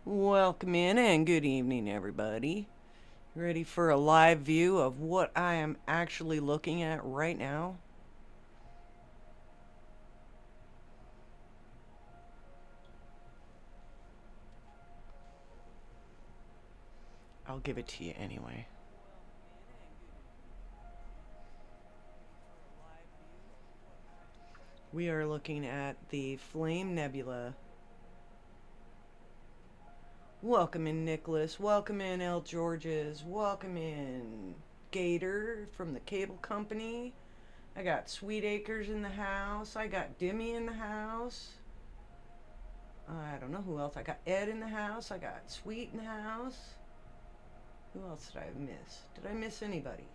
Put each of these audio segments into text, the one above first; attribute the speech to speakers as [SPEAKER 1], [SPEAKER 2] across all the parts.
[SPEAKER 1] Welcome in and good evening, everybody. Ready for a live view of what I am actually looking at right now? I'll give it to you anyway. We are looking at the Flame Nebula. Welcome in, Nicholas. Welcome in, L. Georges. Welcome in, Gator from the Cable Company. I got Sweet Acres in the house. I got Dimmy in the house. I don't know who else. I got Ed in the house. I got Sweet in the house. Who else did I miss? Did I miss anybody?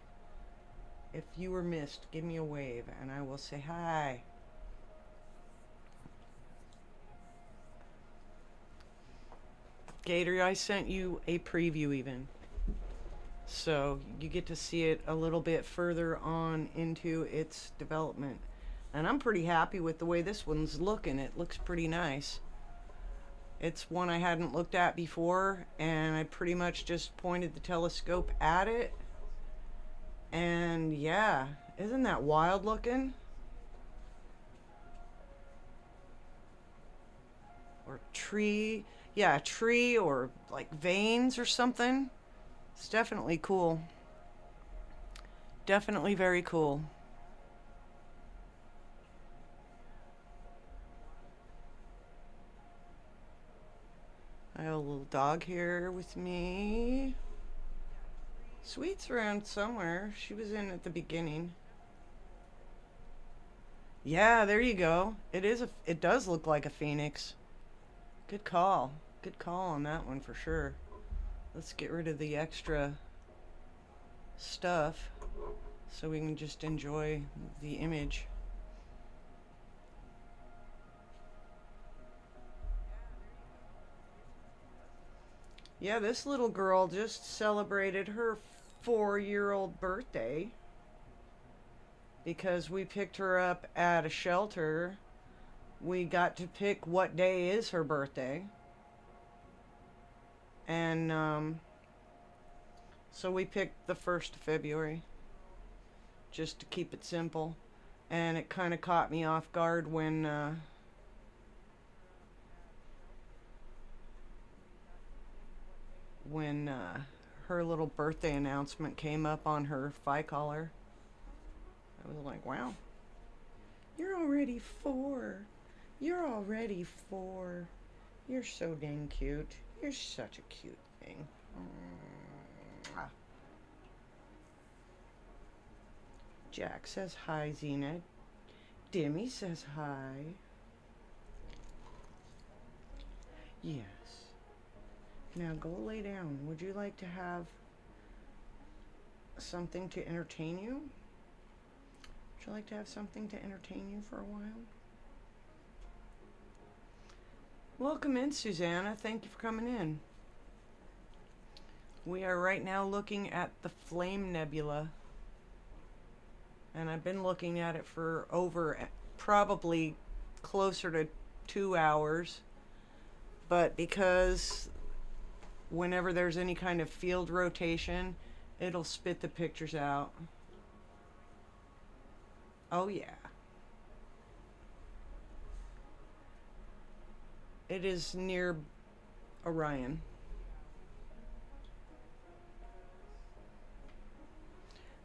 [SPEAKER 1] If you were missed, give me a wave and I will say hi. Gator, I sent you a preview even. So you get to see it a little bit further on into its development. And I'm pretty happy with the way this one's looking. It looks pretty nice. It's one I hadn't looked at before, and I pretty much just pointed the telescope at it. And yeah, isn't that wild looking? Or tree, yeah, tree or like veins or something. It's definitely cool. Definitely very cool. I have a little dog here with me. Sweet's around somewhere. She was in at the beginning. Yeah, there you go. It does look like a phoenix. Good call. Good call on that one for sure. Let's get rid of the extra stuff so we can just enjoy the image. Yeah, this little girl just celebrated her 4-year-old birthday because we picked her up at a shelter. We got to pick what day is her birthday. And so we picked the 1st of February just to keep it simple. And it kind of caught me off guard when her little birthday announcement came up on her Fi collar. I was like, wow, you're already 4. You're already 4. You're so dang cute. You're such a cute thing. Mwah. Jack says hi, Xena. Dimmy says hi. Yes. Now go lay down. Would you like to have something to entertain you? Would you like to have something to entertain you for a while? Welcome in, Susanna. Thank you for coming in. We are right now looking at the Flame Nebula. And I've been looking at it for over probably closer to 2 hours. But because whenever there's any kind of field rotation, it'll spit the pictures out. Oh yeah. It is near Orion.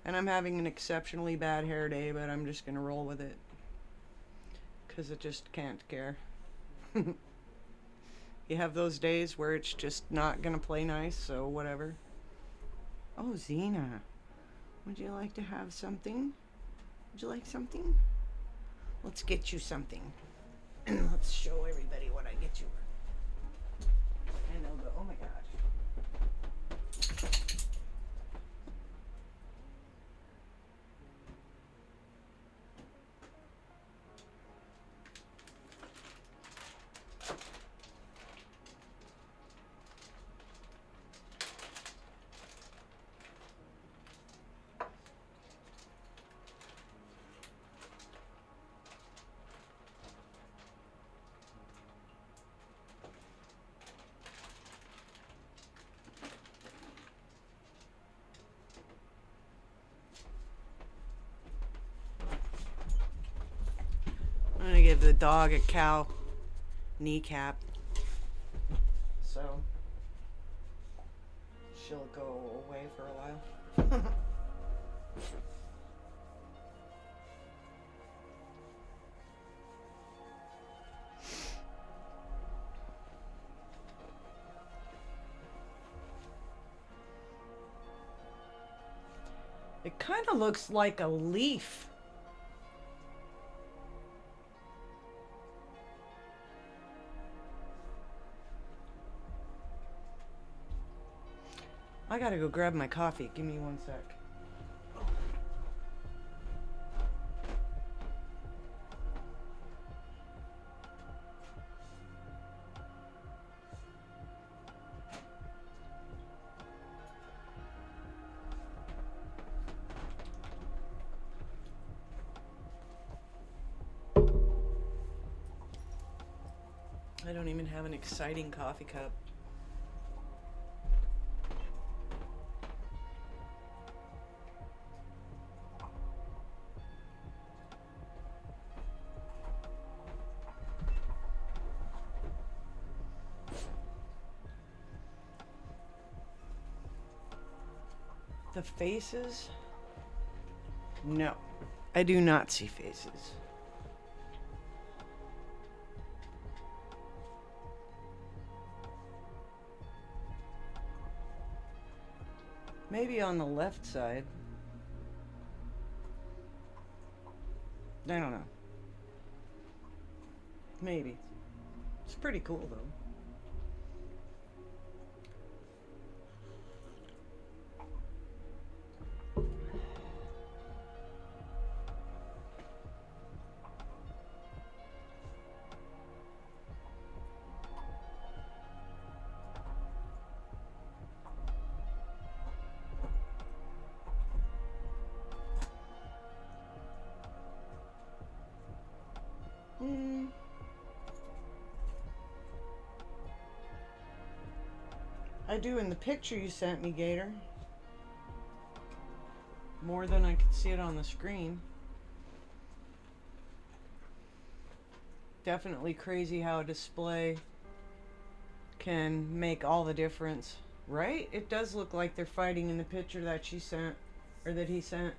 [SPEAKER 1] And I'm having an exceptionally bad hair day, but I'm just going to roll with it. Because I just can't care. You have those days where it's just not going to play nice, so whatever. Oh, Xena. Would you like to have something? Would you like something? Let's get you something. Let's show everybody what I get you. And they'll go, oh my gosh. give the dog a cow kneecap. So she'll go away for a while. It kind of looks like a leaf. I gotta go grab my coffee. Give me one sec. I don't even have an exciting coffee cup. The faces? No, I do not see faces. Maybe on the left side. I don't know. Maybe. It's pretty cool though. I do in the picture you sent me, Gator. More than I could see it on the screen. Definitely crazy how a display can make all the difference, right? It does look like they're fighting in the picture that she sent, or that he sent.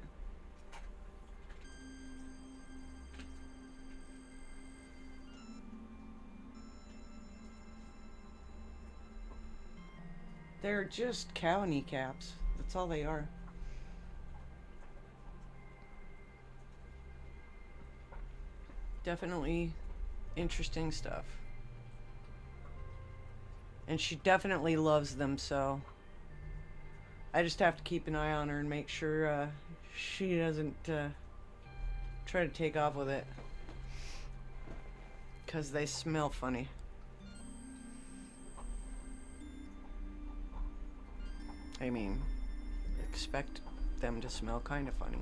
[SPEAKER 1] They're just cow kneecaps. That's all they are. Definitely interesting stuff. And she definitely loves them, so I just have to keep an eye on her and make sure she doesn't try to take off with it. 'Cause they smell funny. I mean, expect them to smell kind of funny.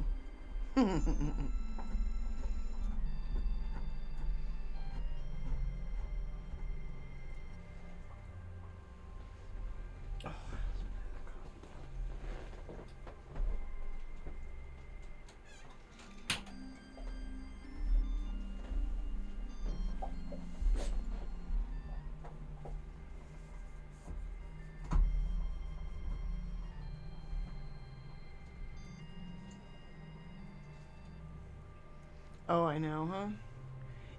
[SPEAKER 1] Oh, I know, huh?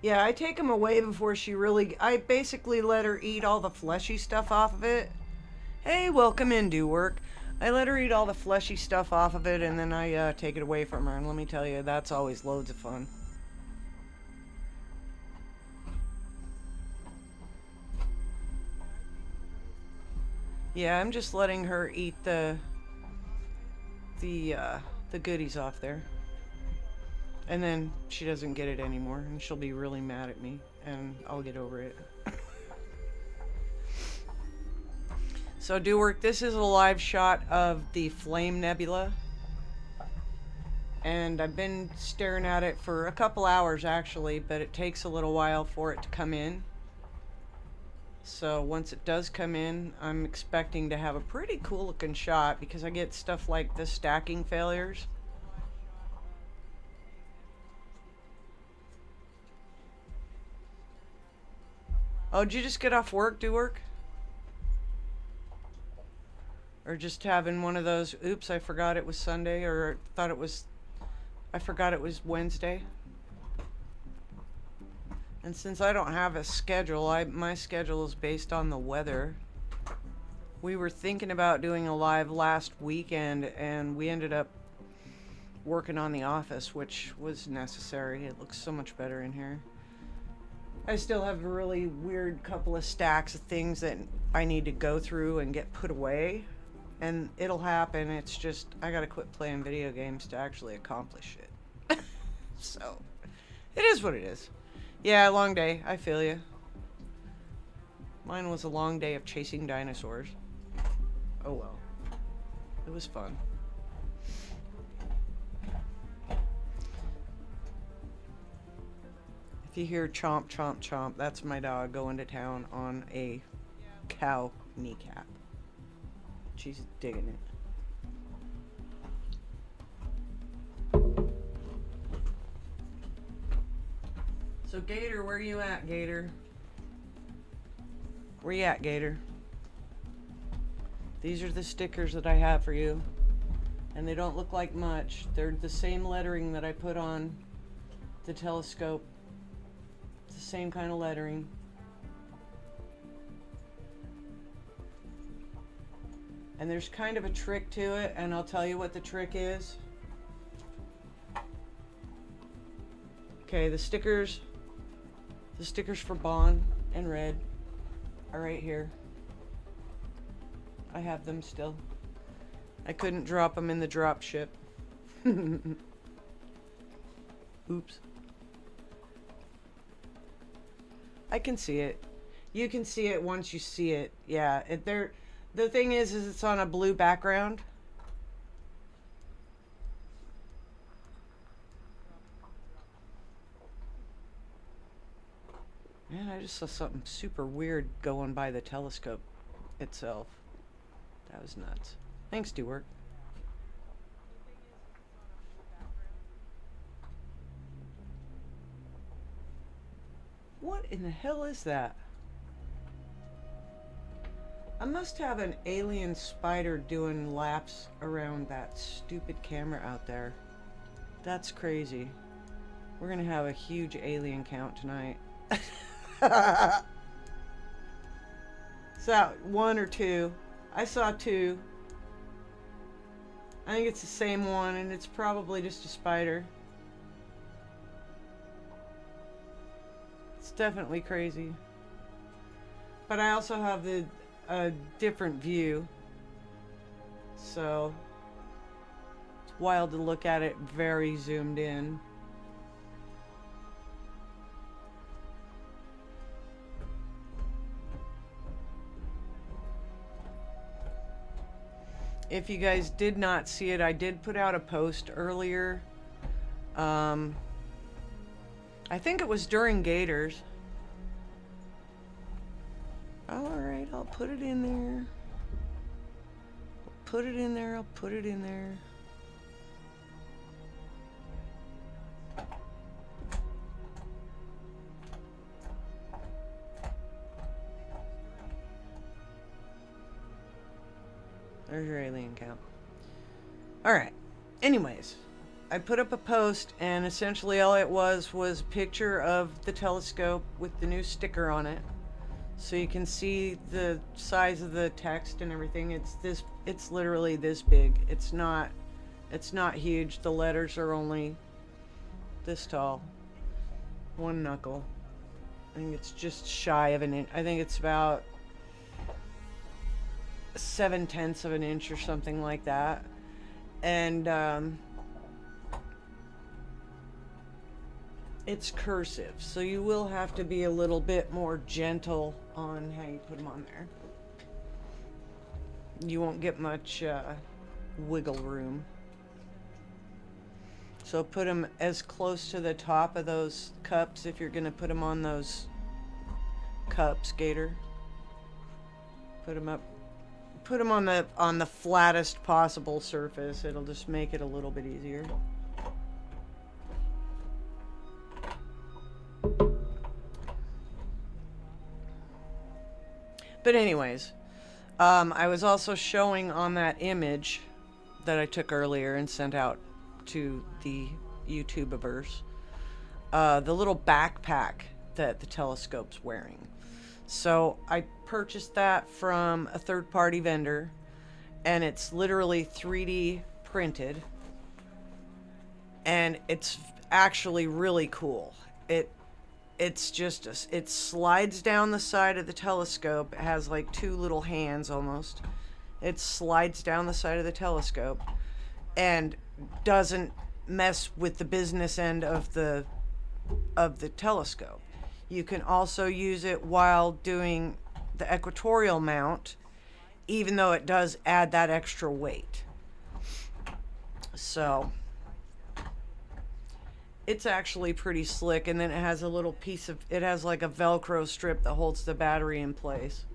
[SPEAKER 1] Yeah, I take them away before she really... I basically let her eat all the fleshy stuff off of it. Hey, welcome in, Do Work. I let her eat all the fleshy stuff off of it, and then I take it away from her. And let me tell you, that's always loads of fun. Yeah, I'm just letting her eat the goodies off there. And then she doesn't get it anymore, and she'll be really mad at me, and I'll get over it. So, Do Work, this is a live shot of the Flame Nebula. And I've been staring at it for a couple hours, actually, but it takes a little while for it to come in. So, once it does come in, I'm expecting to have a pretty cool looking shot, because I get stuff like the stacking failures. Oh, did you just get off work, do work? Or just having one of those, oops, I forgot it was Sunday, or I forgot it was Wednesday. And since I don't have a schedule, my schedule is based on the weather. We were thinking about doing a live last weekend, and we ended up working on the office, which was necessary. It looks so much better in here. I still have a really weird couple of stacks of things that I need to go through and get put away. And it'll happen. It's just, I gotta quit playing video games to actually accomplish it. So, it is what it is. Yeah, long day. I feel you. Mine was a long day of chasing dinosaurs. Oh well. It was fun. If you hear chomp, chomp, chomp, that's my dog going to town on a cow kneecap. She's digging it. So Gator, where you at, Gator? Where you at, Gator? These are the stickers that I have for you. And they don't look like much. They're the same lettering that I put on the telescope. It's the same kind of lettering. And there's kind of a trick to it, and I'll tell you what the trick is. Okay, the stickers for Bond and Red are right here. I have them still. I couldn't drop them in the drop ship. Oops. I can see it. You can see it once you see it. Yeah, the thing is it's on a blue background. Man, I just saw something super weird going by the telescope itself. That was nuts. Thanks, Dewart. What in the hell is that? I must have an alien spider doing laps around that stupid camera out there. That's crazy. We're gonna have a huge alien count tonight. Is that one or two? I saw two. I think it's the same one, and it's probably just a spider. It's definitely crazy. But I also have a different view. So it's wild to look at it very zoomed in. If you guys did not see it, I did put out a post earlier. I think it was during Gators. Alright, I'll put it in there. I'll put it in there, I'll put it in there. There's your alien count. Alright. Anyways, I put up a post, and essentially all it was a picture of the telescope with the new sticker on it. So you can see the size of the text and everything. It's literally this big. It's not huge. The letters are only this tall. One knuckle. I think it's just shy of an inch. I think it's about 7/10 of an inch or something like that. And it's cursive, so you will have to be a little bit more gentle on how you put them on there. You won't get much wiggle room. So put them as close to the top of those cups if you're going to put them on those cups, Gator. Put them up. Put them on the flattest possible surface. It'll just make it a little bit easier. But anyways, I was also showing on that image that I took earlier and sent out to the YouTubeverse, the little backpack that the telescope's wearing. So I purchased that from a third-party vendor, and it's literally 3D printed, and it's actually really cool. It's just it slides down the side of the telescope. It has like two little hands almost. It slides down the side of the telescope and doesn't mess with the business end of the telescope. You can also use it while doing the equatorial mount, even though it does add that extra weight. So it's actually pretty slick, and then it has a little piece of, it has like a Velcro strip that holds the battery in place.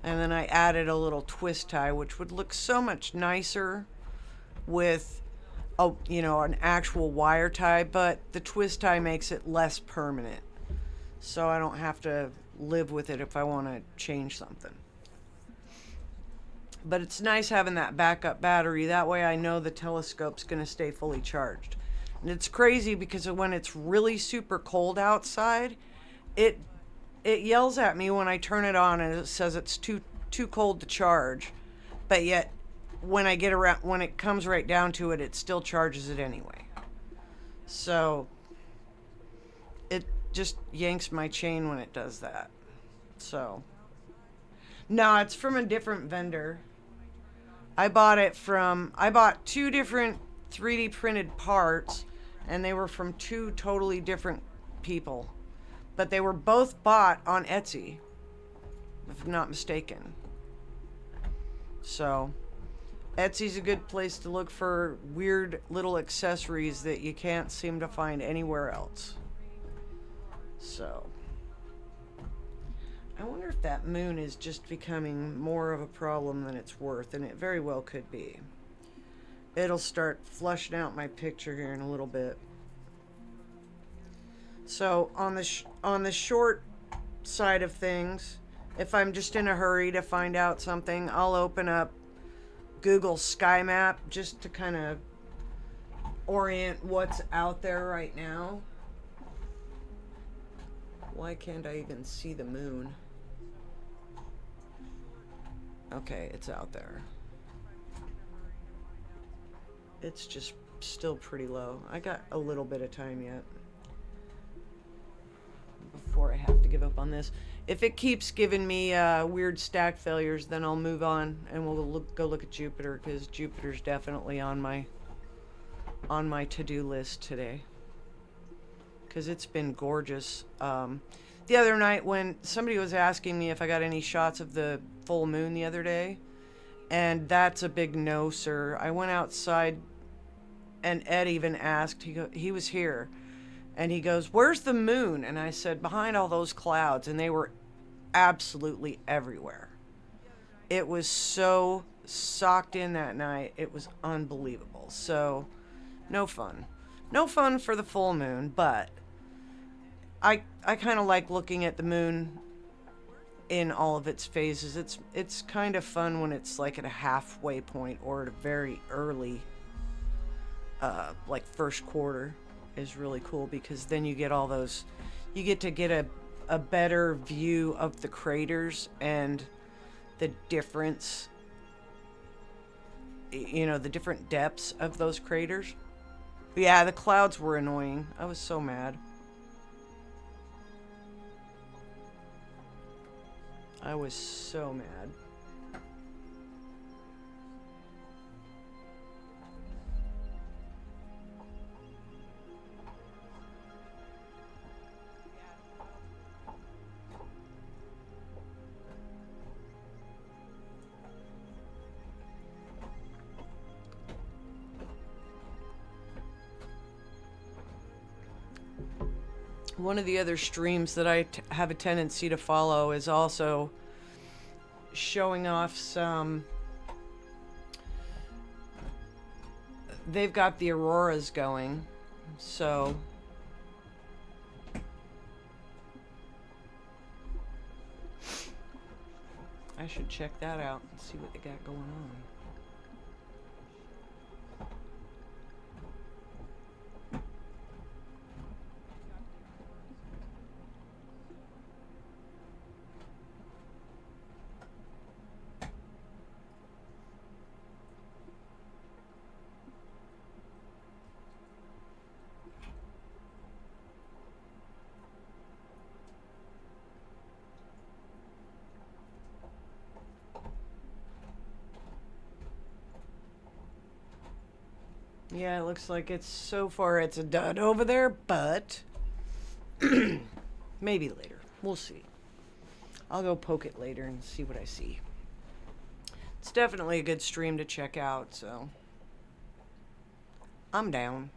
[SPEAKER 1] And then I added a little twist tie, which would look so much nicer with an actual wire tie, but the twist tie makes it less permanent. So I don't have to live with it if I want to change something. But it's nice having that backup battery. That way I know the telescope's going to stay fully charged. And it's crazy because when it's really super cold outside, it yells at me when I turn it on and it says it's too cold to charge. But yet when it comes right down to it, it still charges it anyway. So it just yanks my chain when it does that. So no, it's from a different vendor. I bought two different 3D printed parts, and they were from two totally different people. But they were both bought on Etsy, if I'm not mistaken. So Etsy's a good place to look for weird little accessories that you can't seem to find anywhere else. So I wonder if that moon is just becoming more of a problem than it's worth, and it very well could be. It'll start flushing out my picture here in a little bit. So on the short side of things, if I'm just in a hurry to find out something, I'll open up Google Sky Map just to kind of orient what's out there right now. Why can't I even see the moon? Okay, it's out there. It's just still pretty low. I got a little bit of time yet before I have to give up on this. If it keeps giving me weird stack failures, then I'll move on and we'll go look at Jupiter, because Jupiter's definitely on my to-do list today, because it's been gorgeous. The other night when somebody was asking me if I got any shots of the full moon the other day, and that's a big no, sir. I went outside, and Ed even asked, he was here, and he goes, "Where's the moon?" And I said, "Behind all those clouds," and they were absolutely everywhere. It was so socked in that night, it was unbelievable. So no fun for the full moon, but I kind of like looking at the moon in all of its phases. It's kind of fun when it's like at a halfway point or at a very early like first quarter is really cool, because then you get all those, you get to get a better view of the craters and the difference, the different depths of those craters. But yeah, the clouds were annoying. I was so mad. I was so mad. One of the other streams that I have a tendency to follow is also showing off some. They've got the auroras going, so I should check that out and see what they got going on. Yeah, it looks like so far it's a dud over there, but maybe later. We'll see. I'll go poke it later and see what I see. It's definitely a good stream to check out, so I'm down.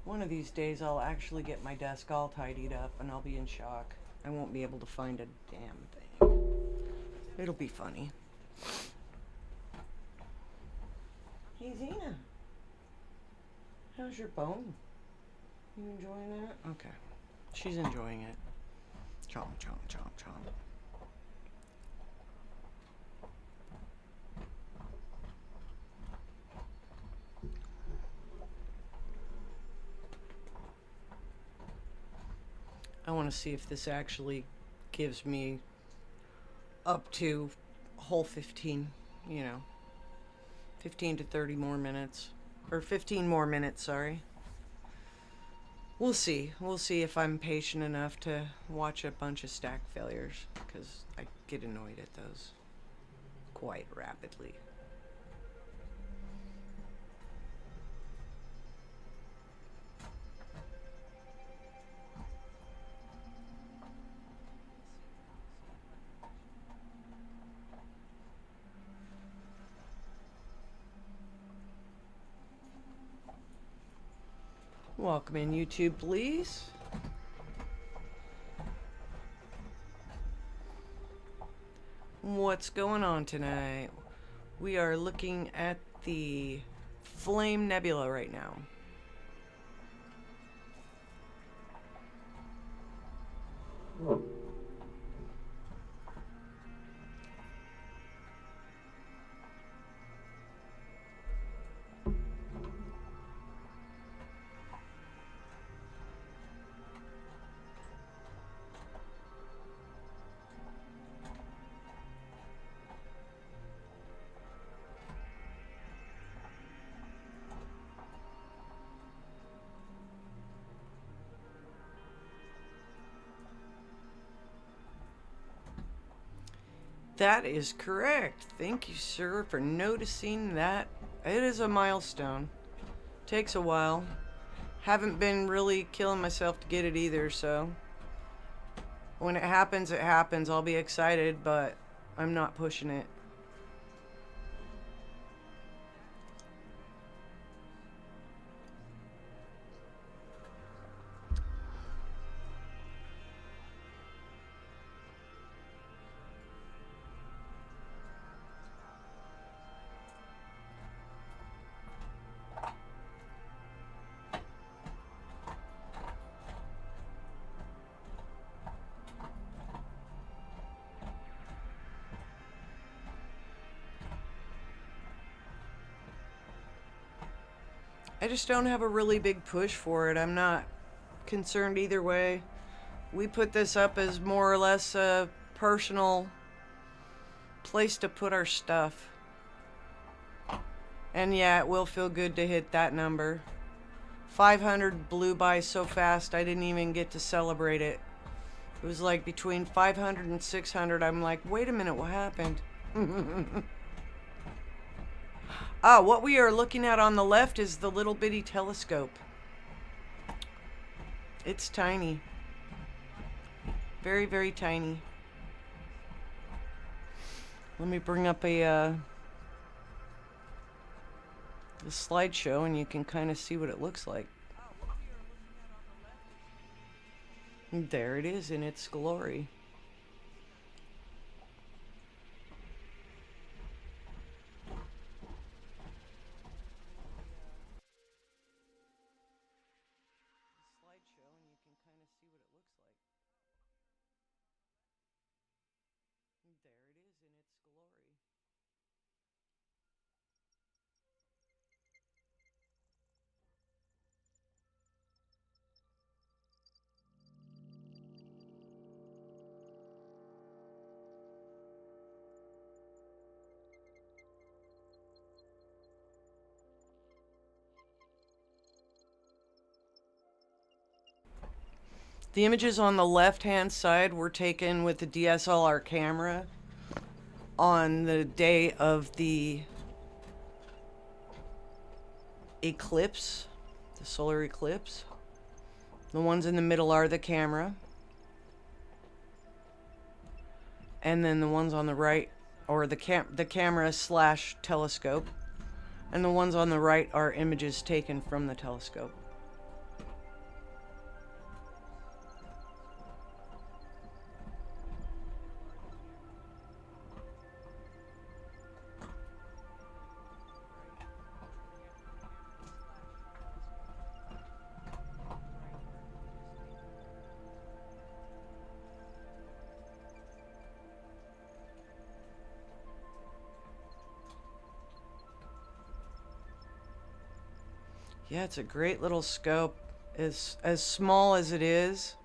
[SPEAKER 1] One of these days I'll actually get my desk all tidied up and I'll be in shock. I won't be able to find a damn thing. It'll be funny. Hey, Zena. How's your bone? You enjoying that? Okay. She's enjoying it. Chomp, chomp, chomp, chomp. I want to see if this actually gives me up to whole 15, 15 to 30 more minutes. Or 15 more minutes, sorry. We'll see. We'll see if I'm patient enough to watch a bunch of stack failures, because I get annoyed at those quite rapidly. Welcome in, YouTube, please. What's going on tonight? We are looking at the Flame Nebula right now. That is correct. Thank you, sir, for noticing that. It is a milestone. Takes a while. Haven't been really killing myself to get it either, so when it happens, it happens. I'll be excited, but I'm not pushing it. I just don't have a really big push for it. I'm not concerned either way. We put this up as more or less a personal place to put our stuff. And yeah, it will feel good to hit that number. 500 blew by so fast I didn't even get to celebrate it. It was like between 500 and 600. I'm like, wait a minute, what happened? What we are looking at on the left is the little bitty telescope. It's tiny. Very, very tiny. Let me bring up the slideshow and you can kind of see what it looks like. There it is in its glory. The images on the left-hand side were taken with the DSLR camera on the day of the eclipse, the solar eclipse. The ones in the middle are the camera. And then the ones on the right, or the camera slash telescope. And the ones on the right are images taken from the telescope. Yeah, it's a great little scope. As small as it is,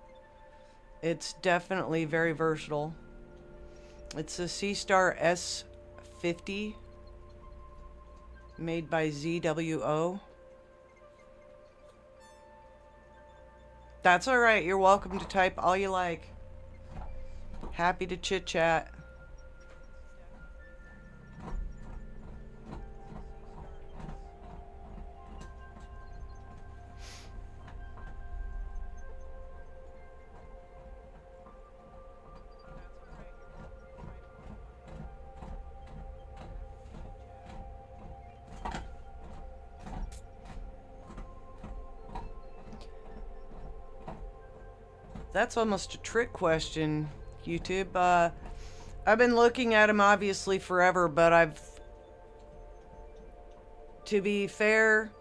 [SPEAKER 1] it's definitely very versatile. It's a Seastar S50 made by ZWO. That's all right. You're welcome to type all you like. Happy to chit chat. That's almost a trick question, YouTube. I've been looking at them obviously forever, but to be fair,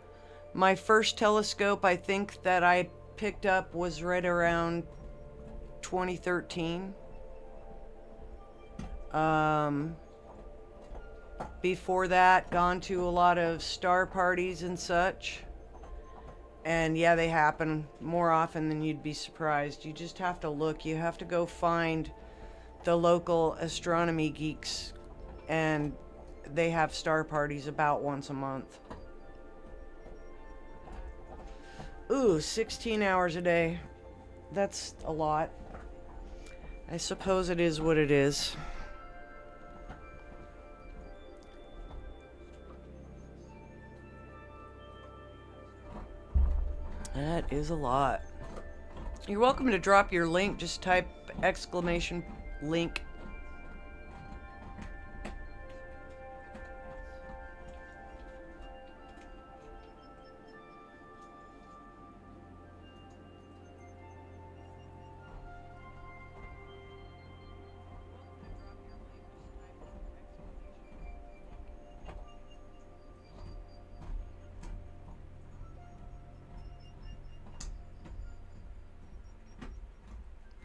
[SPEAKER 1] my first telescope I think that I picked up was right around 2013. Before that, gone to a lot of star parties and such. And yeah, they happen more often than you'd be surprised. You just have to look. You have to go find the local astronomy geeks, and they have star parties about once a month. Ooh, 16 hours a day. That's a lot. I suppose it is what it is. That is a lot. You're welcome to drop your link. Just type exclamation link.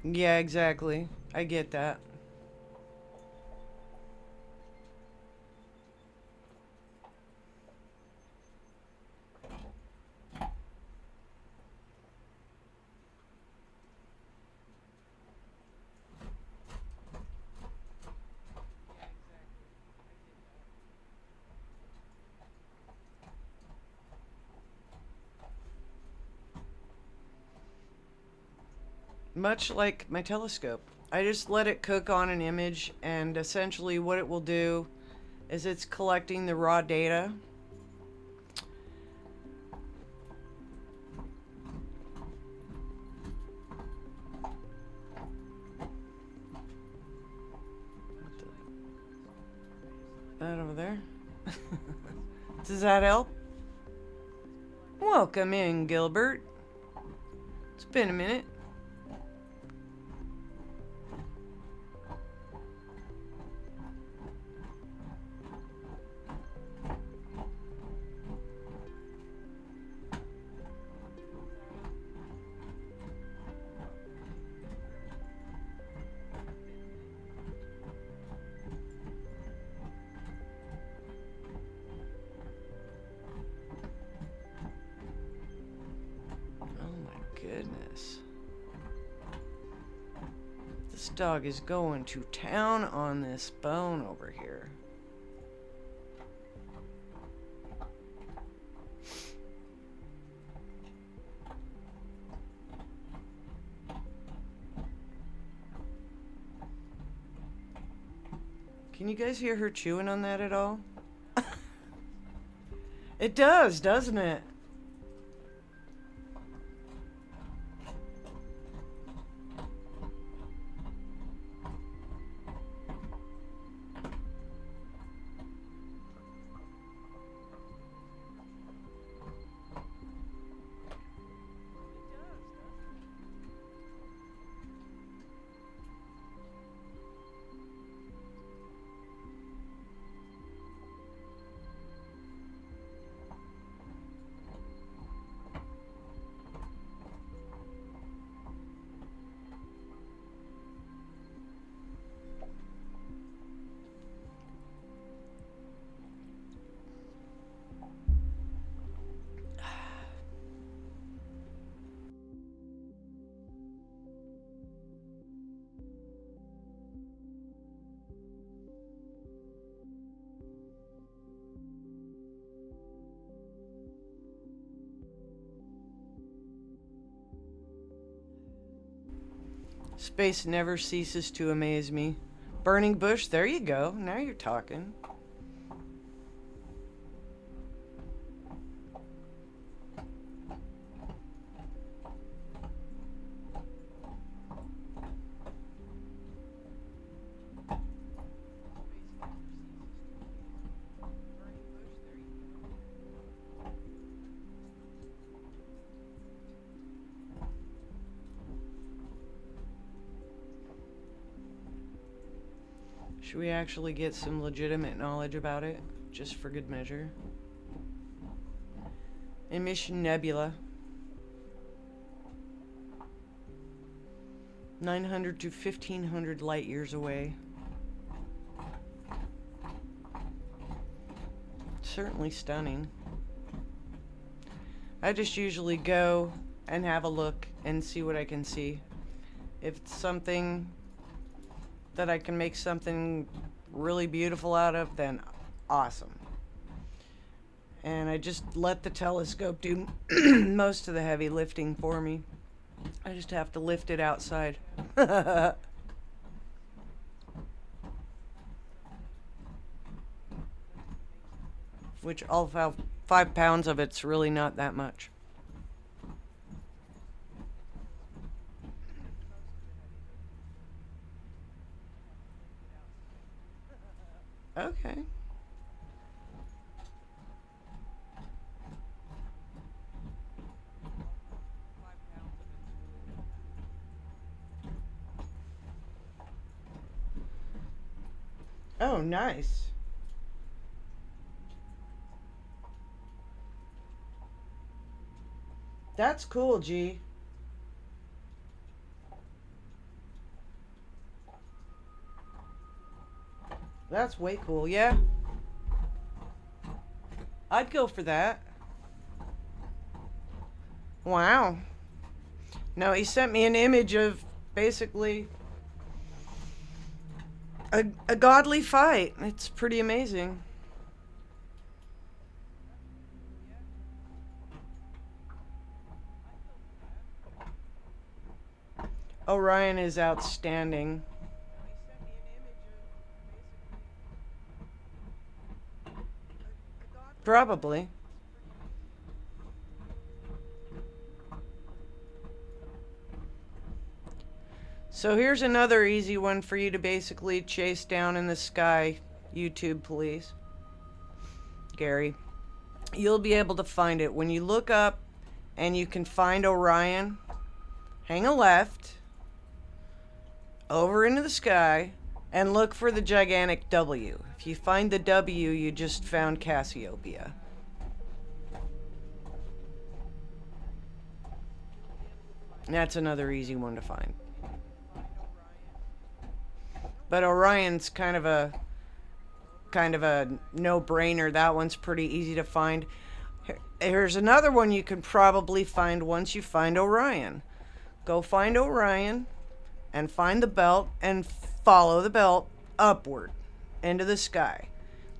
[SPEAKER 1] Yeah, exactly. I get that. Much like my telescope. I just let it cook on an image, and essentially what it will do is it's collecting the raw data. That over there. Does that help? Welcome in, Gilbert. It's been a minute. Goodness. This dog is going to town on this bone over here. Can you guys hear her chewing on that at all? It does, doesn't it? Space never ceases to amaze me. Burning bush, there you go. Now you're talking. Should we actually get some legitimate knowledge about it, just for good measure? Emission Nebula. 900 to 1500 light years away. Certainly stunning. I just usually go and have a look and see what I can see. If it's something that I can make something really beautiful out of, then awesome. And I just let the telescope do most of the heavy lifting for me. I just have to lift it outside. Which, all about 5 pounds of it's really not that much. Okay. Oh, nice. That's cool, G. That's way cool, yeah. I'd go for that. Wow. No, he sent me an image of basically a godly fight. It's pretty amazing. Orion is outstanding. Probably. So here's another easy one for you to basically chase down in the sky, YouTube police. Gary, you'll be able to find it. When you look up and you can find Orion, hang a left over into the sky and look for the gigantic W. If you find the W, you just found Cassiopeia. That's another easy one to find. But Orion's kind of a no-brainer. That one's pretty easy to find. Here's another one you can probably find once you find Orion. Go find Orion and find the belt and follow the belt upward into the sky.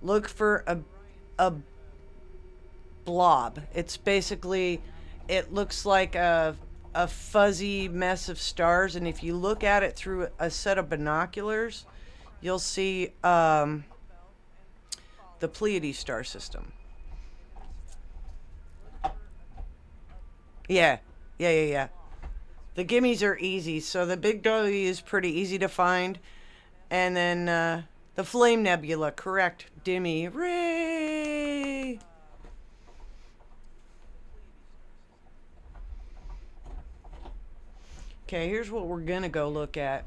[SPEAKER 1] Look for a blob. It's basically, it looks like a fuzzy mess of stars, and if you look at it through a set of binoculars, you'll see the Pleiades star system. Yeah, yeah. The gimmies are easy, so the Big W is pretty easy to find. And then the Flame Nebula, correct, Dimmy. Ray! Okay, here's what we're gonna go look at,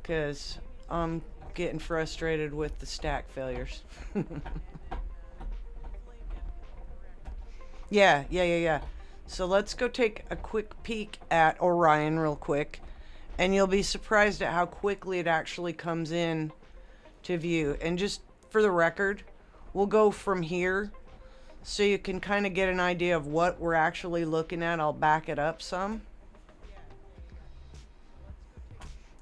[SPEAKER 1] because I'm getting frustrated with the stack failures. Yeah. So let's go take a quick peek at Orion real quick, and you'll be surprised at how quickly it actually comes in to view. And just for the record, we'll go from here so you can kind of get an idea of what we're actually looking at. I'll back it up some,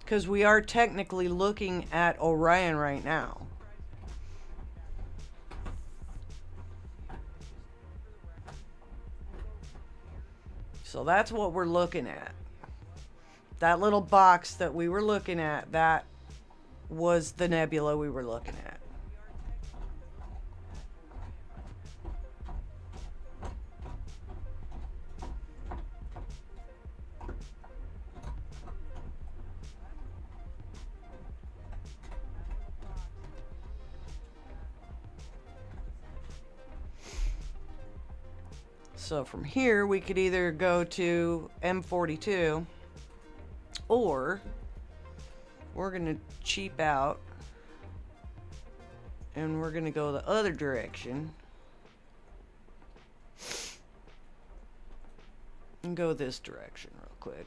[SPEAKER 1] because we are technically looking at Orion right now. So that's what we're looking at. That little box that we were looking at, that was the nebula we were looking at. So from here, we could either go to M42, or we're going to cheap out and we're going to go the other direction and go this direction real quick.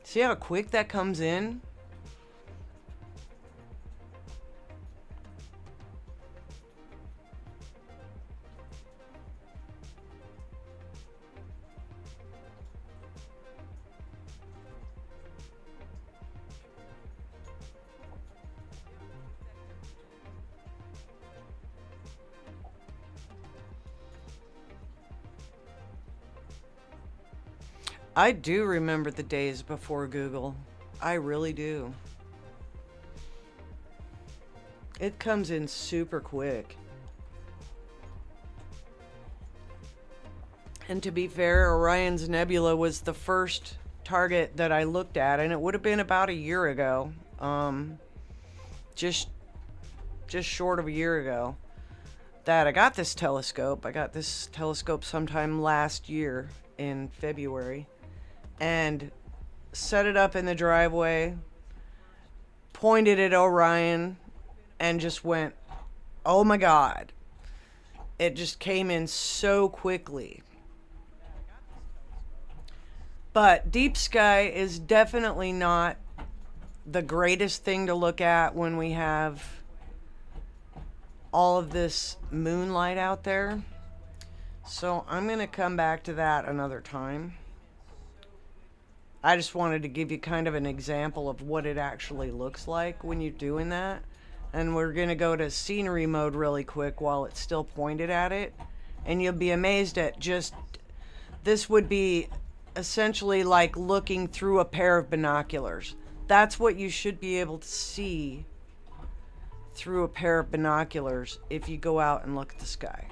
[SPEAKER 1] See how quick that comes in? I do remember the days before Google. I really do. It comes in super quick. And to be fair, Orion's Nebula was the first target that I looked at, and it would have been about a year ago. Just short of a year ago that I got this telescope. I got this telescope sometime last year in February, and set it up in the driveway, pointed at Orion, and just went, oh my God. It just came in so quickly. But deep sky is definitely not the greatest thing to look at when we have all of this moonlight out there. So I'm going to come back to that another time. I just wanted to give you kind of an example of what it actually looks like when you're doing that. And we're going to go to scenery mode really quick while it's still pointed at it. And you'll be amazed at just, this would be essentially like looking through a pair of binoculars. That's what you should be able to see through a pair of binoculars if you go out and look at the sky.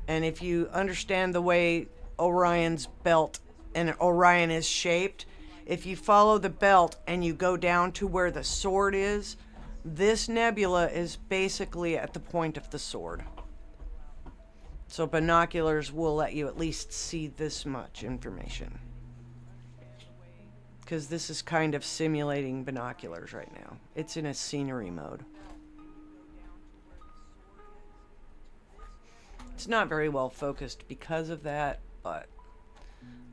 [SPEAKER 1] And if you understand the way Orion's belt and Orion is shaped, if you follow the belt and you go down to where the sword is, this nebula is basically at the point of the sword. So binoculars will let you at least see this much information, because this is kind of simulating binoculars right now. It's in a scenery mode. It's not very well focused because of that, but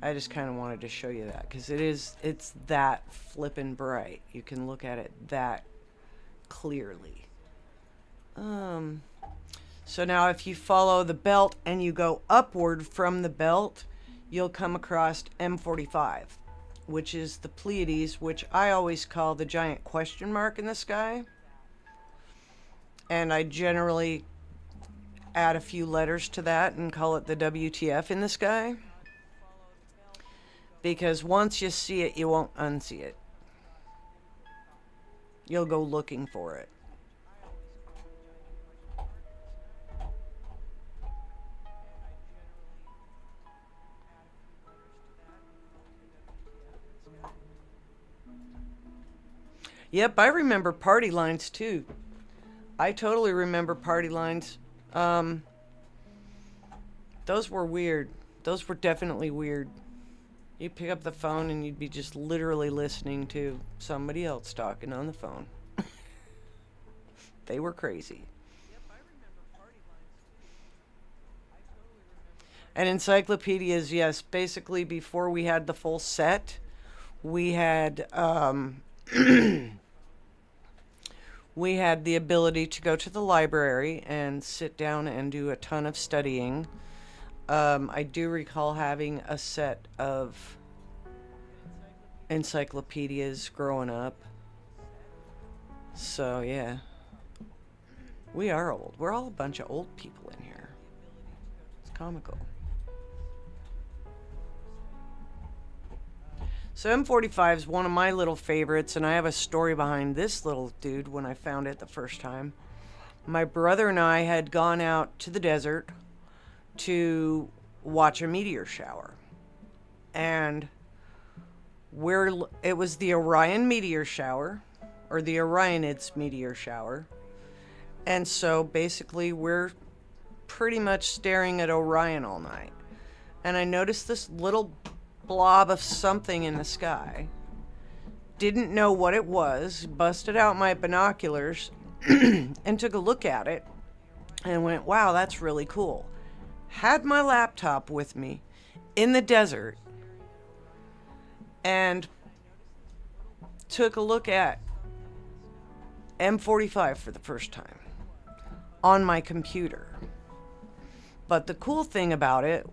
[SPEAKER 1] I just kind of wanted to show you that, because it's that flippin' bright. You can look at it that clearly. So now if you follow the belt and you go upward from the belt, you'll come across M45, which is the Pleiades, which I always call the giant question mark in the sky. And I generally add a few letters to that and call it the WTF in the sky. Because once you see it, you won't unsee it. You'll go looking for it. Yep, I remember party lines too. I totally remember party lines. Those were weird. Those were definitely weird. You'd pick up the phone and you'd be just literally listening to somebody else talking on the phone. They were crazy. And encyclopedias, yes, basically before we had the full set, we had we had the ability to go to the library and sit down and do a ton of studying. I do recall having a set of encyclopedias growing up. So, yeah. We are old. We're all a bunch of old people in here. It's comical. So M45 is one of my little favorites, and I have a story behind this little dude when I found it the first time. My brother and I had gone out to the desert to watch a meteor shower. And it was the Orion meteor shower, or the Orionids meteor shower. And so basically we're pretty much staring at Orion all night. And I noticed this little blob of something in the sky. Didn't know what it was, busted out my binoculars and took a look at it and went, wow, that's really cool. Had my laptop with me in the desert and took a look at M45 for the first time on my computer. But the cool thing about it,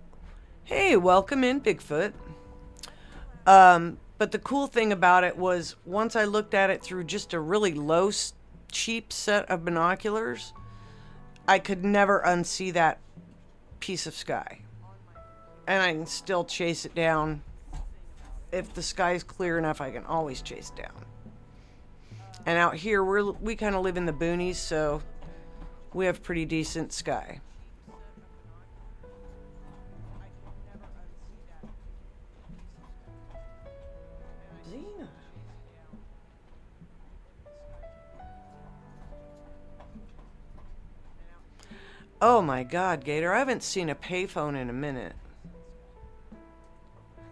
[SPEAKER 1] hey, welcome in, Bigfoot. But the cool thing about it was once I looked at it through just a really low, cheap set of binoculars, I could never unsee that piece of sky. And I can still chase it down. If the sky's clear enough, I can always chase it down. And out here, we kind of live in the boonies, so we have pretty decent sky. Xena. Oh my God, Gator, I haven't seen a payphone in a minute.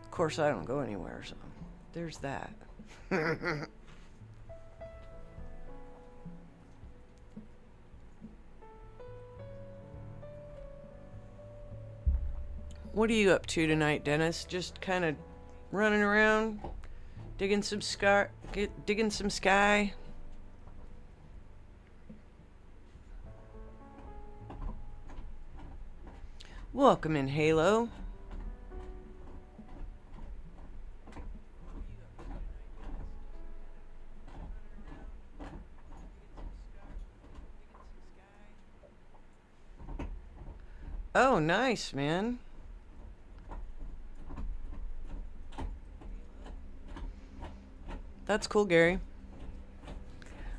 [SPEAKER 1] Of course, I don't go anywhere, so there's that. What are you up to tonight, Dennis? Just kind of running around, digging some sky. Welcome in, Halo. Oh, nice, man. That's cool, Gary.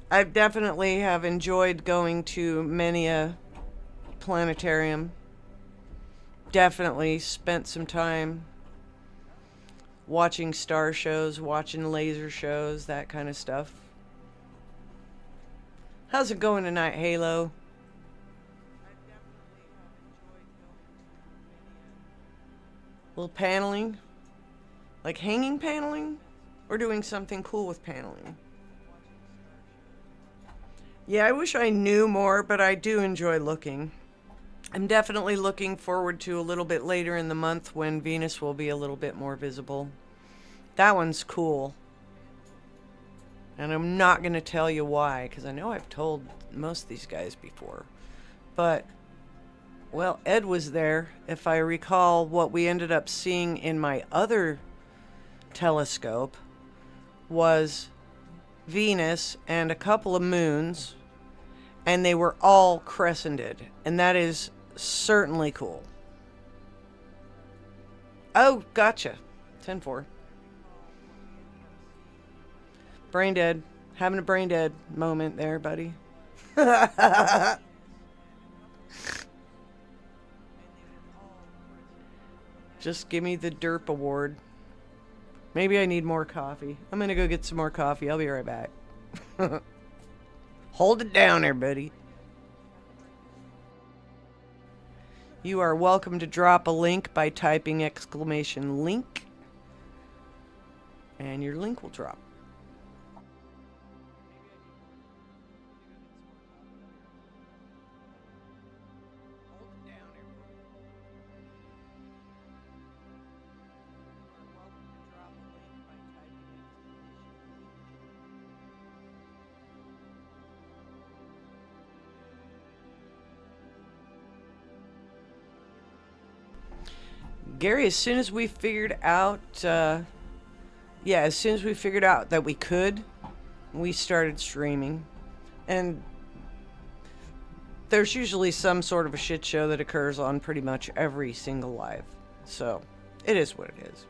[SPEAKER 1] I definitely have enjoyed going to many a planetarium. Definitely spent some time watching star shows, watching laser shows, that kind of stuff. How's it going tonight, Halo? Little paneling? Like hanging paneling? Or doing something cool with paneling? Yeah, I wish I knew more, but I do enjoy looking. I'm definitely looking forward to a little bit later in the month when Venus will be a little bit more visible. That one's cool. And I'm not going to tell you why, because I know I've told most of these guys before. But Well, Ed was there. If I recall, what we ended up seeing in my other telescope was Venus and a couple of moons, and they were all crescented, and that is certainly cool. Oh, gotcha. 10-4. Brain dead. Having a brain dead moment there, buddy. Just give me the derp award. Maybe I need more coffee. I'm gonna go get some more coffee. I'll be right back. Hold it down, everybody. You are welcome to drop a link by typing !link, and your link will drop. Gary, as soon as we figured out, as soon as we figured out that we could, we started streaming. And there's usually some sort of a shit show that occurs on pretty much every single live. So, it is what it is.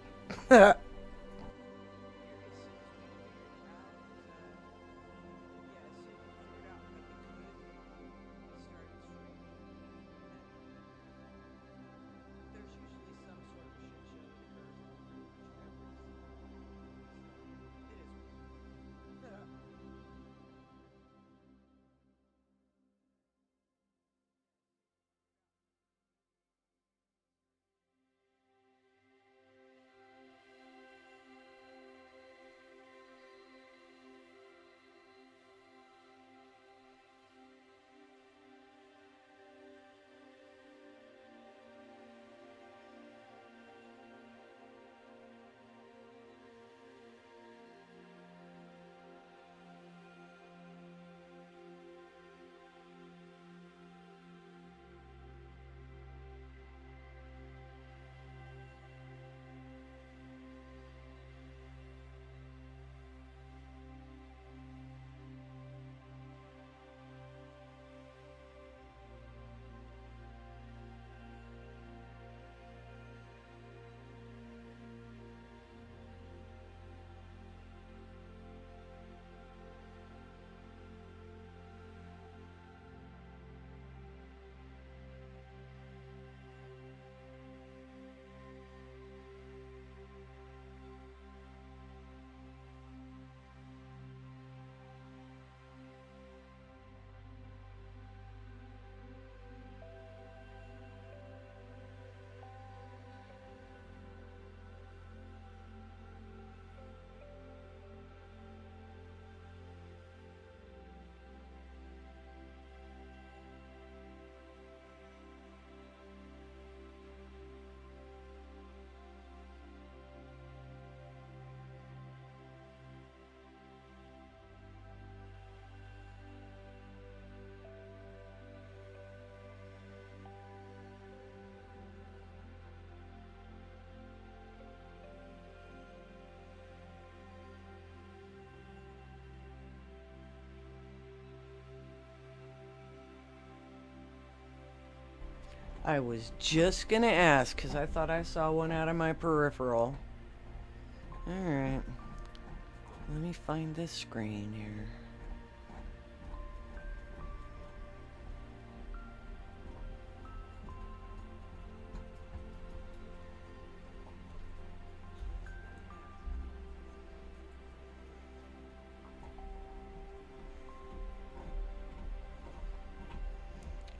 [SPEAKER 1] I was just gonna ask, because I thought I saw one out of my peripheral. Alright. Let me find this screen here.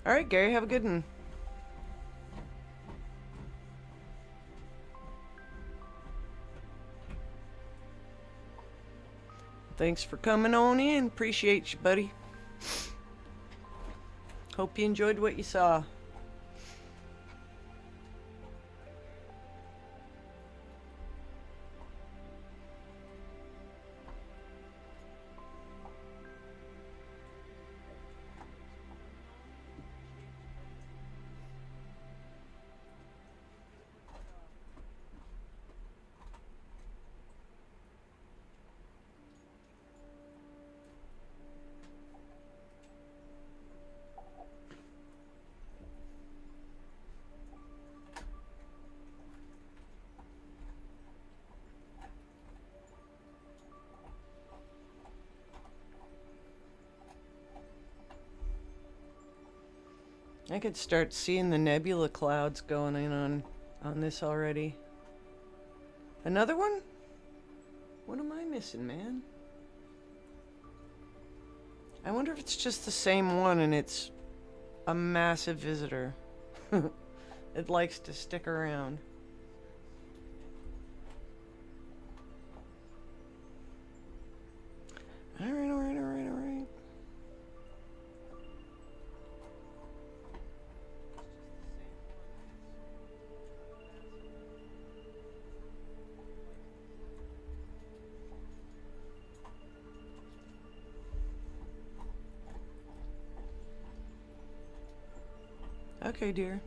[SPEAKER 1] Alright, Gary, have a good one. Thanks for coming on in. Appreciate you, buddy. Hope you enjoyed what you saw. I could start seeing the nebula clouds going in on this already. Another one? What am I missing, man? I wonder if it's just the same one and it's a massive visitor. It likes to stick around. Alright, alright, alright, alright. Okay, dear.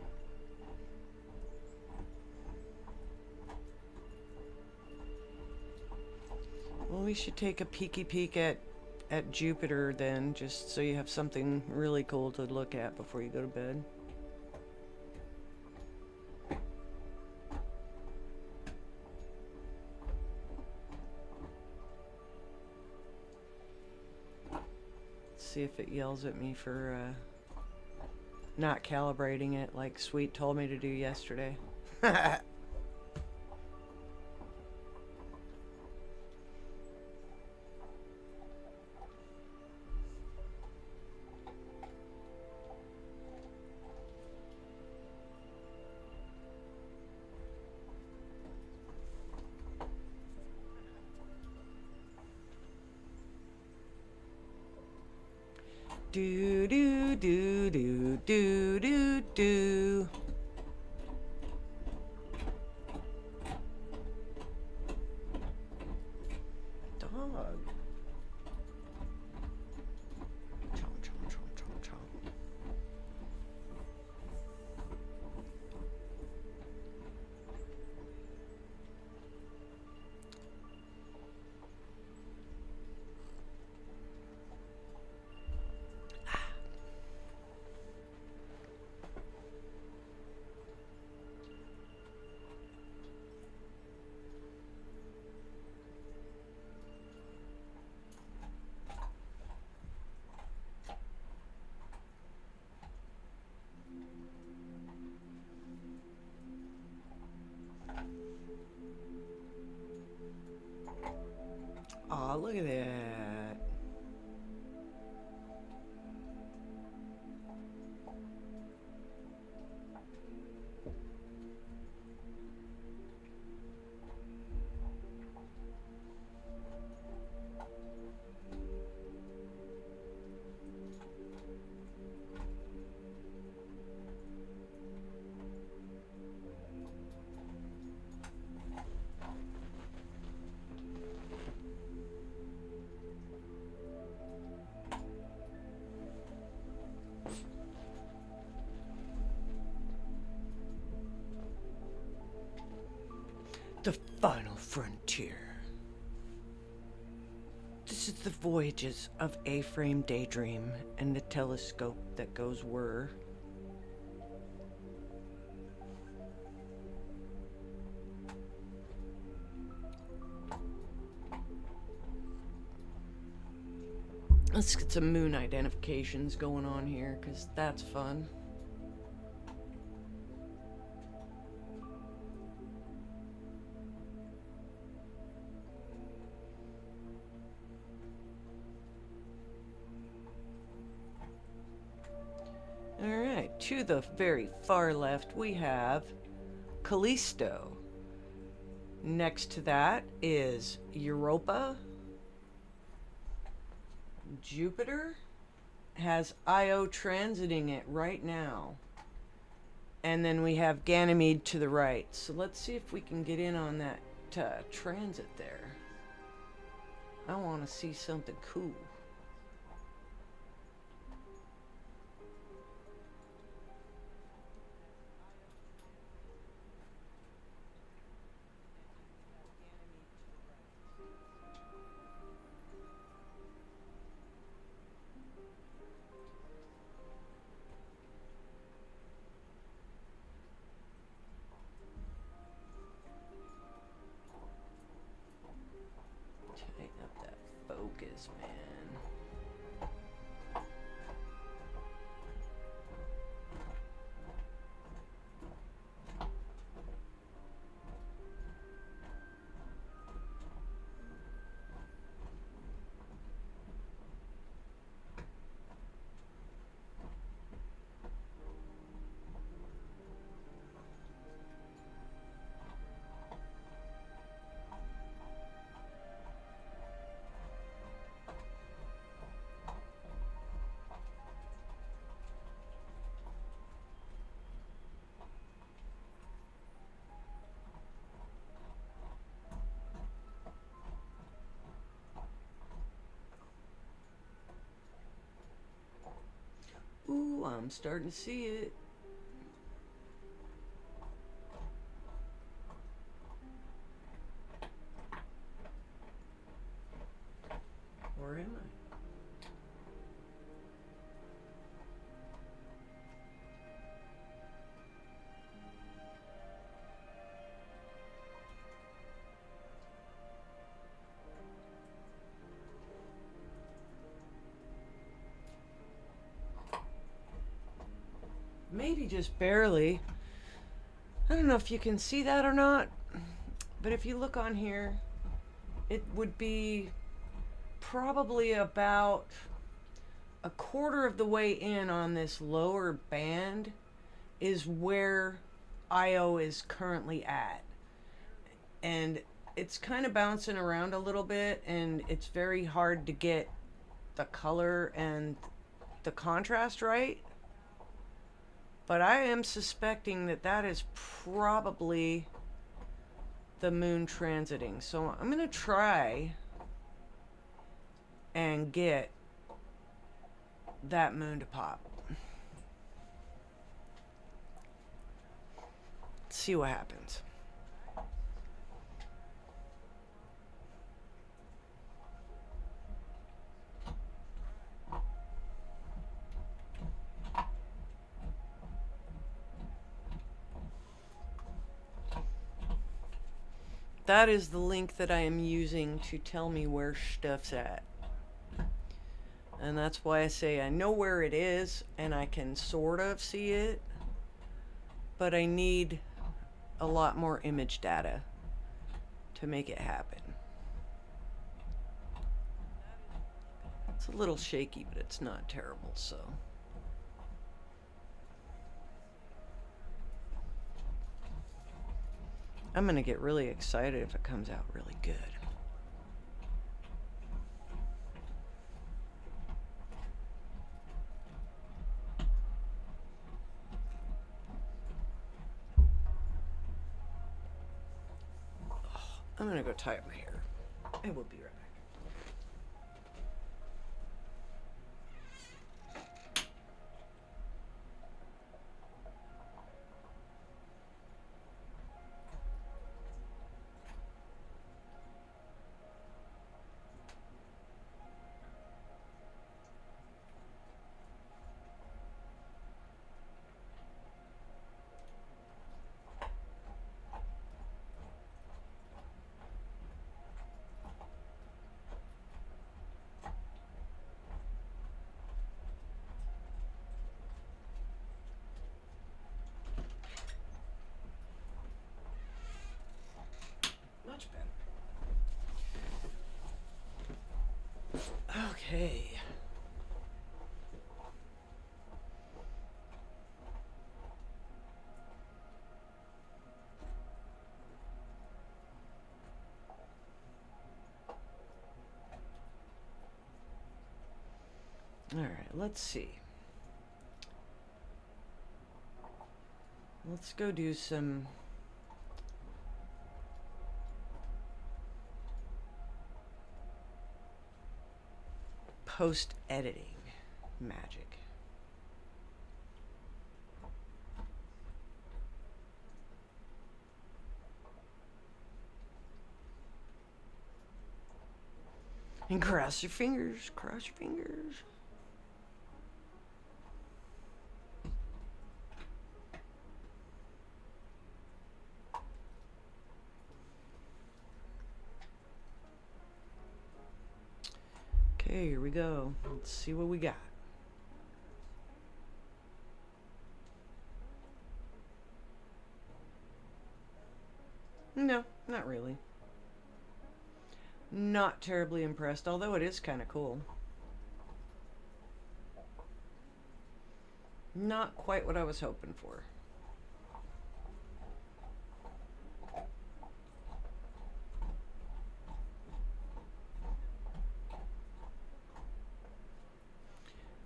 [SPEAKER 1] Well, we should take a peeky peek at Jupiter then, just so you have something really cool to look at before you go to bed. See if it yells at me for not calibrating it like Sweet told me to do yesterday. Do do do do do do do. Dog. Chomp, chomp, chomp, chomp, chomp. Aw, look at that. The final frontier. This is the voyages of A-Frame Daydream and the telescope that goes whir. Let's get some moon identifications going on here, because that's fun. Alright, to the very far left we have Callisto. Next to that is Europa. Jupiter has Io transiting it right now. And then we have Ganymede to the right. So let's see if we can get in on that transit there. I want to see something cool. Tighten up that focus, man. I'm starting to see it. Or am I? Maybe just barely. I don't know if you can see that or not, but if you look on here, it would be probably about a quarter of the way in on this lower band is where IO is currently at. And it's kind of bouncing around a little bit, and it's very hard to get the color and the contrast right. But I am suspecting that that is probably the moon transiting. So I'm going to try and get that moon to pop. Let's see what happens. That is the link that I am using to tell me where stuff's at. And that's why I say I know where it is and I can sort of see it, but I need a lot more image data to make it happen. It's a little shaky, but it's not terrible, so. I'm gonna get really excited if it comes out really good. I'm gonna go tie up my hair. I will be right back. Much better. Okay. All right, let's see. Let's go do some post-editing magic. And cross your fingers, cross your fingers. Okay, here we go. Let's see what we got. No, not really. Not terribly impressed, although it is kind of cool. Not quite what I was hoping for.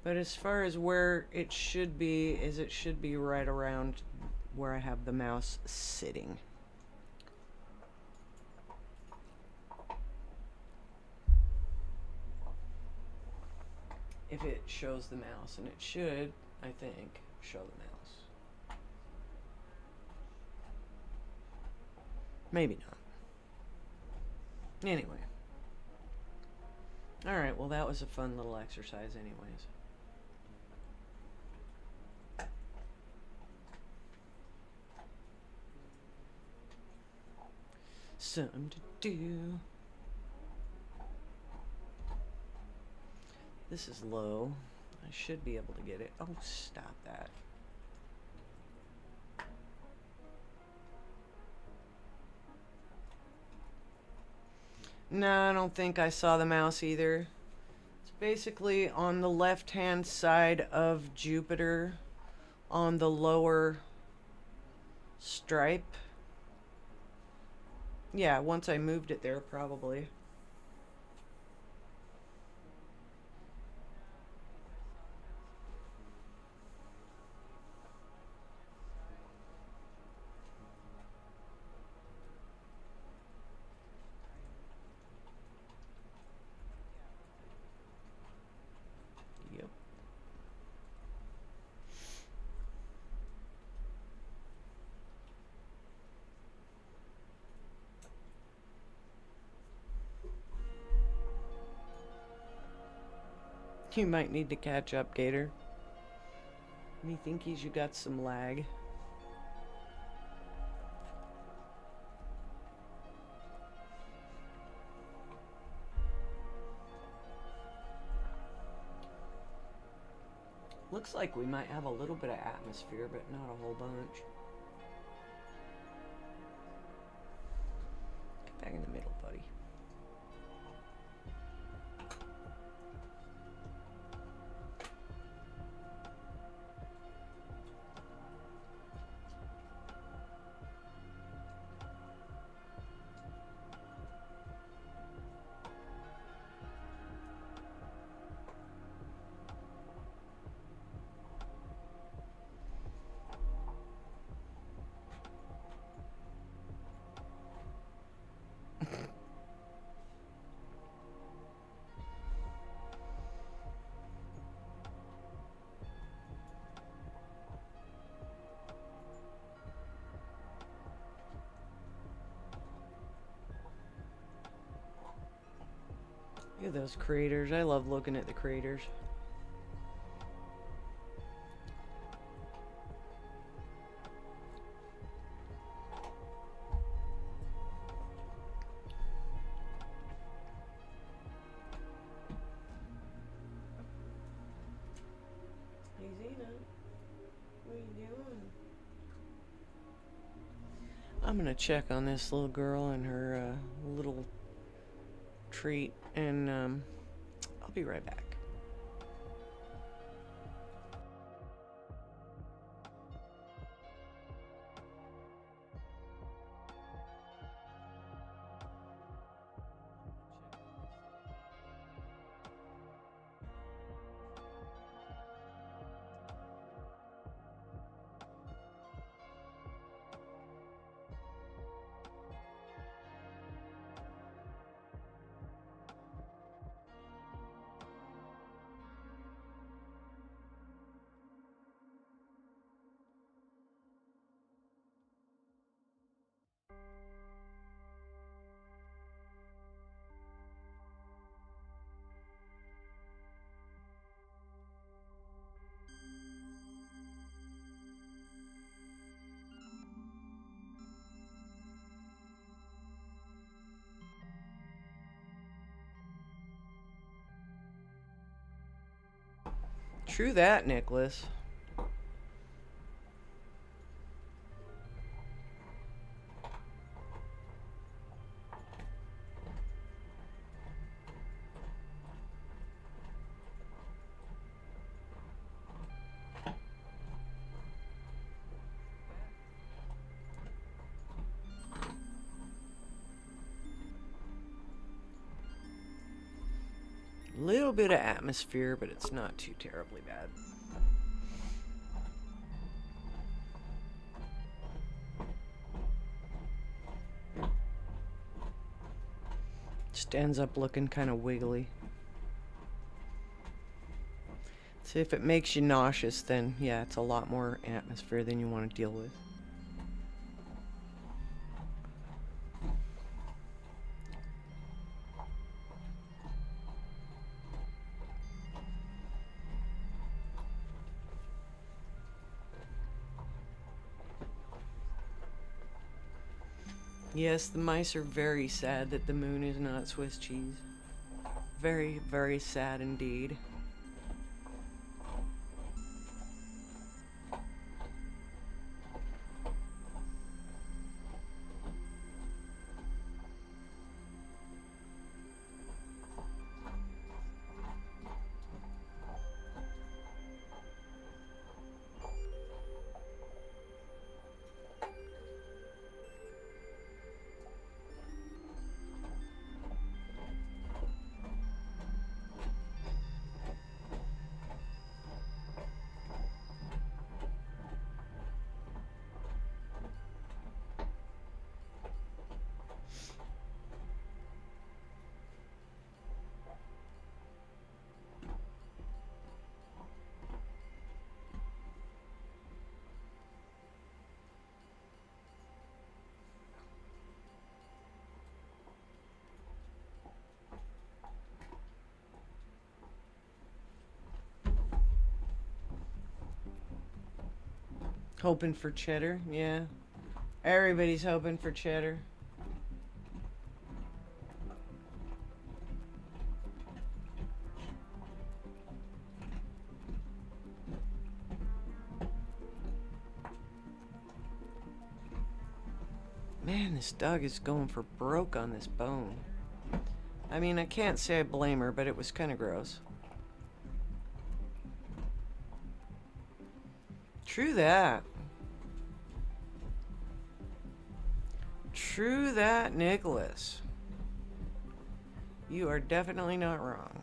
[SPEAKER 1] But as far as where it should be, is it should be right around where I have the mouse sitting. If it shows the mouse, and it should. I think, show the mouse. Maybe not. Anyway. Alright, well that was a fun little exercise anyways. Something to do. This is low. I should be able to get it. Oh, stop that. No, I don't think I saw the mouse either. It's basically on the left-hand side of Jupiter on the lower stripe. Yeah, once I moved it there, probably. Yep. You might need to catch up, Gator. Me thinkies, you got some lag. Looks like we might have a little bit of atmosphere, but not a whole bunch. Get back in the middle, buddy. Look at those craters. I love looking at the craters. Hey Zena, what are you doing? I'm gonna check on this little girl and her little treat, and I'll be right back. True that, Nicholas. Little bit of atmosphere, but it's not too terribly bad. Just ends up looking kind of wiggly. So if it makes you nauseous, then yeah, it's a lot more atmosphere than you want to deal with. Yes, the mice are very sad that the moon is not Swiss cheese. Very, very sad indeed. Hoping for cheddar, yeah. Everybody's hoping for cheddar. Man, this dog is going for broke on this bone. I mean, I can't say I blame her, but it was kind of gross. True that. True that, Nicholas. You are definitely not wrong.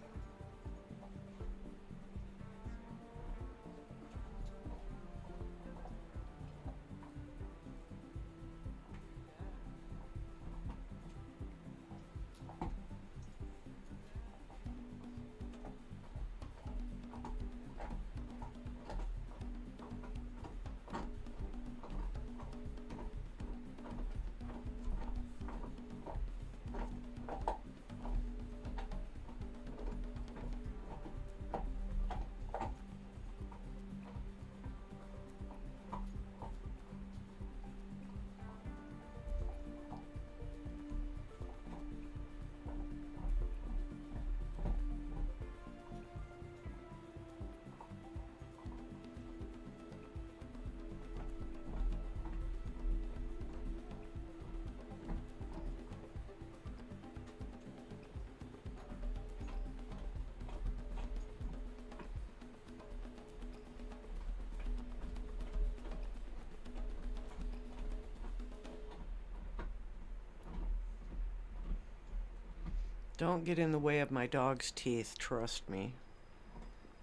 [SPEAKER 1] Don't get in the way of my dog's teeth, trust me.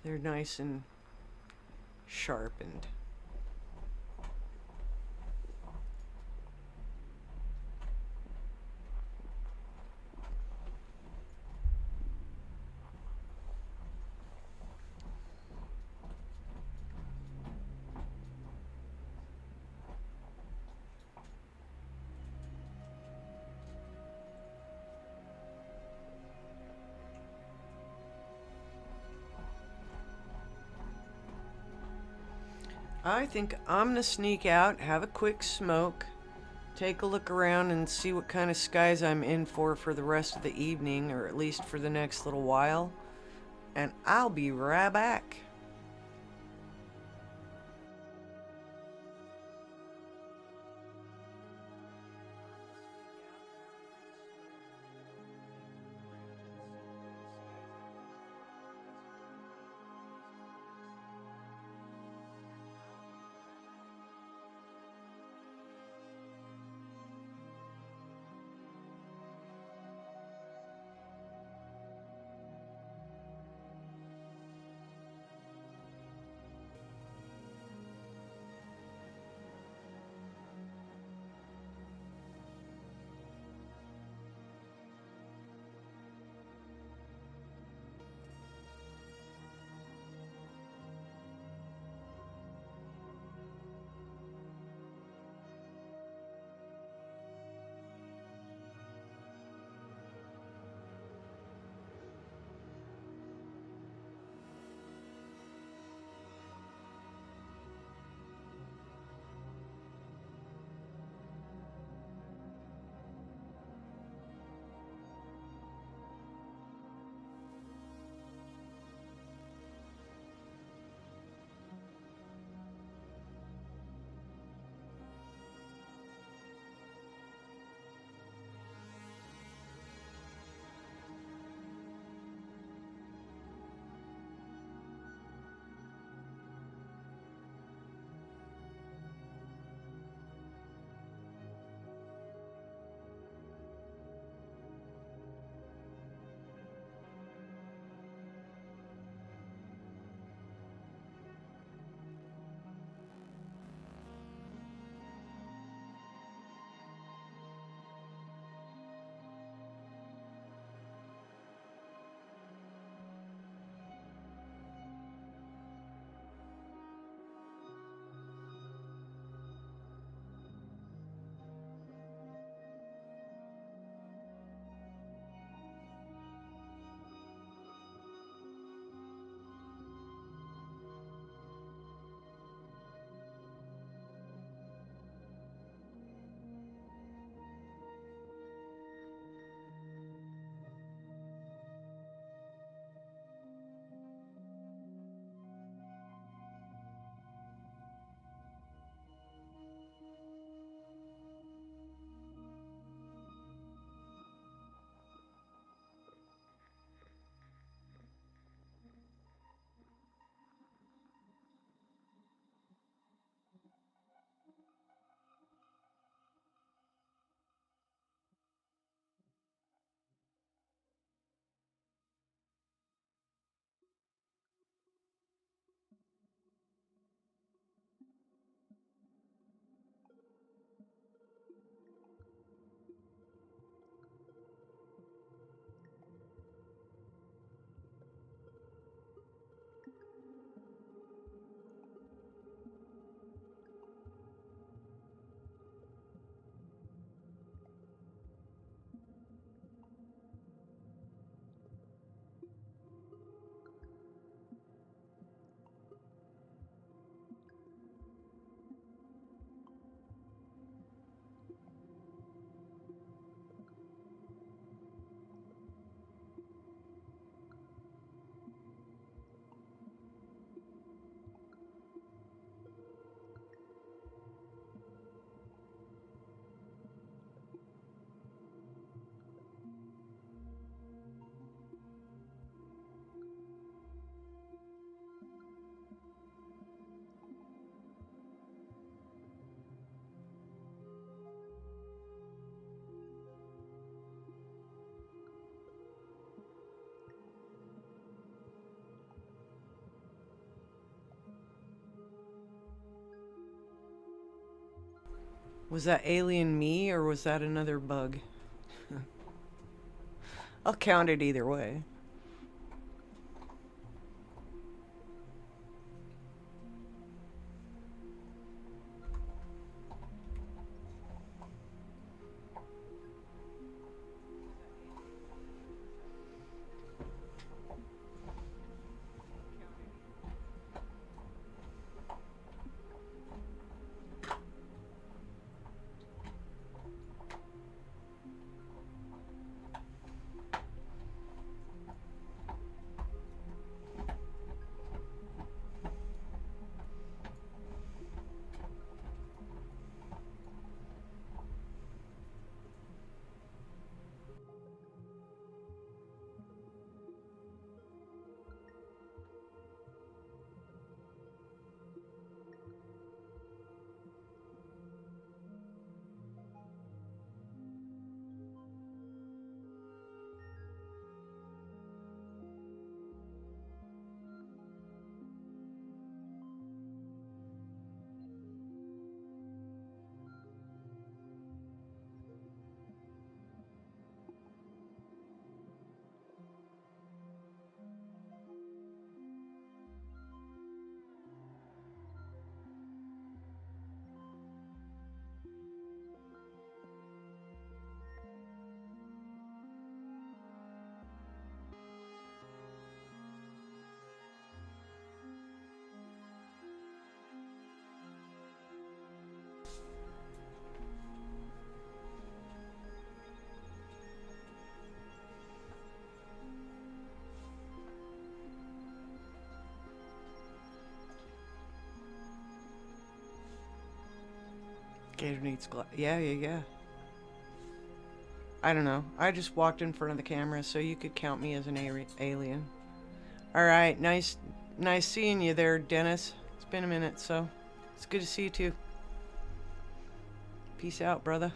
[SPEAKER 1] They're nice and sharpened. I think I'm gonna sneak out, have a quick smoke, take a look around and see what kind of skies I'm in for the rest of the evening, or at least for the next little while. And I'll be right back. Was that alien me or was that another bug? I'll count it either way. Gator needs glass. Yeah. I don't know. I just walked in front of the camera so you could count me as an alien. All right, nice seeing you there, Dennis. It's been a minute, so it's good to see you too. Peace out, brother.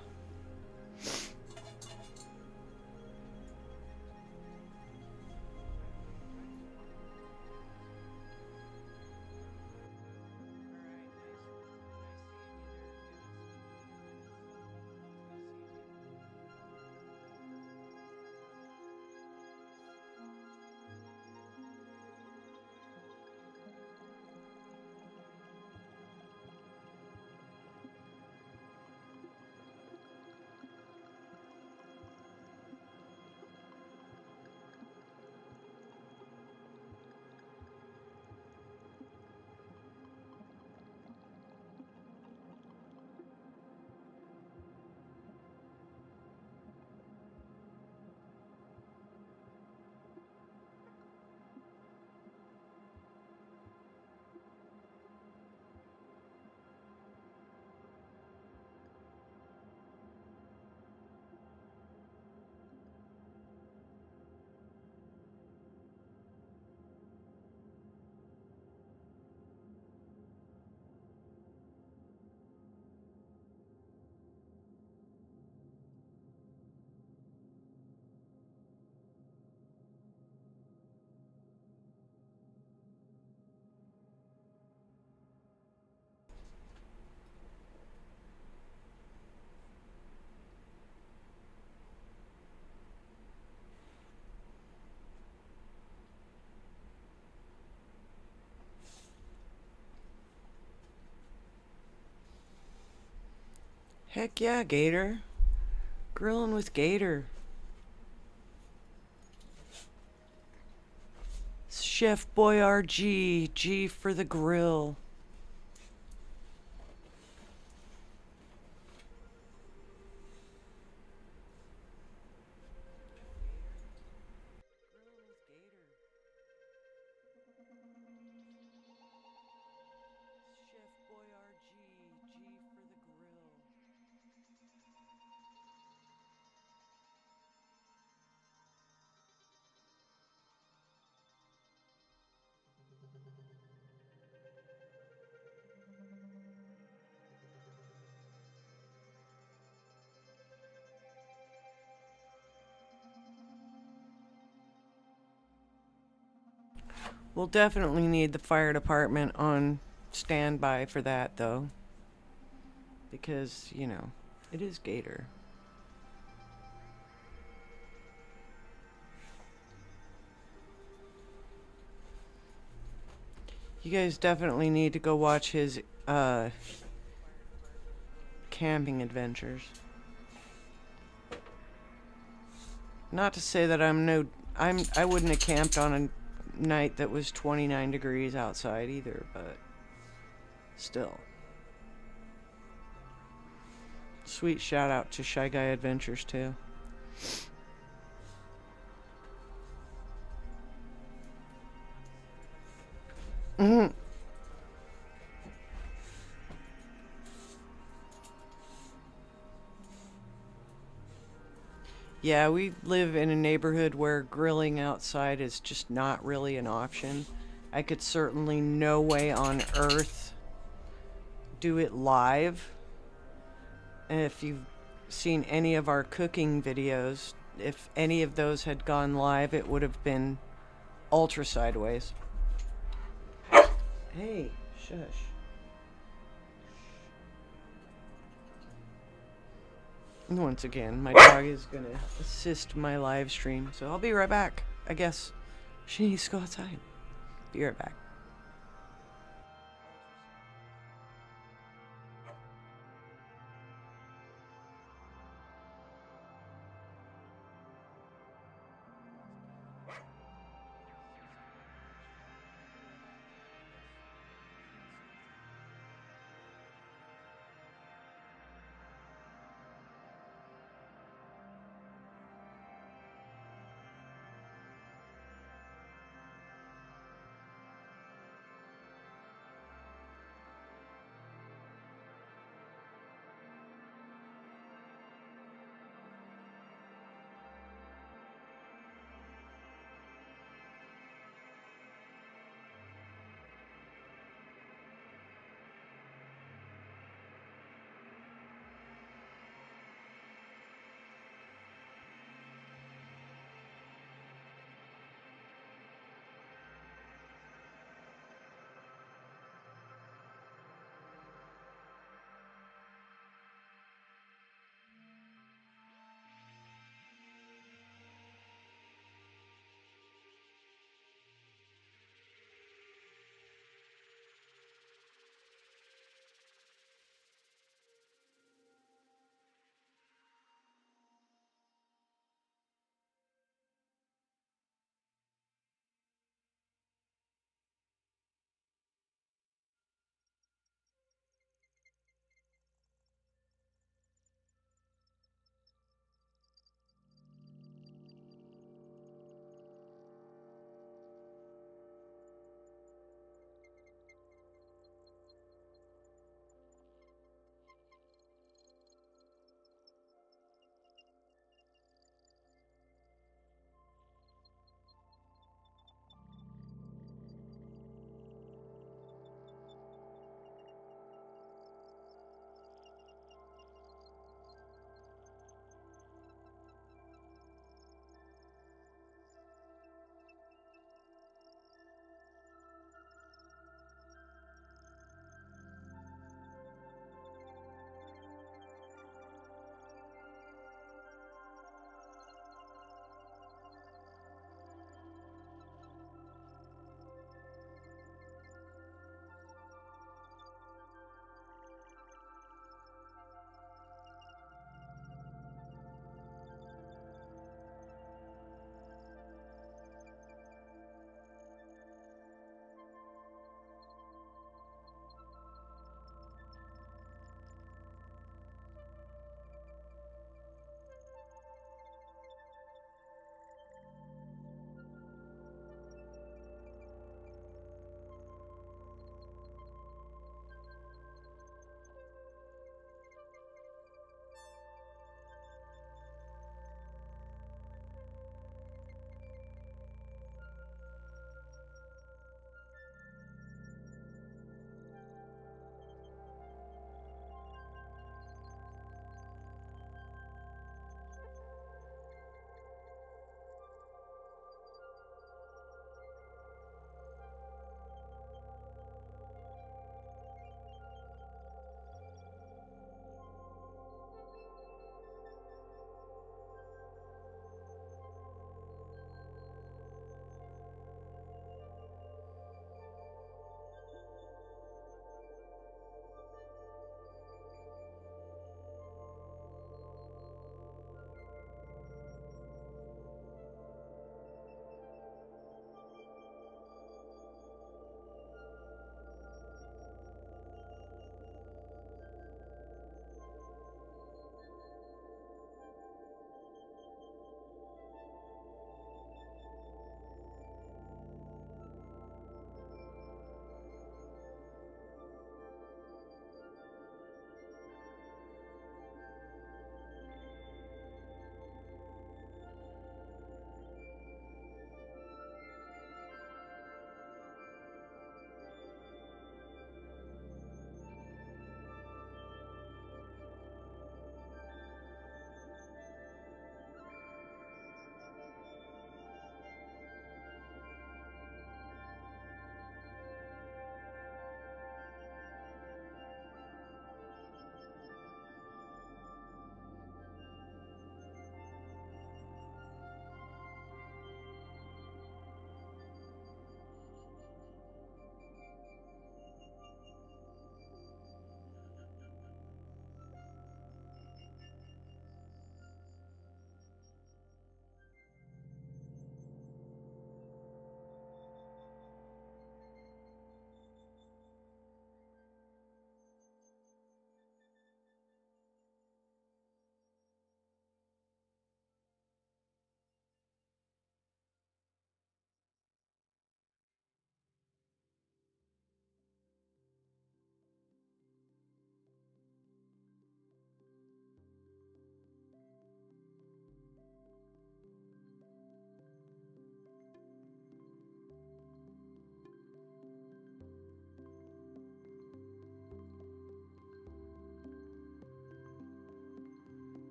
[SPEAKER 1] Heck yeah, Gator. Grilling with Gator. Chef Boyardee, G for the grill. We'll definitely need the fire department on standby for that, though. because, you know, it is Gator. You guys definitely need to go watch his camping adventures. Not to say that I wouldn't have camped on a night that was 29 degrees outside either, but still. Sweet shout out to Shy Guy Adventures too. Mm-hmm. Yeah, we live in a neighborhood where grilling outside is just not really an option. I could certainly no way on earth do it live. And if you've seen any of our cooking videos, if any of those had gone live, it would have been ultra sideways. Hey, shush. Once again, my dog is gonna assist my live stream, so I'll be right back. I guess she needs to go outside. Be right back.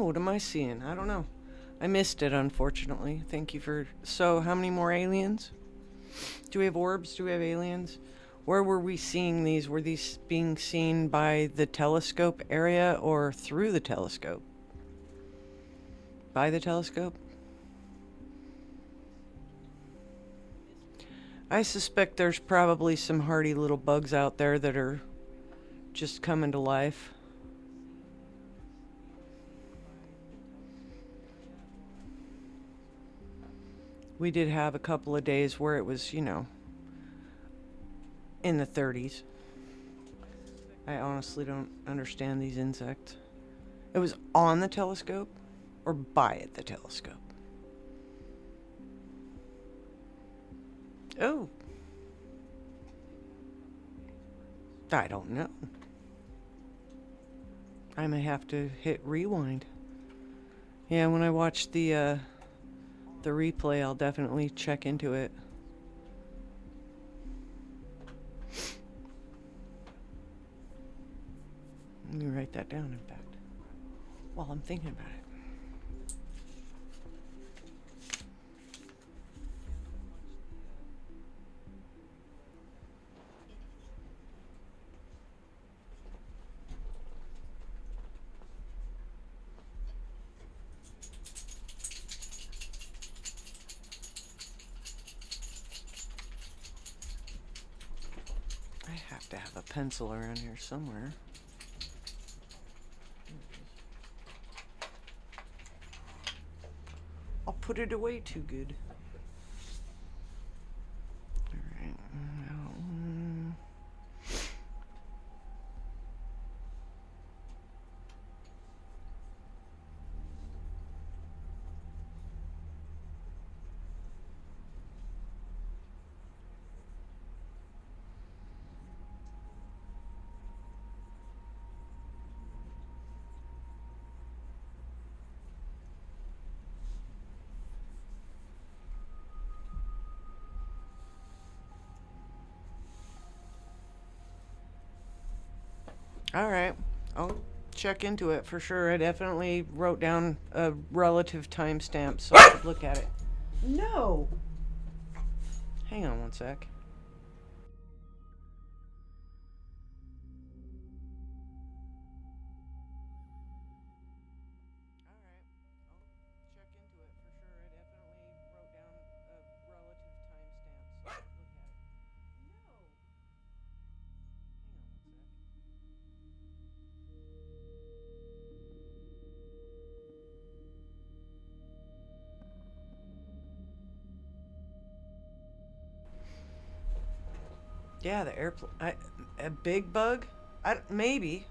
[SPEAKER 1] know. What am I seeing? I don't know. I missed it, unfortunately. Thank you for... So, how many more aliens? Do we have orbs? Do we have aliens? Where were we seeing these? Were these being seen by the telescope area or through the telescope? By the telescope? I suspect there's probably some hardy little bugs out there that are just coming to life. We did have a couple of days where it was, you know, in the 30s. I honestly don't understand these insects. It was on the telescope or by the telescope? Oh. I don't know. I may have to hit rewind. Yeah, when I watch the replay, I'll definitely check into it. Let me write that down, in fact, while I'm thinking about it. I have to have a pencil around here somewhere. I'll put it away too good. Alright. Alright. I'll check into it for sure. I definitely wrote down a relative timestamp so I could look at it. No! Hang on one sec. Yeah, the airplane. A big bug? Maybe.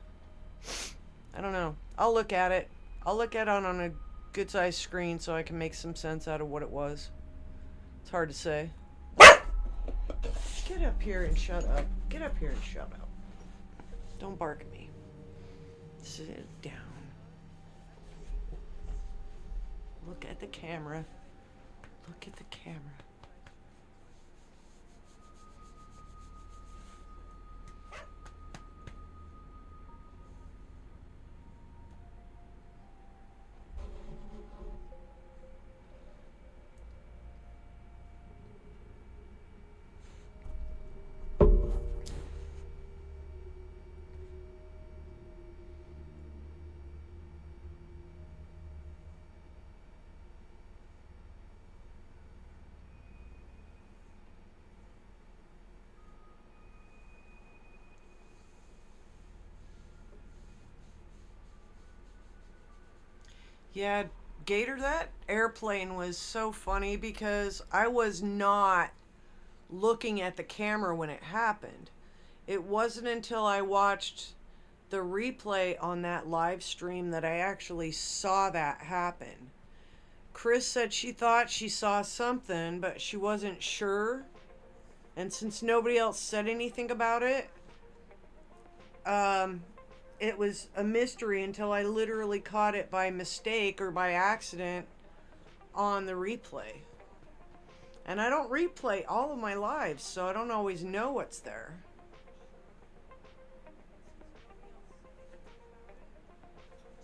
[SPEAKER 1] I don't know. I'll look at it. I'll look at it on a good sized screen so I can make some sense out of what it was. It's hard to say. Get up here and shut up. Get up here and shut up. Don't bark at me. Sit down. Look at the camera. Look at the camera. Yeah, Gator, that airplane was so funny because I was not looking at the camera when it happened. It wasn't until I watched the replay on that live stream that I actually saw that happen. Chris said she thought she saw something, but she wasn't sure. And since nobody else said anything about it, it was a mystery until I literally caught it by mistake or by accident on the replay. And I don't replay all of my lives, so I don't always know what's there.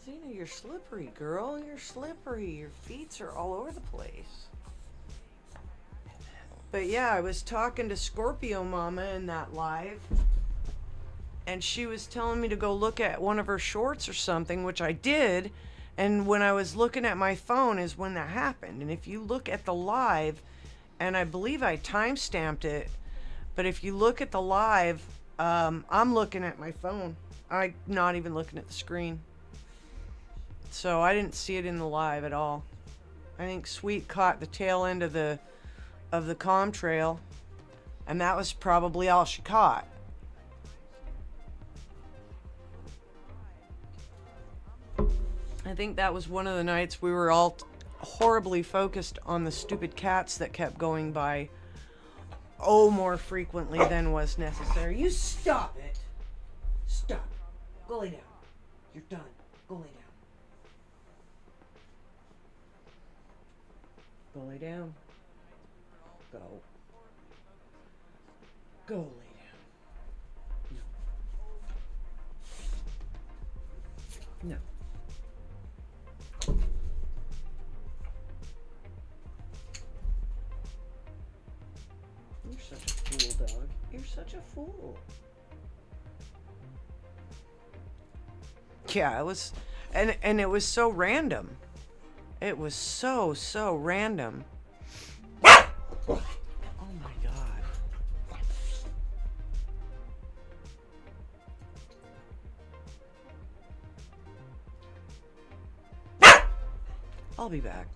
[SPEAKER 1] Athena, you're slippery, girl. You're slippery. Your feet are all over the place. But yeah, I was talking to Scorpio Mama in that live, and she was telling me to go look at one of her shorts or something, which I did. And when I was looking at my phone is when that happened. And if you look at the live, and I believe I time-stamped it, but if you look at the live, I'm looking at my phone. I'm not even looking at the screen. So I didn't see it in the live at all. I think Sweet caught the tail end of the contrail, and that was probably all she caught. I think that was one of the nights we were all horribly focused on the stupid cats that kept going by more frequently than was necessary. You stop it. Stop. Go lay down. You're done. Go lay down. Go lay down. Go. Go lay down. No. No. You're such a fool, dog. You're such a fool. Yeah, it was, and it was so random. It was so random. Oh my God. I'll be back.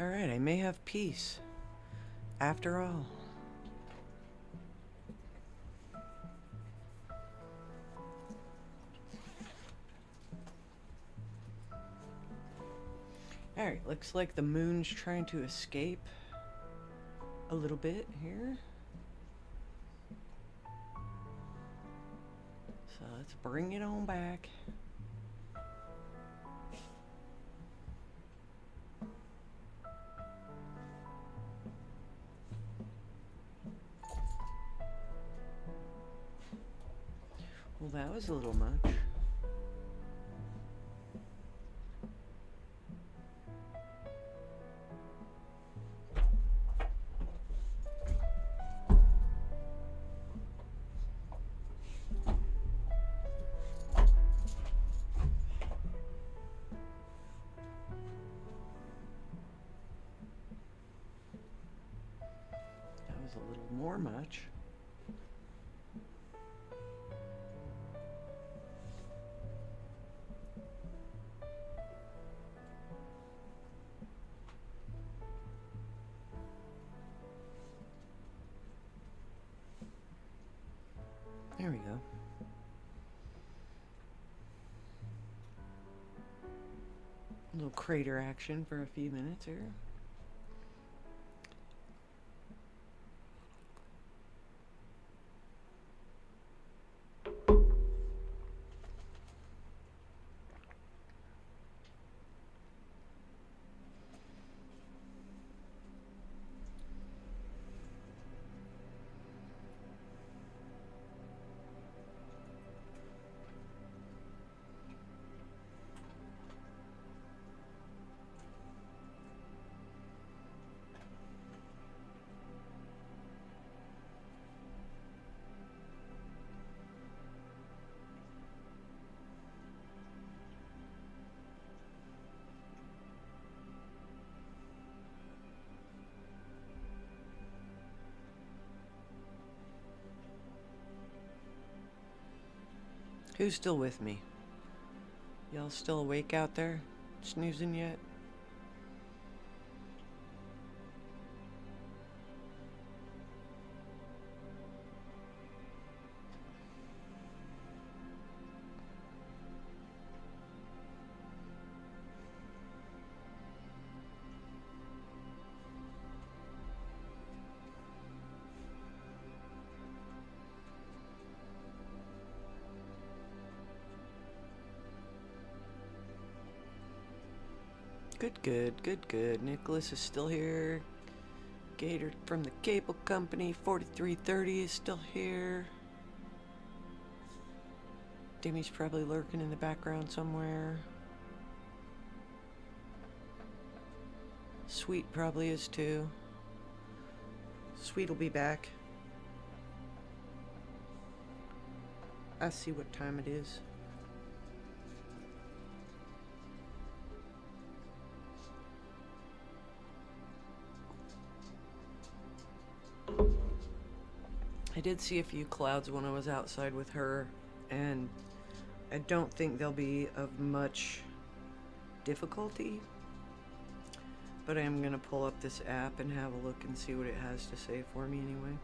[SPEAKER 1] Alright, I may have peace. After all. Alright, looks like the moon's trying to escape a little bit here. So let's bring it on back. Well, that was a little much. That was a little more much. There we go. A little crater action for a few minutes here. Who's still with me? Y'all still awake out there? Snoozing yet? Good. Nicholas is still here. Gator from the cable company, 4330 is still here. Demi's probably lurking in the background somewhere. Sweet probably is too. Sweet will be back. I see what time it is. I did see a few clouds when I was outside with her, and I don't think they'll be of much difficulty, but I am going to pull up this app and have a look and see what it has to say for me anyway.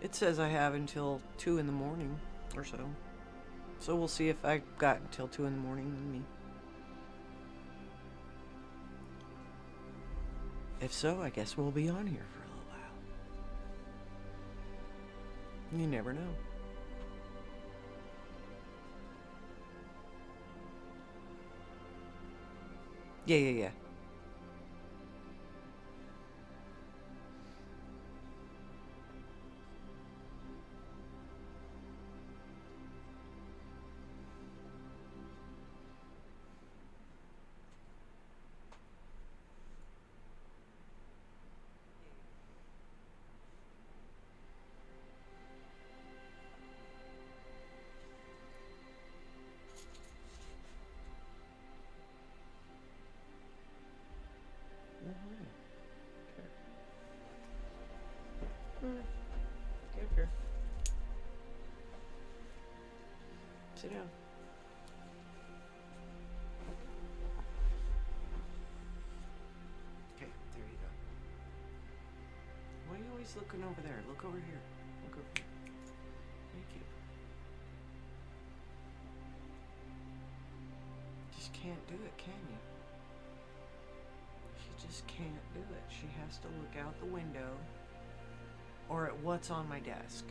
[SPEAKER 1] It says I have until 2 in the morning or so. So we'll see if I got until 2 in the morning with me. If so, I guess we'll be on here for a little while. You never know. Yeah.
[SPEAKER 2] Sit down. Okay, there you go. Why are you always looking over there? Look over here. Look over here. Thank you. Just can't do it, can you? She just can't do it. She has to look out the window or at what's on my desk.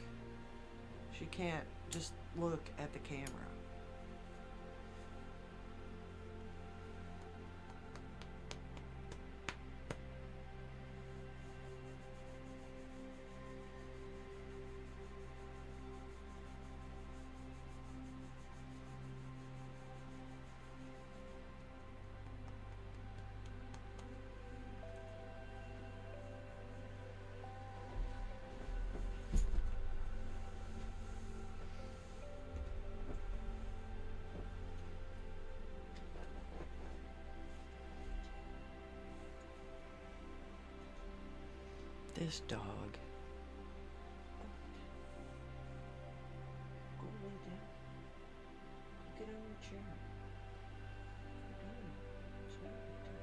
[SPEAKER 2] She can't just look at the camera. This dog. Go lay down. Get on your chair. You're done. It's not bedtime.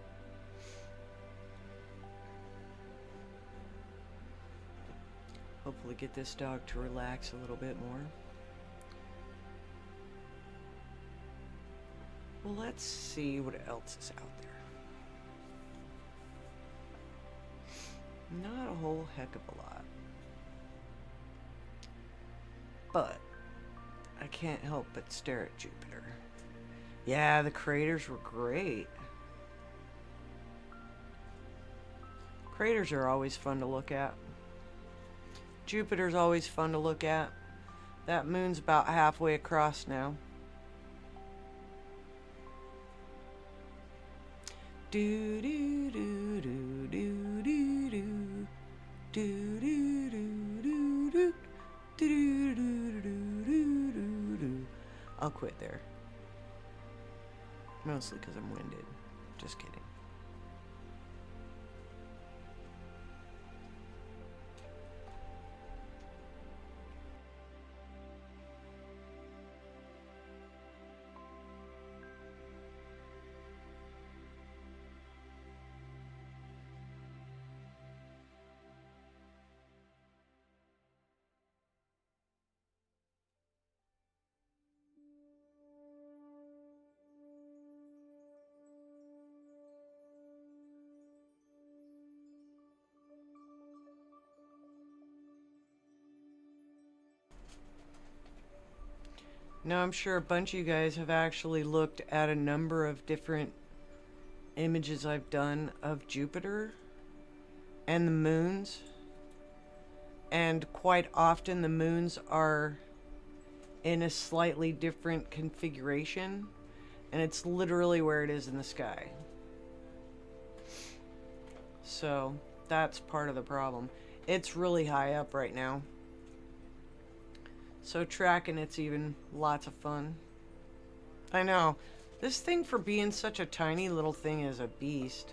[SPEAKER 2] Hopefully get this dog to relax a little bit more. Well, let's see what else is out there. Not a whole heck of a lot. But I can't help but stare at Jupiter. Yeah, the craters were great. Craters are always fun to look at. Jupiter's always fun to look at. That moon's about halfway across now. Do do do do do do do do do do do do do do do. I'll quit there. Mostly because I'm winded. Just kidding. Now, I'm sure a bunch of you guys have actually looked at a number of different images I've done of Jupiter and the moons. And quite often the moons are in a slightly different configuration. And it's literally where it is in the sky. So that's part of the problem. It's really high up right now. So tracking it's even lots of fun. I know. This thing, for being such a tiny little thing, is a beast.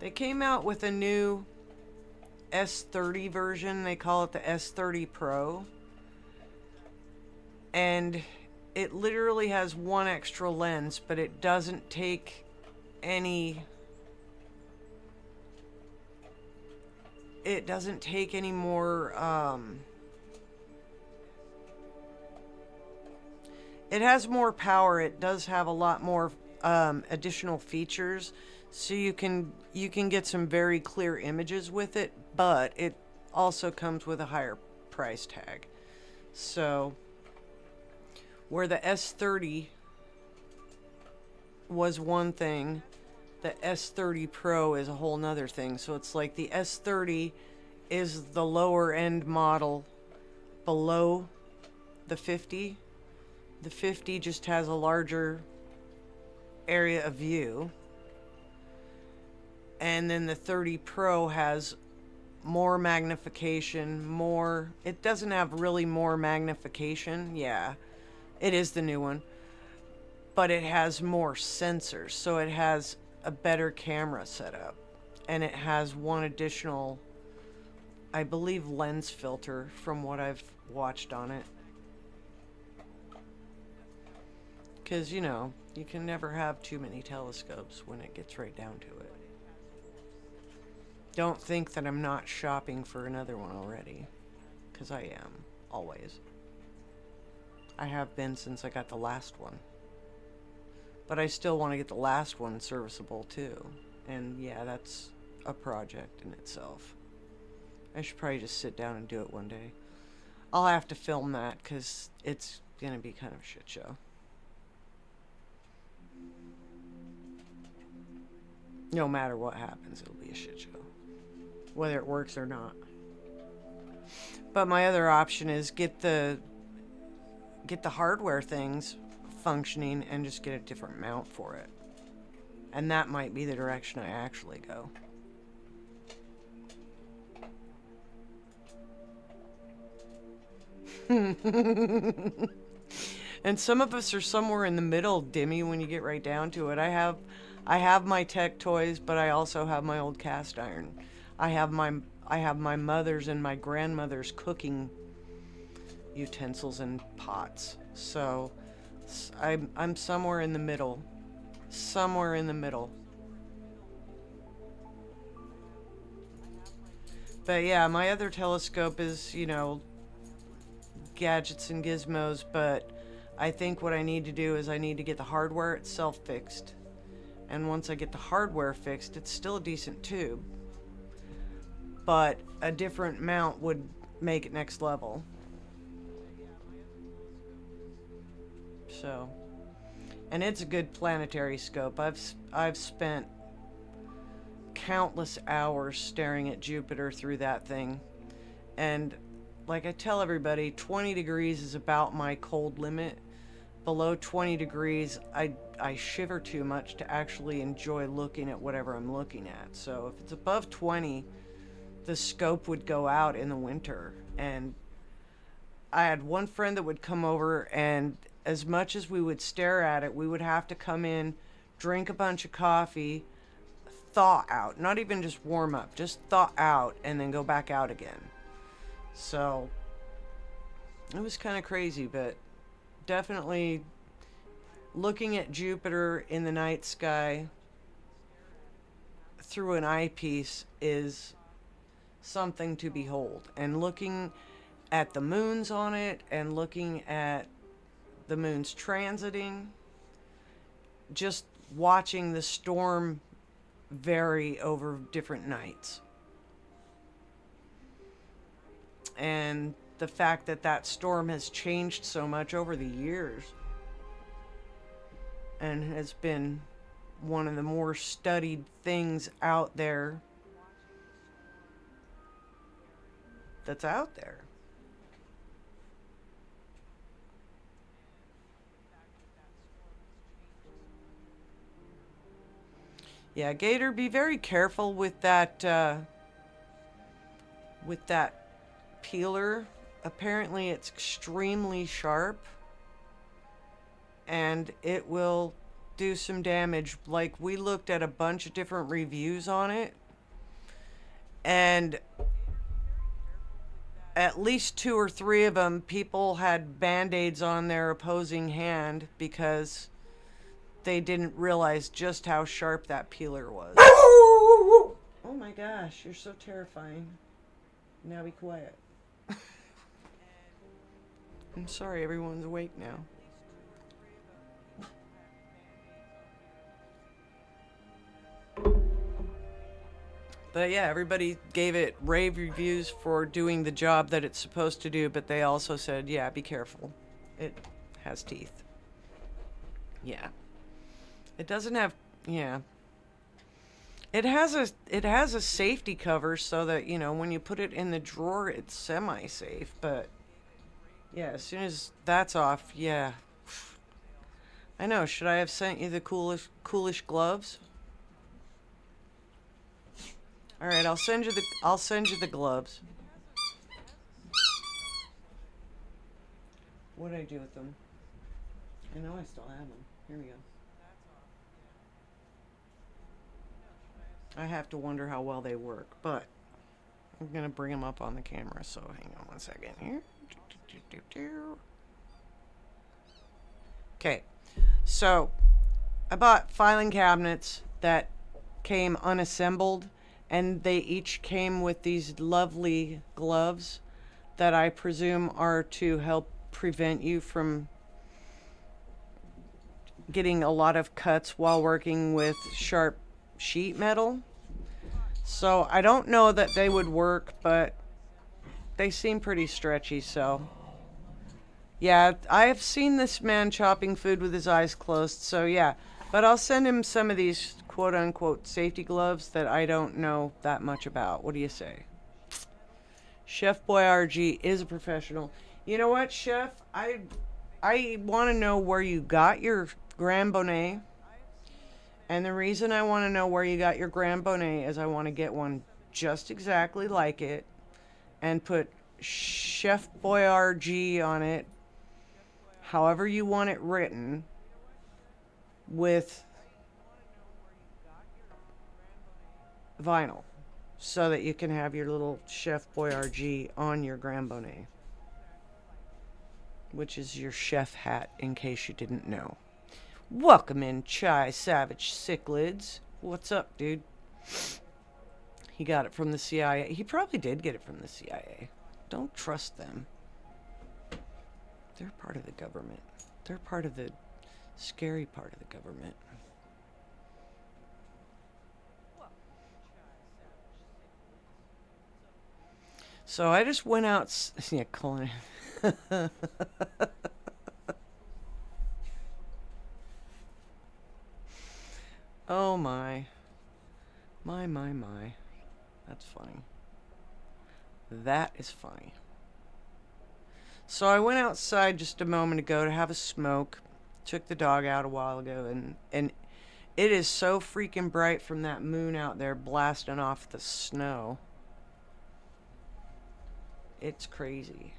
[SPEAKER 2] They came out with a new S30 version. They call it the S30 Pro. And it literally has one extra lens, but it doesn't take any... It doesn't take any more, it has more power. It does have a lot more additional features, so you can get some very clear images with it, but it also comes with a higher price tag. So where the S30 was one thing, the S30 Pro is a whole nother thing. So it's like the S30 is the lower end model below the 50. The 50 just has a larger area of view. And then the 30 Pro has more magnification, more... It doesn't have really more magnification. Yeah, it is the new one. But it has more sensors. So it has a better camera setup, and it has one additional I believe, lens filter from what I've watched on it. Because, you know, you can never have too many telescopes when it gets right down to it. Don't think that I'm not shopping for another one already. Because I am, always. I have been since I got the last one. But I still want to get the last one serviceable too. And yeah, that's a project in itself. I should probably just sit down and do it one day. I'll have to film that because it's going to be kind of a shit show. No matter what happens, it'll be a shit show. Whether it works or not. But my other option is get the hardware things functioning and just get a different mount for it. And that might be the direction I actually go. And some of us are somewhere in the middle, Dimmy, when you get right down to it. I have my tech toys, but I also have my old cast iron. I have my mother's and my grandmother's cooking utensils and pots. So I'm somewhere in the middle. Somewhere in the middle. But yeah, my other telescope is, you know, gadgets and gizmos, but I think what I need to do is I need to get the hardware itself fixed. And once I get the hardware fixed, it's still a decent tube. But a different mount would make it next level. So, and it's a good planetary scope. I've spent countless hours staring at Jupiter through that thing. And like I tell everybody, 20 degrees is about my cold limit. Below 20 degrees, I shiver too much to actually enjoy looking at whatever I'm looking at. So if it's above 20, the scope would go out in the winter. And I had one friend that would come over, and as much as we would stare at it, we would have to come in, drink a bunch of coffee, thaw out. Not even just warm up, just thaw out, and then go back out again. So it was kind of crazy, but definitely looking at Jupiter in the night sky through an eyepiece is something to behold. And looking at the moons on it and looking at the moons transiting, just watching the storm vary over different nights. And the fact that that storm has changed so much over the years and has been one of the more studied things out there that's out there. Yeah, Gator, be very careful with that peeler. Apparently it's extremely sharp and it will do some damage. Like, we looked at a bunch of different reviews on it, and at least 2 or 3 of them, people had band-aids on their opposing hand because they didn't realize just how sharp that peeler was. Oh my gosh, you're so terrifying. Now be quiet. I'm sorry, everyone's awake now. But yeah, everybody gave it rave reviews for doing the job that it's supposed to do, but they also said, yeah, be careful. It has teeth. Yeah. It doesn't have, yeah. It has a safety cover so that, you know, when you put it in the drawer, it's semi-safe, but yeah, as soon as that's off, yeah. I know, should I have sent you the coolish gloves? All right, I'll send you the gloves. What did I do with them? I know I still have them. Here we go. I have to wonder how well they work, but I'm gonna bring them up on the camera, so hang on one second here. Okay, so I bought filing cabinets that came unassembled, and they each came with these lovely gloves that I presume are to help prevent you from getting a lot of cuts while working with sharp sheet metal. So I don't know that they would work, but they seem pretty stretchy, so. Yeah, I have seen this man chopping food with his eyes closed, so yeah. But I'll send him some of these quote-unquote safety gloves that I don't know that much about. What do you say? Chef Boyardee is a professional. You know what, Chef? I want to know where you got your Grand Bonnet. And the reason I want to know where you got your Grand Bonnet is I want to get one just exactly like it and put Chef Boyardee on it, however you want it written, with vinyl, so that you can have your little Chef Boyardee on your Grand Bonnet, which is your chef hat, in case you didn't know. Welcome in, Chai Savage Cichlids. What's up, dude? He got it from the CIA. He probably did get it from the CIA. Don't trust them. They're part of the government. They're part of the scary part of the government. So I just went out. Yeah, Colin. Oh my. My. That's funny. That is funny. So I went outside just a moment ago to have a smoke. Took the dog out a while ago, and it is so freaking bright from that moon out there blasting off the snow. It's crazy.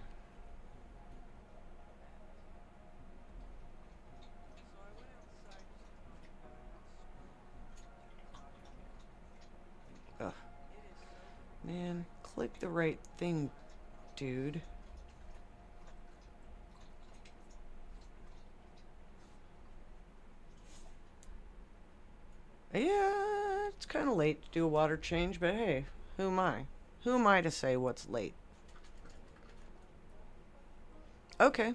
[SPEAKER 2] Ugh. Man, click the right thing, dude. Yeah, it's kind of late to do a water change, but hey, who am I? Who am I to say what's late? Okay.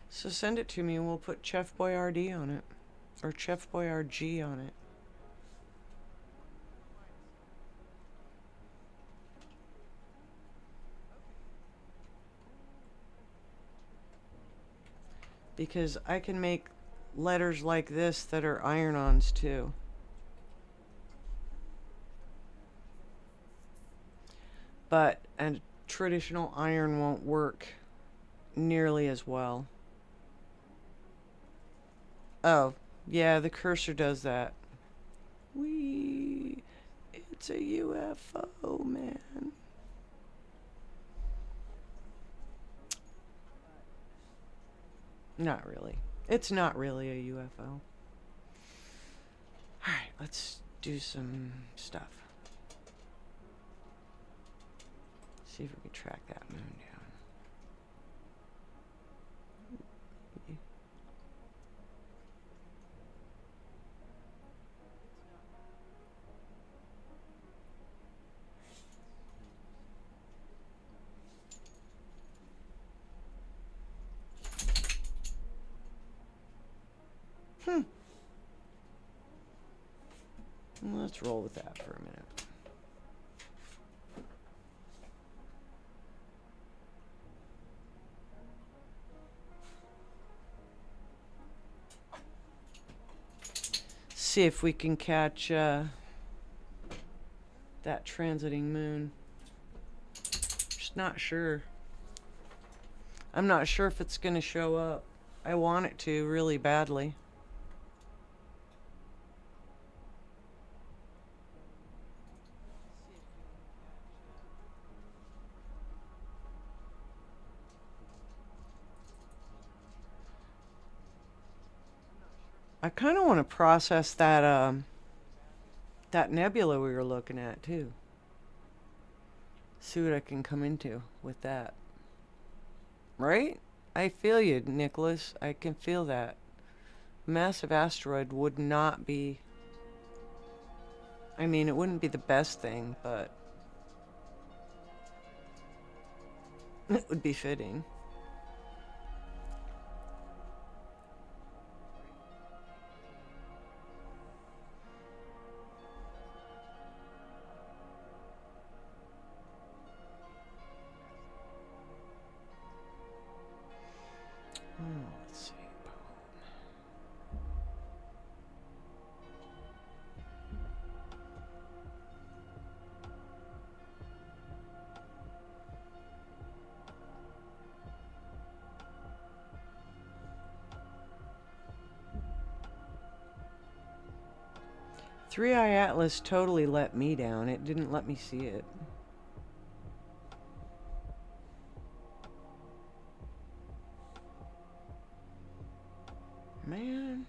[SPEAKER 2] So send it to me and we'll put Chef Boyardee on it. Or Chef Boyardee on it. Because I can make letters like this that are iron-ons too. But a traditional iron won't work nearly as well. Oh, yeah, the cursor does that. It's a UFO, man. Not really. It's not really a UFO. Alright, let's do some stuff. See if we can track that moon down. Let's roll with that for a minute. See if we can catch that transiting moon. Just not sure. I'm not sure if it's going to show up. I want it to really badly. I kind of want to process that nebula we were looking at too. See what I can come into with that. Right? I feel you, Nicholas. I can feel that. Massive asteroid would not be. I mean, it wouldn't be the best thing, but it would be fitting. Let's see. 3i Atlas totally let me down. It didn't let me see it. Man.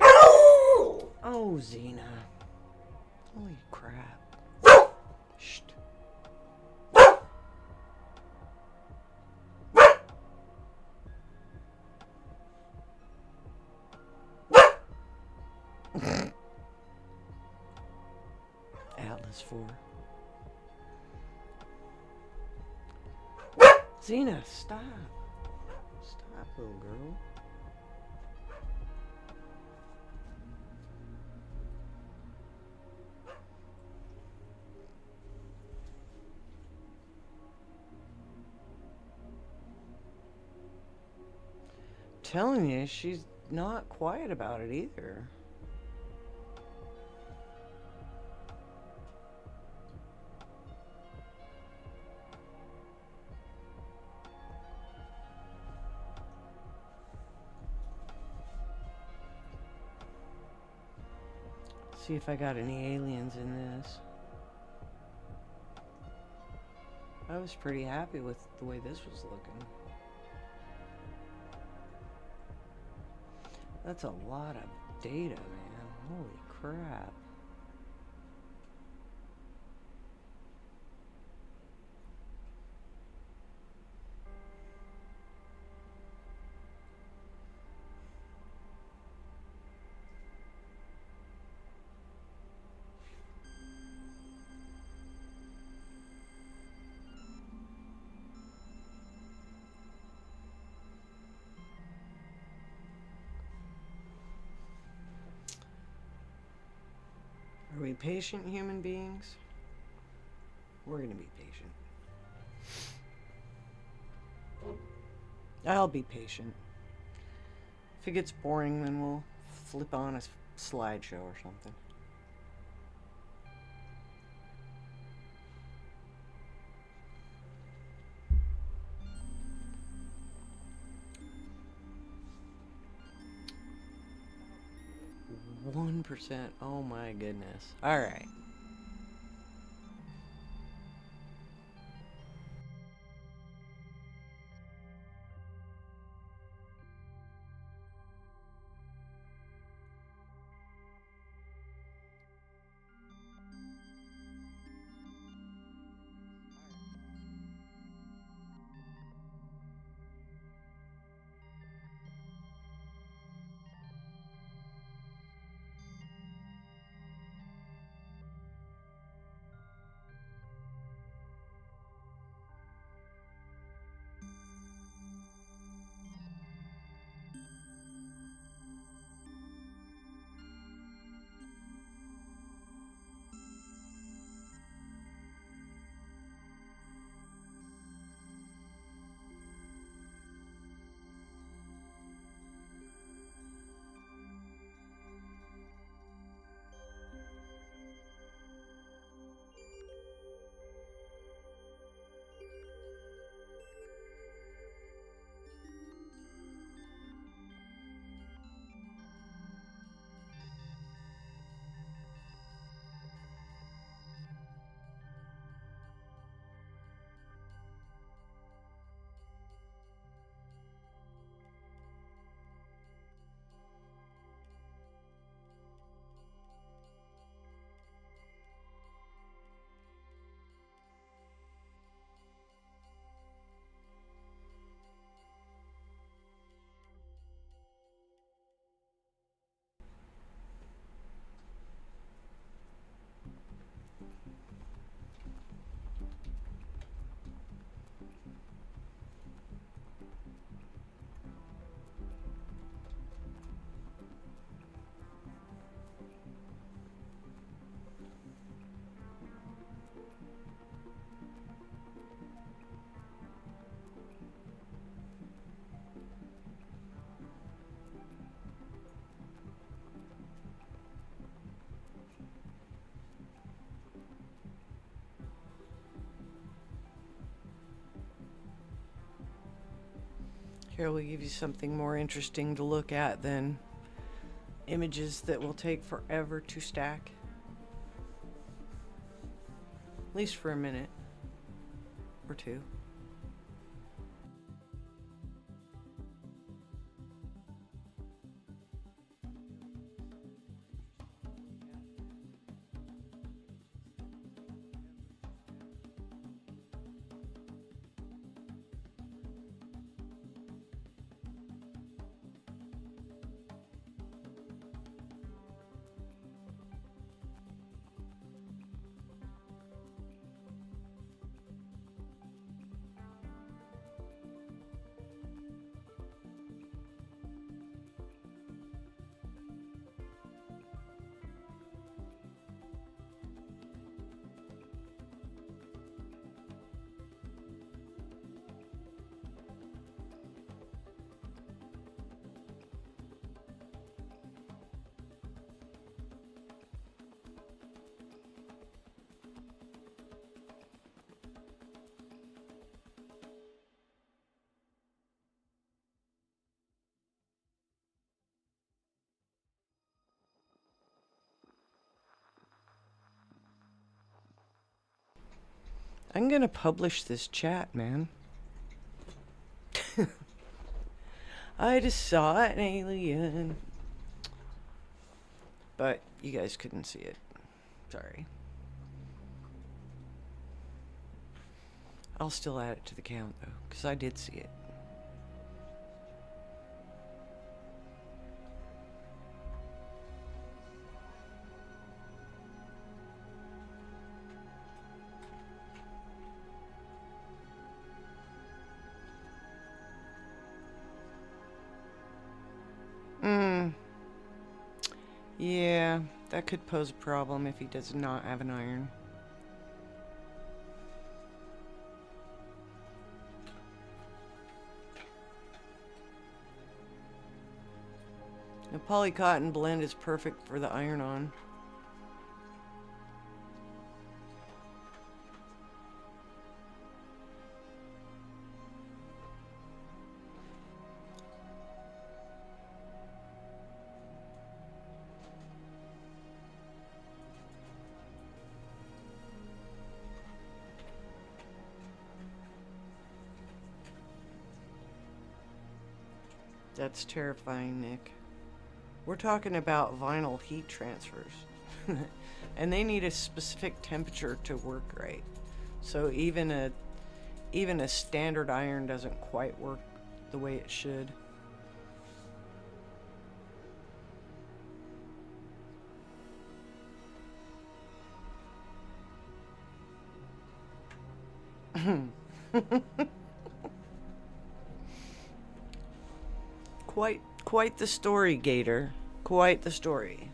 [SPEAKER 2] Oh, Xena. Holy crap. Shh. Atlas 4. Xena, stop. Stop, little girl. Telling you, she's not quiet about it either. See if I got any aliens in this. I was pretty happy with the way this was looking. That's a lot of data, man. Holy crap. Are we patient human beings? We're gonna be patient. I'll be patient. If it gets boring, then we'll flip on a slideshow or something. %. Oh my goodness. All right. Here we'll give you something more interesting to look at than images that will take forever to stack. At least for a minute or two. I'm gonna publish this chat, man. I just saw an alien. But you guys couldn't see it. Sorry. I'll still add it to the count, though, because I did see it. Yeah, that could pose a problem if he does not have an iron. The polycotton blend is perfect for the iron-on. That's terrifying, Nick. We're talking about vinyl heat transfers. And they need a specific temperature to work right. So even a standard iron doesn't quite work the way it should. Quite the story, Gator. Quite the story.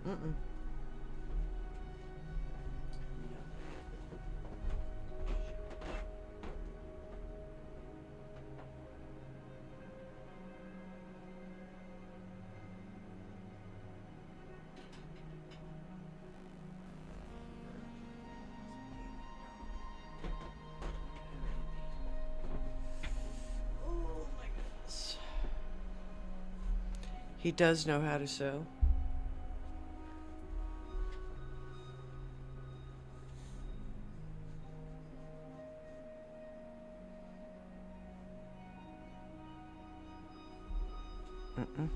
[SPEAKER 2] Mm-mm. He does know how to sew. Mm-mm.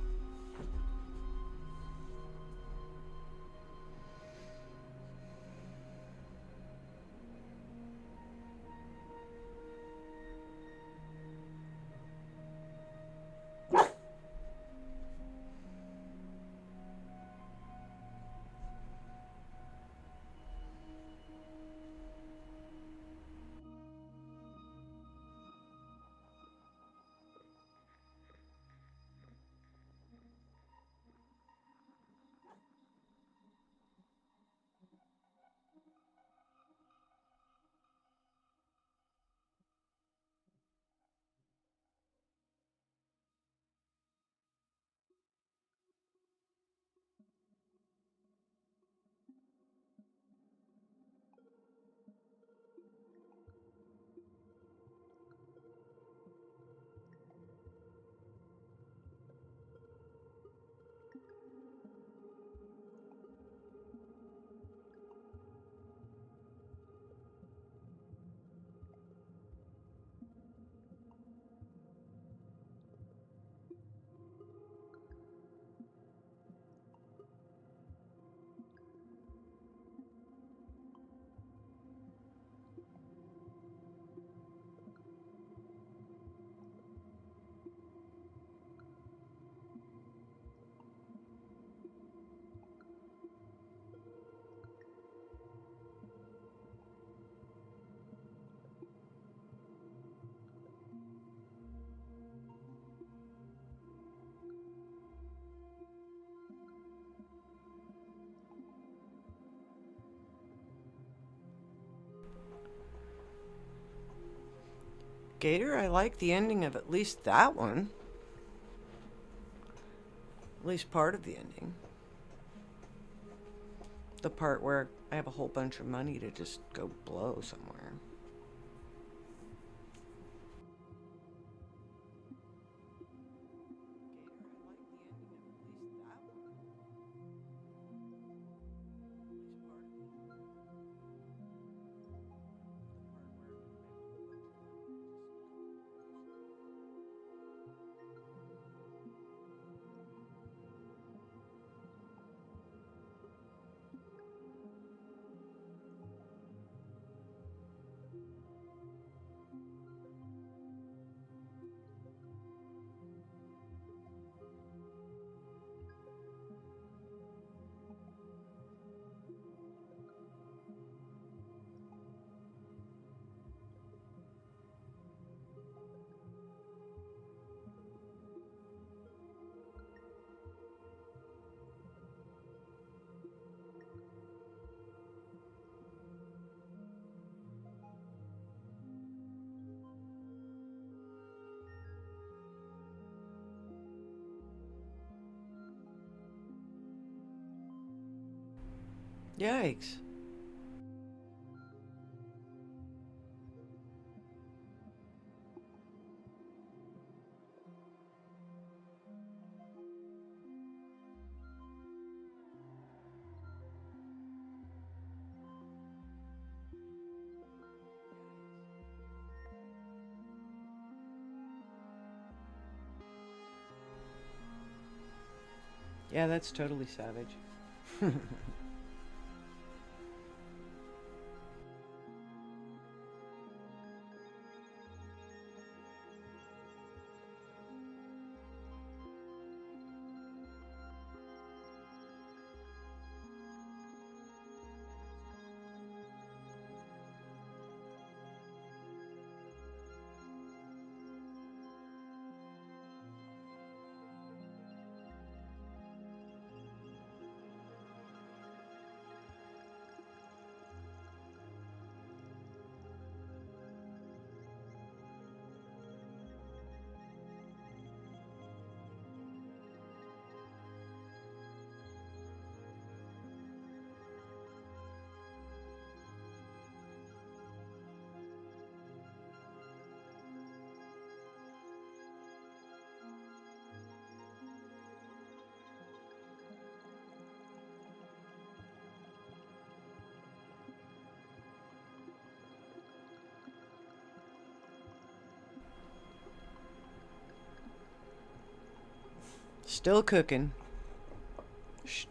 [SPEAKER 2] Gator, I like the ending of at least that one. At least part of the ending. The part where I have a whole bunch of money to just go blow somewhere. Yikes. Yeah, that's totally savage. Still cooking. Shh.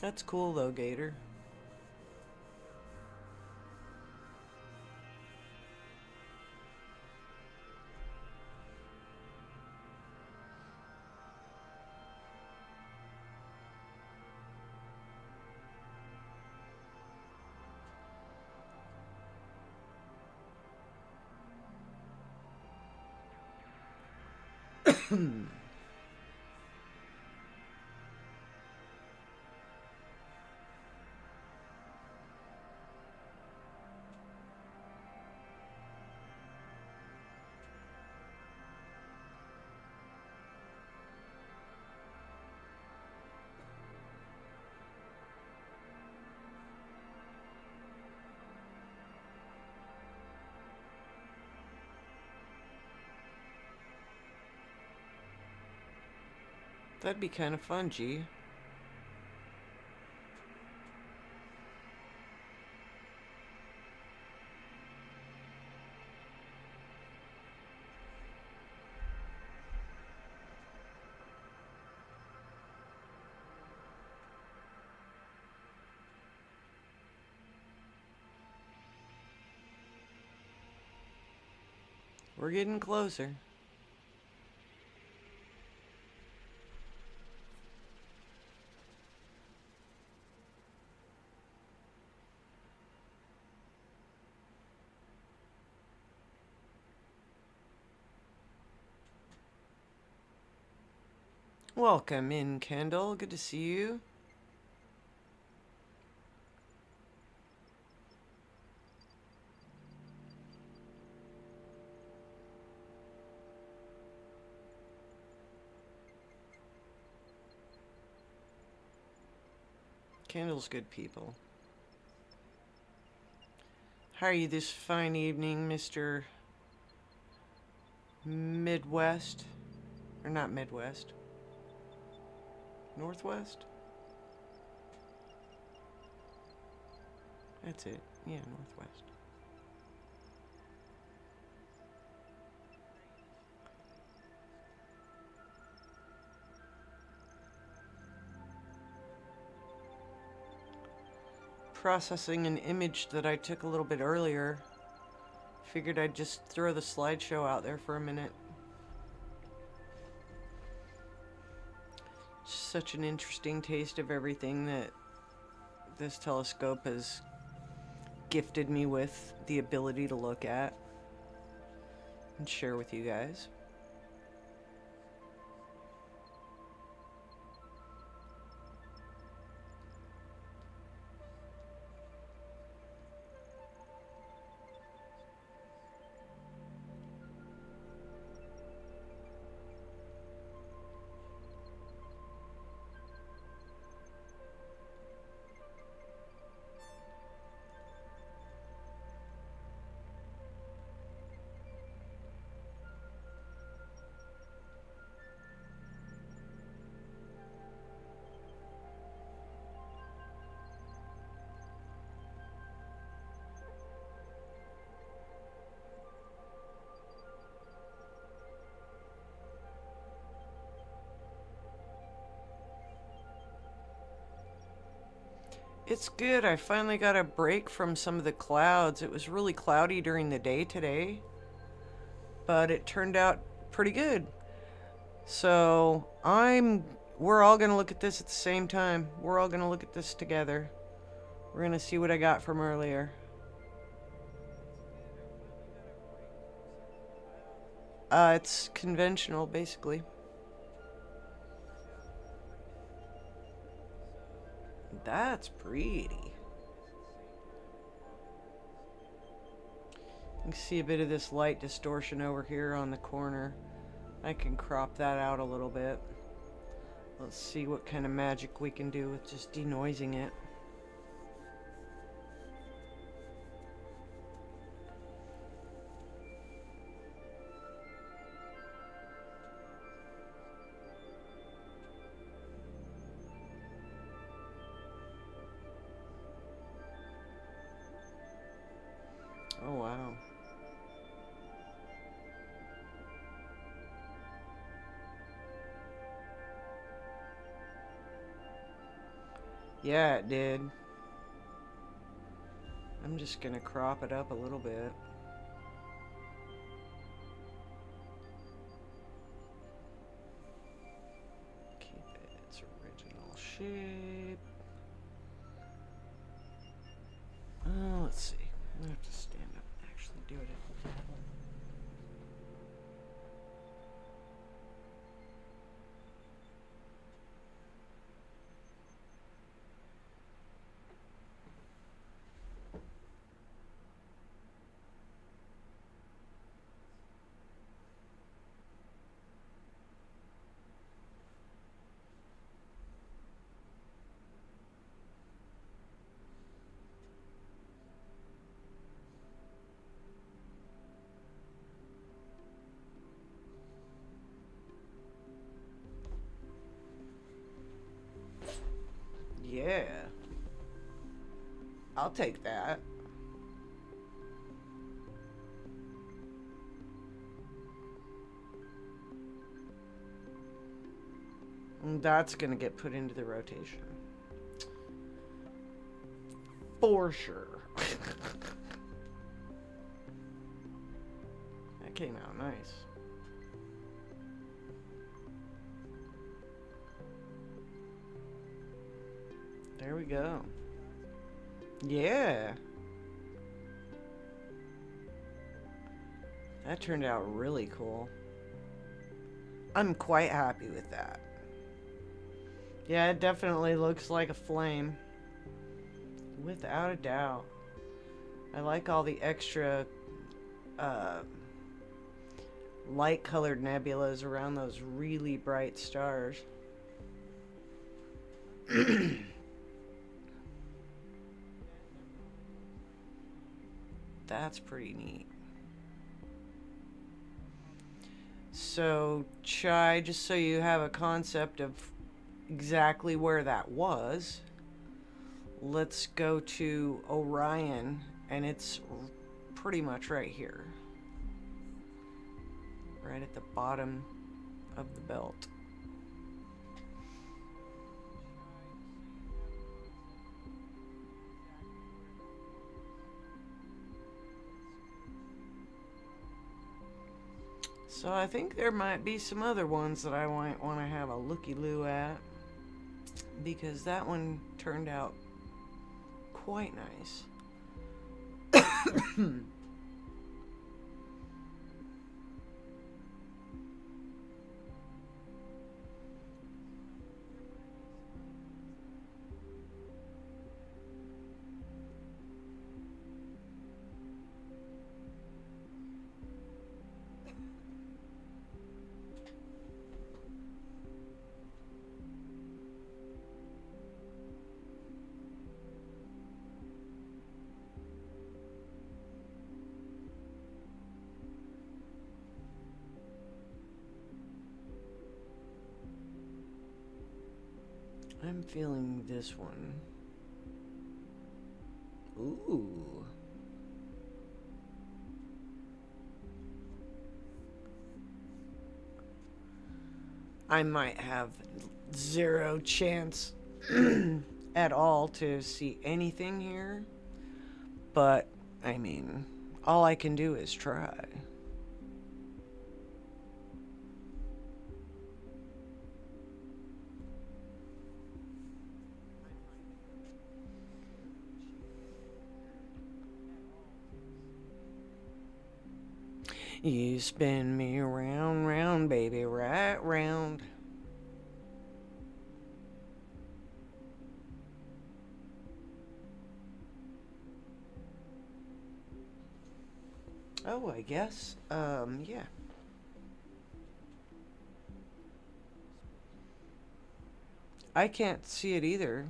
[SPEAKER 2] That's cool though, Gator. That'd be kind of fun, G. We're getting closer. Welcome in, Kendall. Good to see you. Kendall's good people. How are you this fine evening, Mr. Midwest? Or not Midwest? Northwest? That's it. Yeah, Northwest. Processing an image that I took a little bit earlier. Figured I'd just throw the slideshow out there for a minute. Such an interesting taste of everything that this telescope has gifted me with the ability to look at and share with you guys. It's good. I finally got a break from some of the clouds. It was really cloudy during the day today, but it turned out pretty good. So we're all gonna look at this at the same time. We're all gonna look at this together. We're gonna see what I got from earlier. It's conventional, basically. That's pretty. You can see a bit of this light distortion over here on the corner. I can crop that out a little bit. Let's see what kind of magic we can do with just denoising it. Oh, wow. Yeah, it did. I'm just gonna crop it up a little bit. Keep it its original shape. Let's see. I have to stand up and actually do it. Yeah. I'll take that. And that's gonna get put into the rotation. For sure. That came out nice. There we go. Yeah. That turned out really cool. I'm quite happy with that. Yeah, it definitely looks like a flame. Without a doubt. I like all the extra light colored nebulas around those really bright stars. That's pretty neat. So, Chai, just so you have a concept of exactly where that was, let's go to Orion, and it's pretty much right here. Right at the bottom of the belt. So I think there might be some other ones that I might want to have a looky-loo at, because that one turned out quite nice. I'm feeling this one. Ooh. I might have zero chance at all to see anything here, but I mean, all I can do is try. You spin me round, round, baby, right round. Oh, I guess. Yeah. I can't see it either.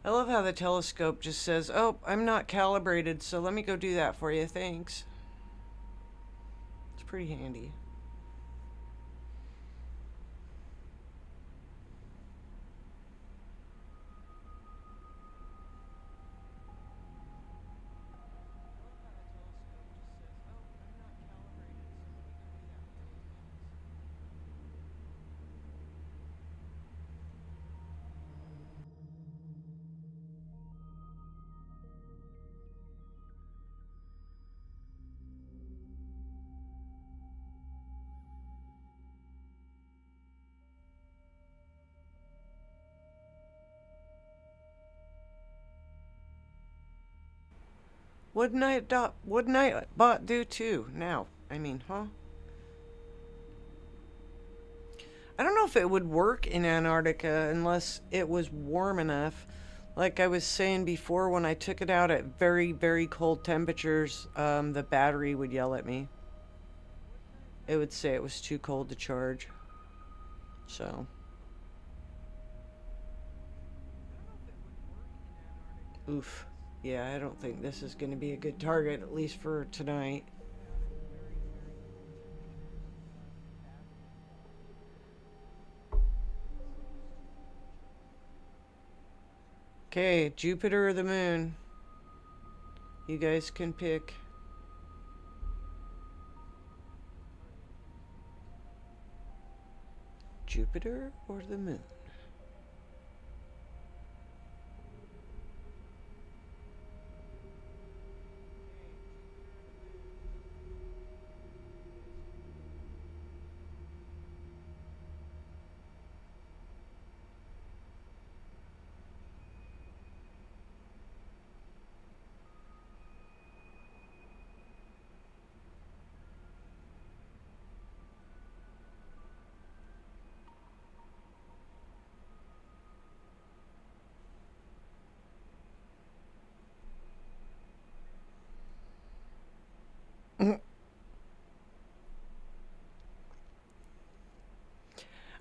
[SPEAKER 2] I love how the telescope just says, "Oh, I'm not calibrated, so let me go do that for you, thanks." It's pretty handy. Wouldn't I bot do too? Now, I mean, huh? I don't know if it would work in Antarctica unless it was warm enough. Like I was saying before, when I took it out at very, very cold temperatures, the battery would yell at me. It would say it was too cold to charge. So. Oof. Yeah, I don't think this is going to be a good target, at least for tonight. Okay, Jupiter or the moon? You guys can pick. Jupiter or the moon?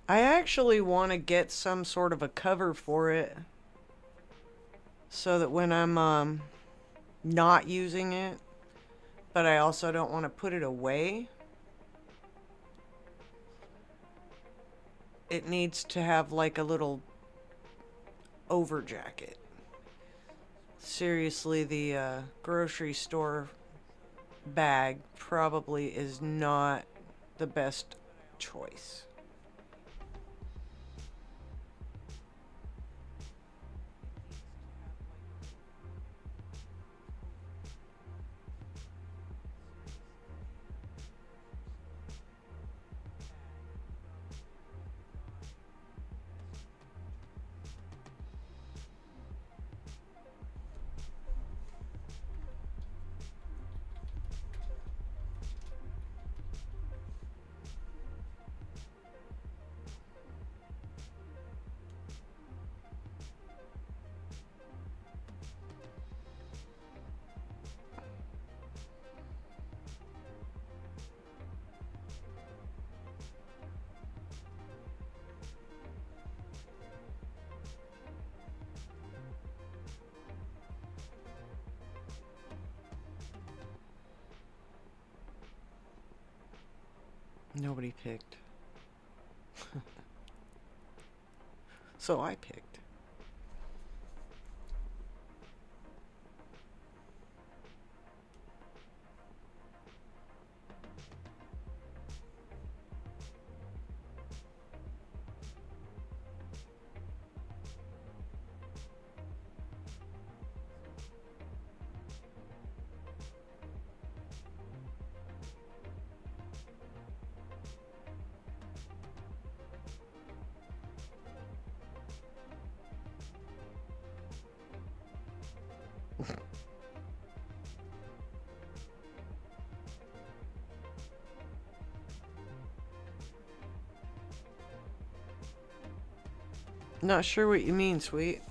[SPEAKER 2] I actually want to get some sort of a cover for it so that when I'm not using it, but I also don't want to put it away, it needs to have like a little over jacket. Seriously, the grocery store bag probably is not the best choice. Nobody picked. So I picked. Not sure what you mean, sweet.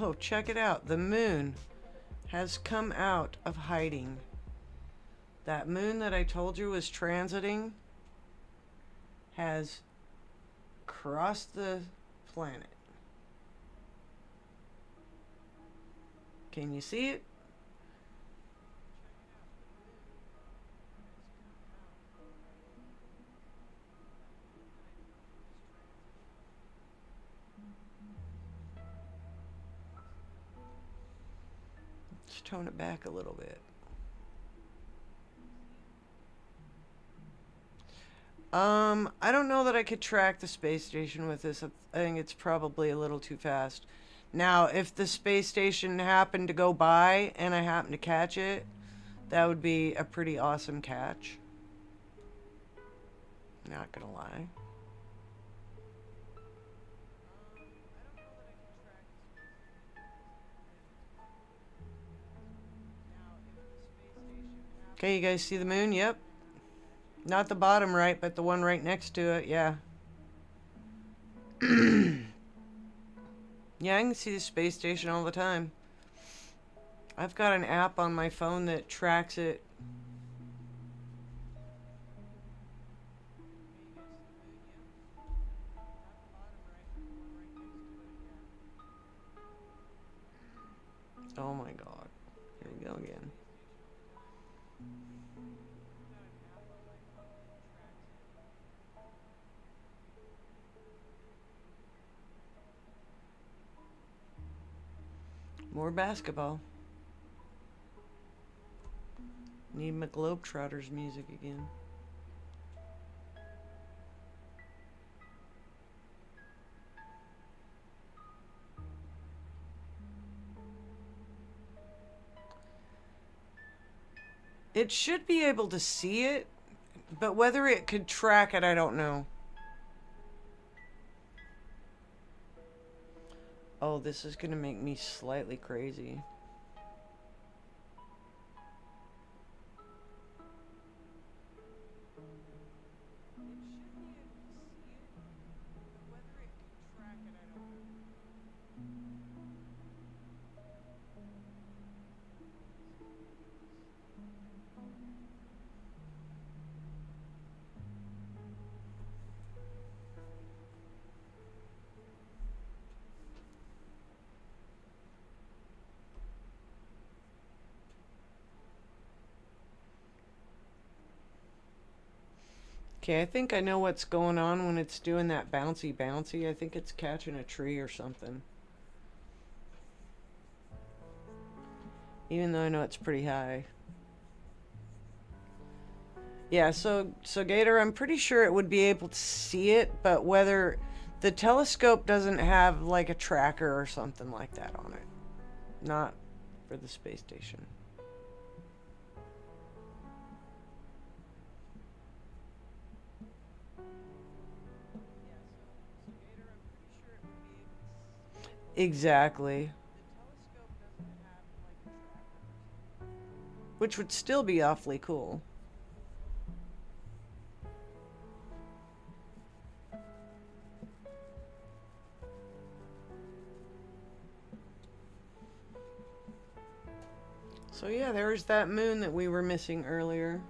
[SPEAKER 2] Oh, check it out. The moon has come out of hiding. That moon that I told you was transiting has crossed the planet. Can you see it? Let's tone it back a little bit. I don't know that I could track the space station with this. I think it's probably a little too fast. Now, if the space station happened to go by and I happened to catch it, that would be a pretty awesome catch. Not gonna lie. Okay, you guys see the moon? Yep. Not the bottom right, but the one right next to it, yeah. Yeah, I can see the space station all the time. I've got an app on my phone that tracks it. Oh my god. Here we go again. More basketball. Need my Globetrotters music again. It should be able to see it, but whether it could track it, I don't know. Oh, this is gonna make me slightly crazy. Okay, I think I know what's going on when it's doing that bouncy bouncy. I think it's catching a tree or something. Even though I know it's pretty high. Yeah, so Gator, I'm pretty sure it would be able to see it, but whether the telescope doesn't have like a tracker or something like that on it. Not for the space station. Exactly. Which would still be awfully cool. So yeah, there's that moon that we were missing earlier.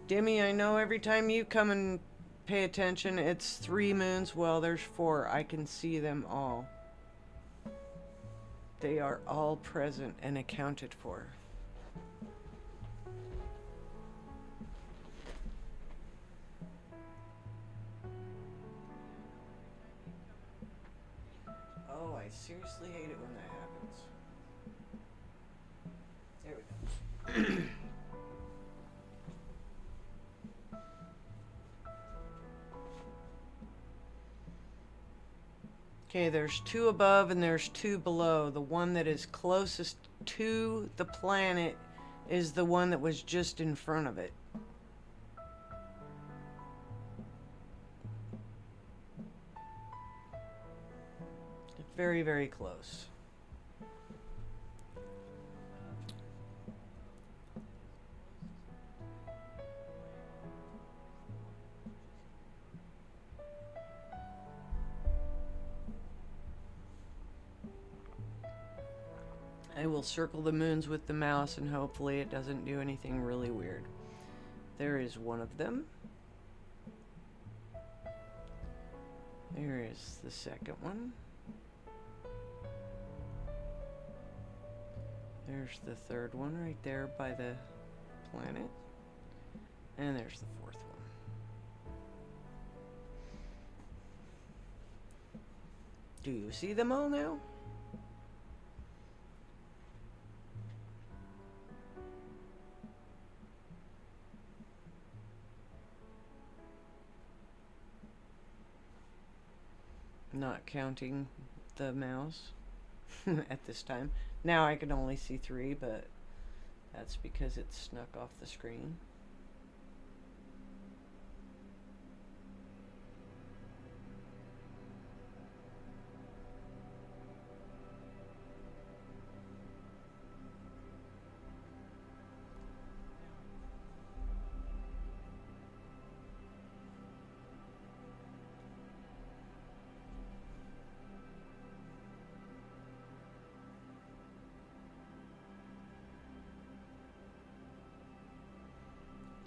[SPEAKER 2] Dimmy, I know every time you come and pay attention, it's 3 moons. Well, there's 4. I can see them all. They are all present and accounted for. Oh, I seriously hate it when that happens. There we go. Okay, there's 2 above and there's 2 below. The one that is closest to the planet is the one that was just in front of it. Very, very close. circle the moons with the mouse and hopefully it doesn't do anything really weird. There is one of them. There is the second one. There's the third one right there by the planet. And there's the fourth one. Do you see them all now? Not counting the mouse at this time. Now I can only see 3, but that's because it snuck off the screen.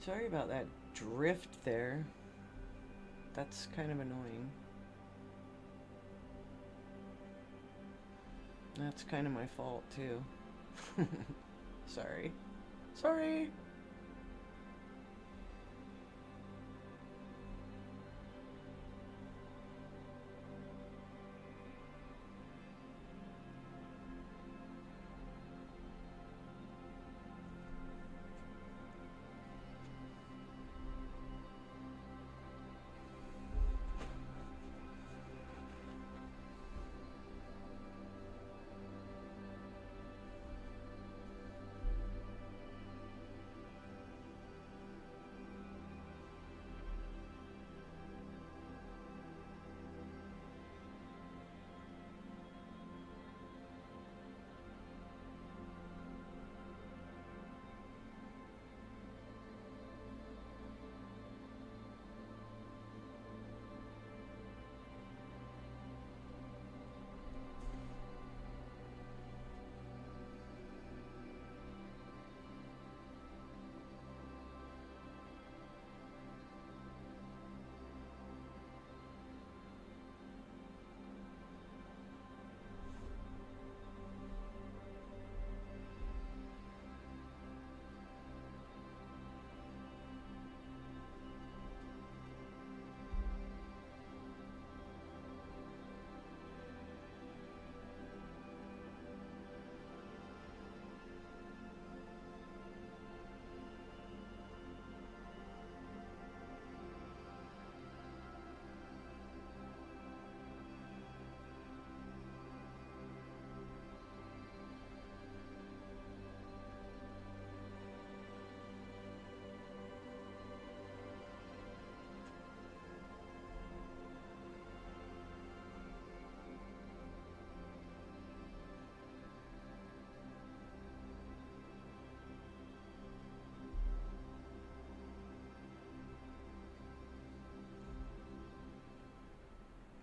[SPEAKER 2] Sorry about that drift there. That's kind of annoying. That's kind of my fault too. Sorry. Sorry.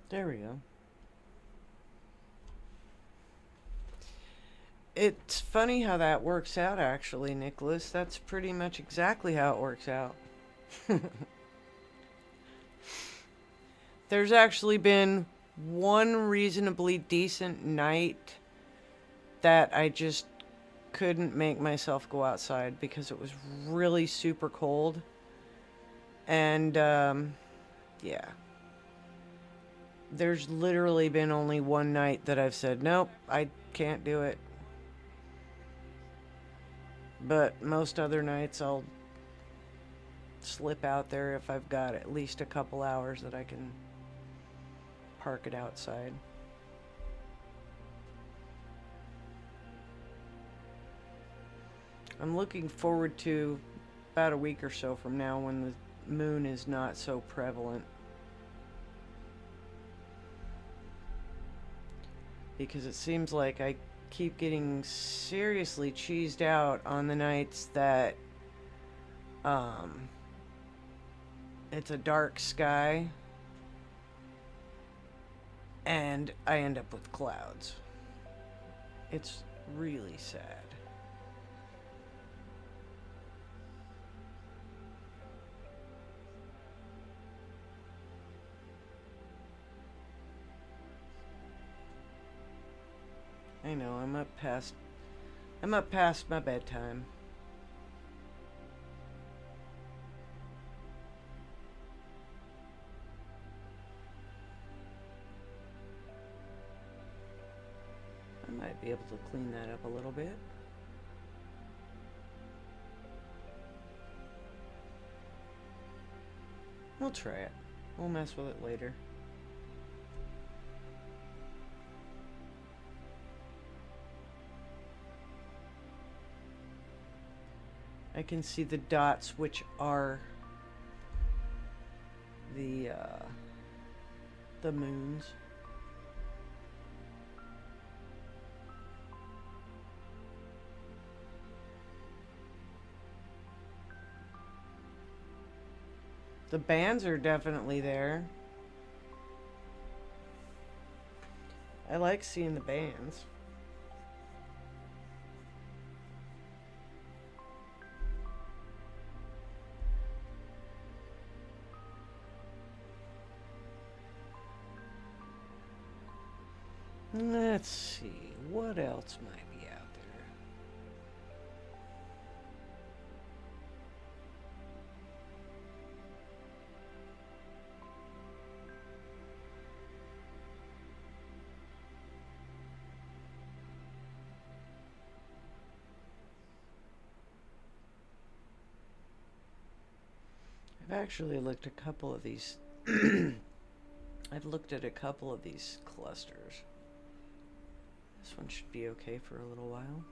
[SPEAKER 2] There we go. It's funny how that works out, actually, Nicholas. That's pretty much exactly how it works out. There's actually been one reasonably decent night that I just couldn't make myself go outside because it was really super cold. And, yeah. There's literally been only one night that I've said, nope, I can't do it. But most other nights I'll slip out there if I've got at least a couple hours that I can park it outside. I'm looking forward to about a week or so from now when the moon is not so prevalent. Because it seems like I keep getting seriously cheesed out on the nights that it's a dark sky and I end up with clouds. It's Really sad. I know, I'm up past my bedtime. I might be able to clean that up a little bit. We'll try it. We'll mess with it later. I can see the dots, which are the moons. The bands are definitely there. I like seeing the bands. Let's see, what else might be out there? I've actually looked at a couple of these. I've looked at a couple of these clusters. This one should be okay for a little while.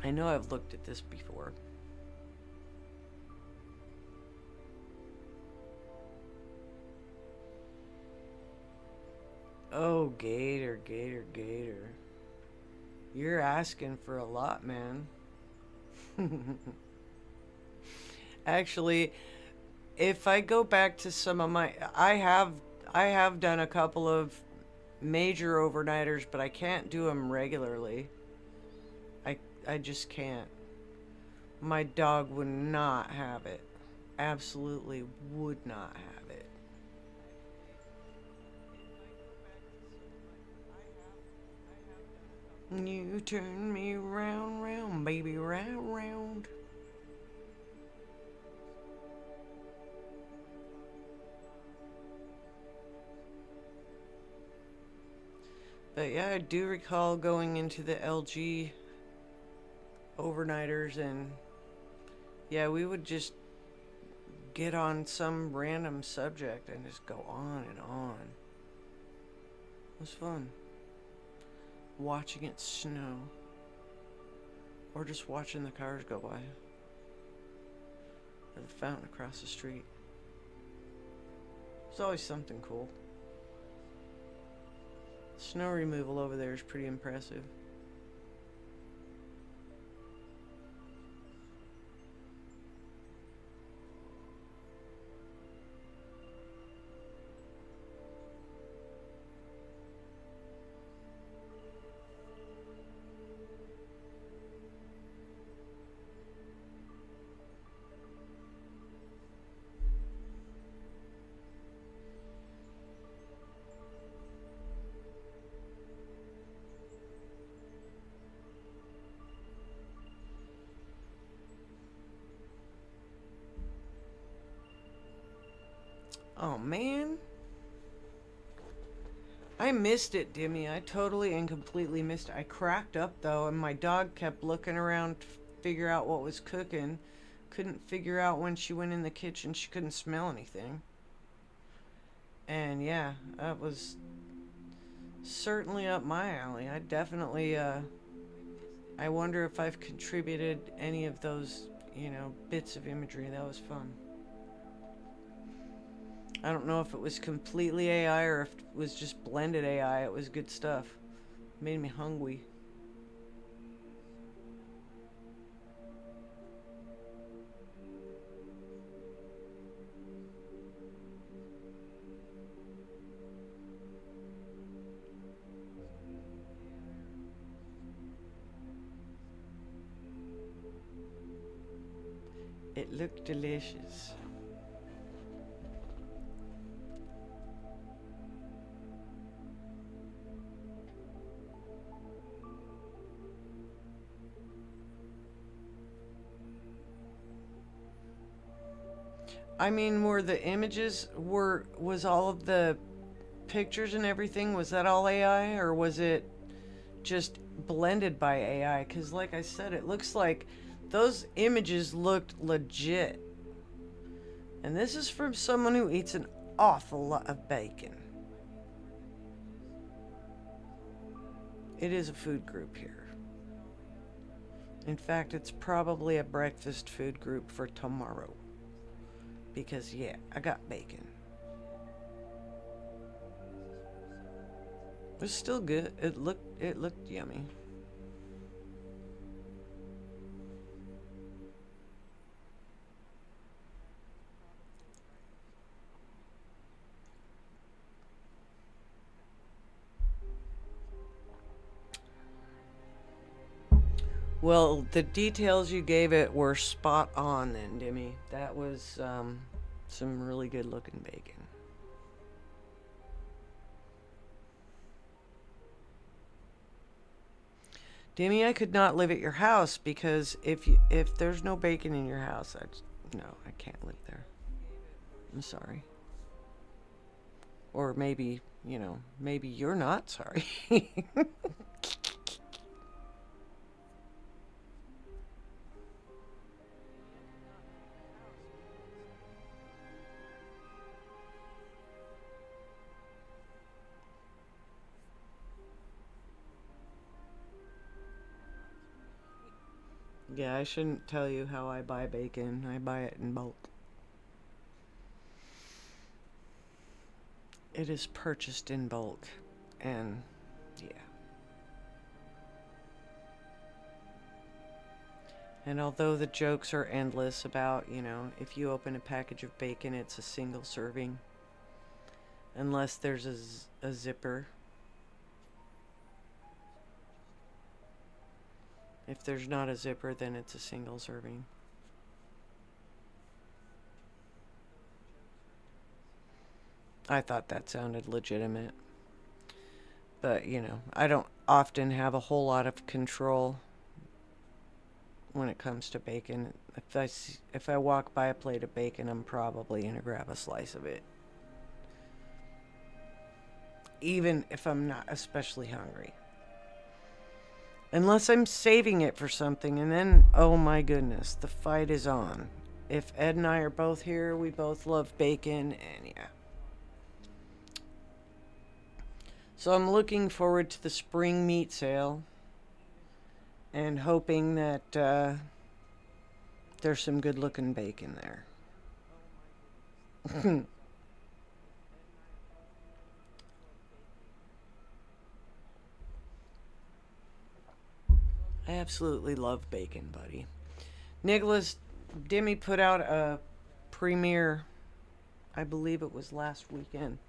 [SPEAKER 2] I know I've looked at this before. Oh, Gator, Gator, Gator. You're asking for a lot, man. Actually, if I go back to some of my I have done a couple of major overnighters, but I can't do them regularly. I just can't. My dog would not have it. Absolutely would not have it. You turn me round, round, baby, round, round. But yeah, I do recall going into the LG overnighters, and yeah, we would just get on some random subject and just go on and on. It was fun. Watching it snow. Or just watching the cars go by. Or the fountain across the street. There's always something cool. Snow removal over there is pretty impressive. Oh man, I missed it, Dimmy. I totally and completely missed it. I cracked up though, and my dog kept looking around to figure out what was cooking. Couldn't figure out when she went in the kitchen. She couldn't smell anything. And yeah, that was certainly up my alley. I definitely, I wonder if I've contributed any of those, bits of imagery. That was fun. I don't know if it was completely AI or if it was just blended AI. It was good stuff. Made me hungry. It looked delicious. I mean, were the images was all of the pictures and everything, was that all AI or was it just blended by AI? Cuz like I said, it looks like those images looked legit. And this is from someone who eats an awful lot of bacon. It is a food group here. In fact, it's probably a breakfast food group for tomorrow. Because yeah, I got bacon. It's still good. It looked yummy. Well, the details you gave it were spot on then, Dimmy. That was some really good looking bacon. Dimmy, I could not live at your house because if there's no bacon in your house, I can't live there. I'm sorry. Or maybe, maybe you're not sorry. Yeah, I shouldn't tell you how I buy bacon. I buy it in bulk. It is purchased in bulk. And yeah. And although the jokes are endless about, if you open a package of bacon, it's a single serving. Unless there's a zipper. If there's not a zipper, then it's a single serving. I thought that sounded legitimate. But, I don't often have a whole lot of control when it comes to bacon. If I walk by a plate of bacon, I'm probably going to grab a slice of it. Even if I'm not especially hungry. Unless I'm saving it for something, and then, oh my goodness, the fight is on. If Ed and I are both here, we both love bacon, and yeah. So I'm looking forward to the spring meat sale, and hoping that there's some good looking bacon there. I absolutely love bacon, buddy. Nicholas, Dimmy put out a premiere, I believe it was last weekend.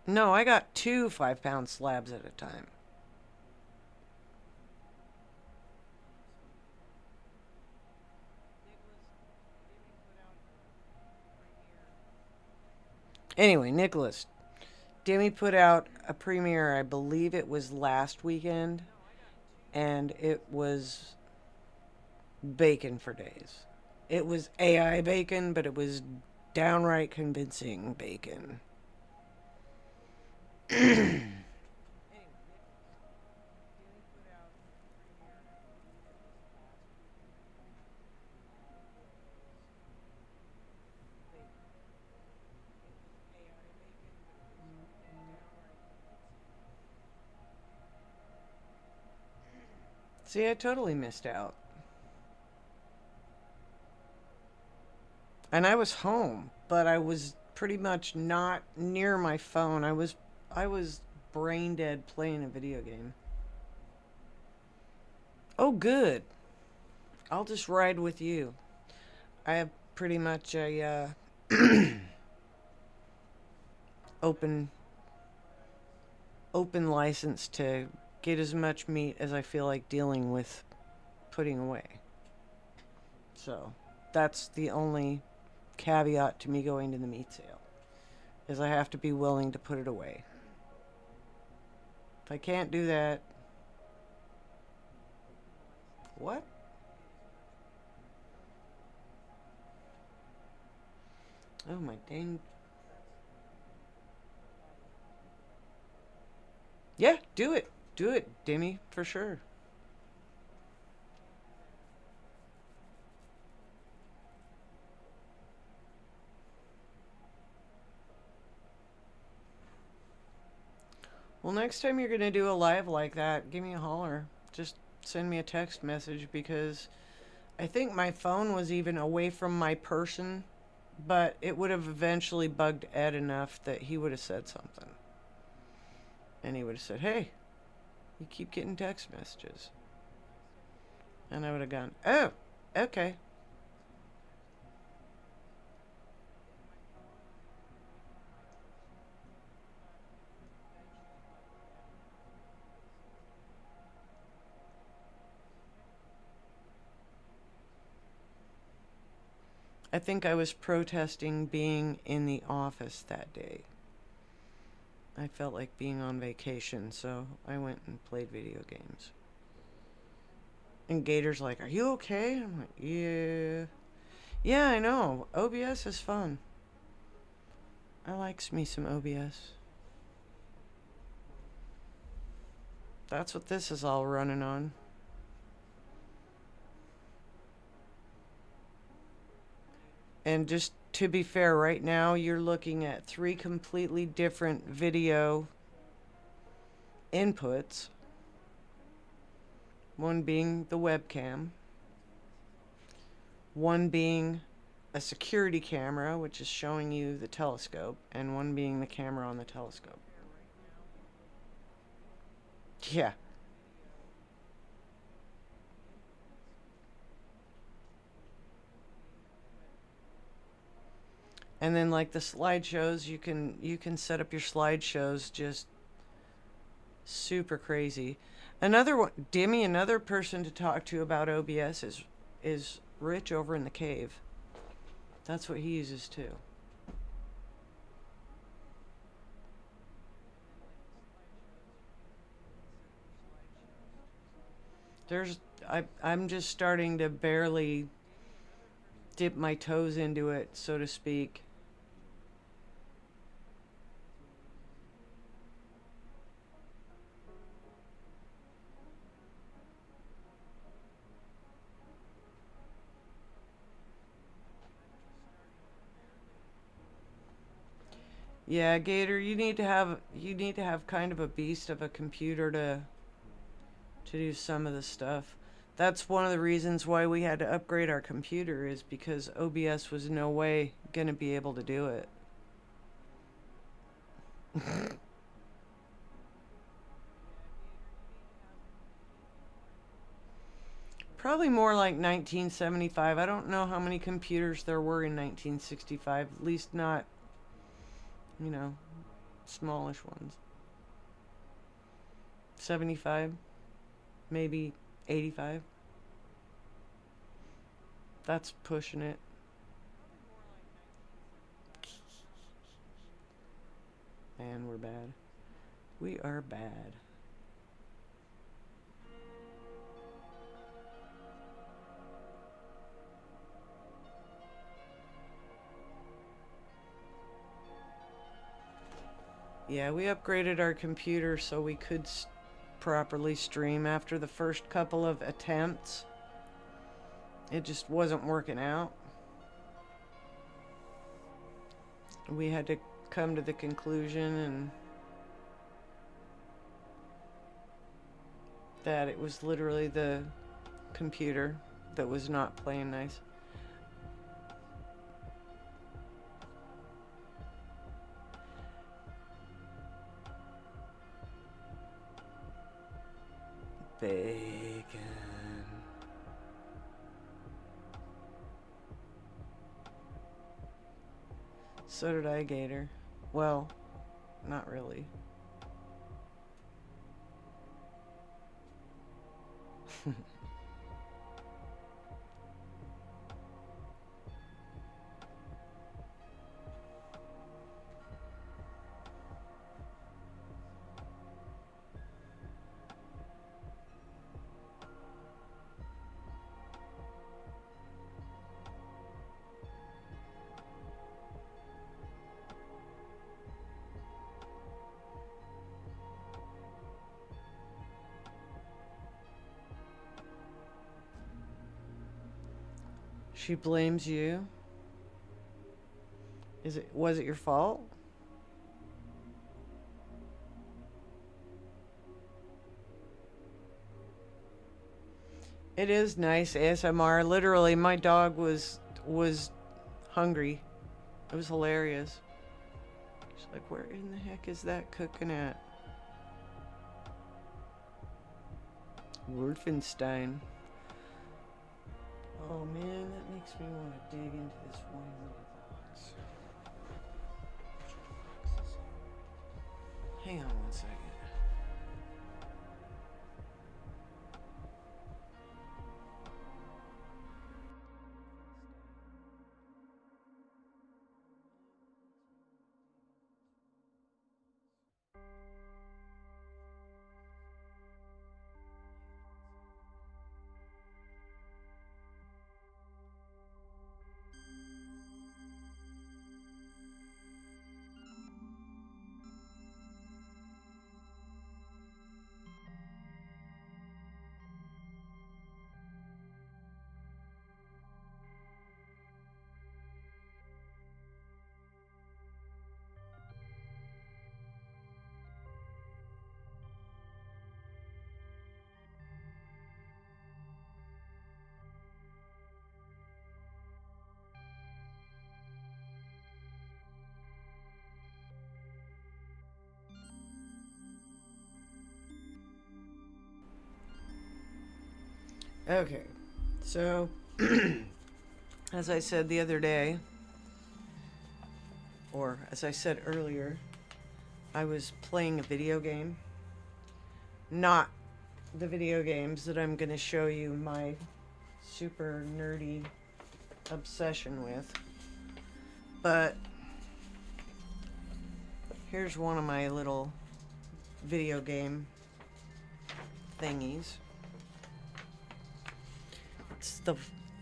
[SPEAKER 2] No, I got 2 5-pound slabs at a time. Anyway, Nicholas, Dimmy put out a premiere, I believe it was last weekend, and it was bacon for days. It was AI bacon, but it was downright convincing bacon. See, I totally missed out. And I was home, but I was pretty much not near my phone. I was brain dead playing a video game. Oh, good. I'll just ride with you. I have pretty much a open open license to get as much meat as I feel like dealing with putting away. So that's the only caveat to me going to the meat sale, is I have to be willing to put it away. If I can't do that, what? Oh my dang. Yeah, do it. Do it, Demi, for sure. Well, next time you're going to do a live like that, give me a holler. Just send me a text message, because I think my phone was even away from my person, but it would have eventually bugged Ed enough that he would have said something. And he would have said, hey, you keep getting text messages. And I would have gone, oh, okay. I think I was protesting being in the office that day. I felt like being on vacation, so I went and played video games. And Gator's like, are you okay? I'm like, yeah. Yeah, I know. OBS is fun. I likes me some OBS. That's what this is all running on. And just to be fair, right now you're looking at 3 completely different video inputs. One being the webcam, one being a security camera, which is showing you the telescope, and one being the camera on the telescope. Yeah. And then like the slideshows, you can set up your slideshows just super crazy. Another one, Demi, another person to talk to about OBS is Rich over in the cave. That's what he uses too. There's I'm just starting to barely dip my toes into it, so to speak. Yeah, Gator, you need to have kind of a beast of a computer to do some of the stuff. That's one of the reasons why we had to upgrade our computer, is because OBS was no way going to be able to do it. Probably more like 1975. I don't know how many computers there were in 1965, at least not, you know, smallish ones. 75, maybe 85. That's pushing it. And we're bad. We are bad. Yeah, we upgraded our computer so we could properly stream after the first couple of attempts. It just wasn't working out. We had to come to the conclusion and that it was literally the computer that was not playing nice. Bacon. So did I, Gator. Well, not really. She blames you. Was it your fault? It is nice ASMR. Literally, my dog was hungry. It was hilarious. She's like, where in the heck is that cooking at? Wolfenstein. Oh man, that makes me want to dig into this one little box. Hang on one second. Okay, so as I said the other day, or as I said earlier, I was playing a video game. Not the video games that I'm going to show you my super nerdy obsession with, but here's one of my little video game thingies.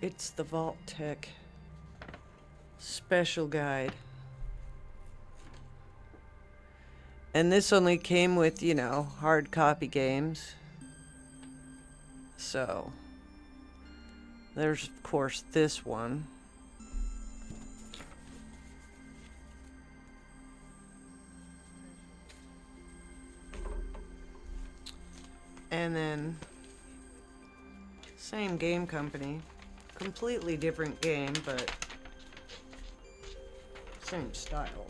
[SPEAKER 2] It's the Vault-Tec special guide. And this only came with, you know, hard copy games. So there's of course this one. And then same game company, completely different game, but same style.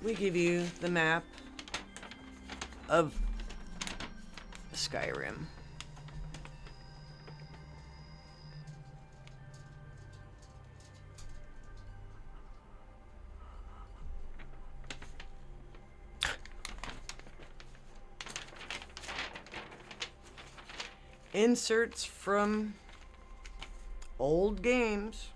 [SPEAKER 2] We give you the map of Skyrim. Inserts from old games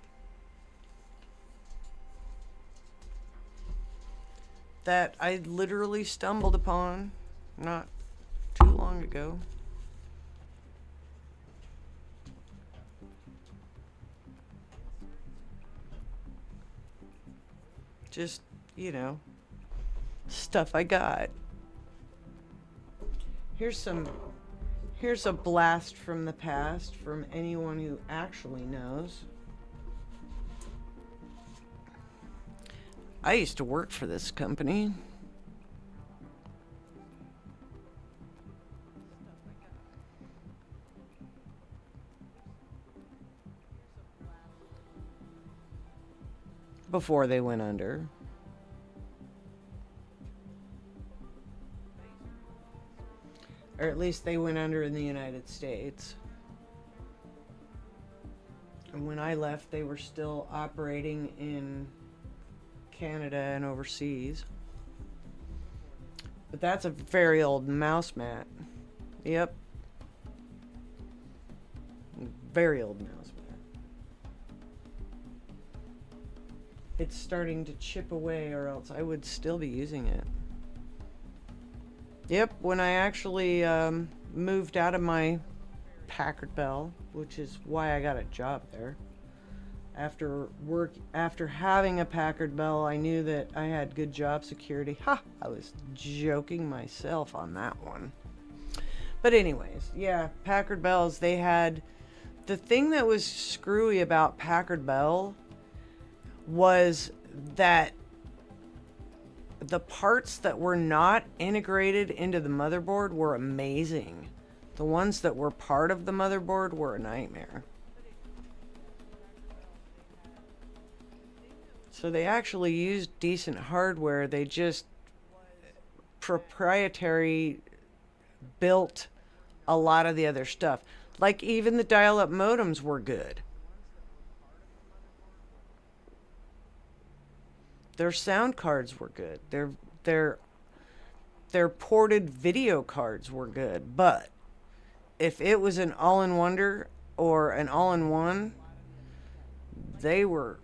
[SPEAKER 2] that I literally stumbled upon not too long ago. Just, you know, stuff I got. Here's a blast from the past from anyone who actually knows. I used to work for this company. Before they went under. Or at least they went under in the United States. And when I left, they were still operating in Canada and overseas. But that's a very old mouse mat. Yep. Very old mouse mat. It's starting to chip away, or else I would still be using it. Yep, when I actually moved out of my Packard Bell, which is why I got a job there. After having a Packard Bell, I knew that I had good job security. Ha! I was joking myself on that one. But anyways, yeah, Packard Bells, they had... The thing that was screwy about Packard Bell was that the parts that were not integrated into the motherboard were amazing. The ones that were part of the motherboard were a nightmare. So they actually used decent hardware. They just proprietary built a lot of the other stuff. Like even the dial-up modems were good. Their sound cards were good. Their ported video cards were good. But if it was an all-in-wonder or an all-in-one, they were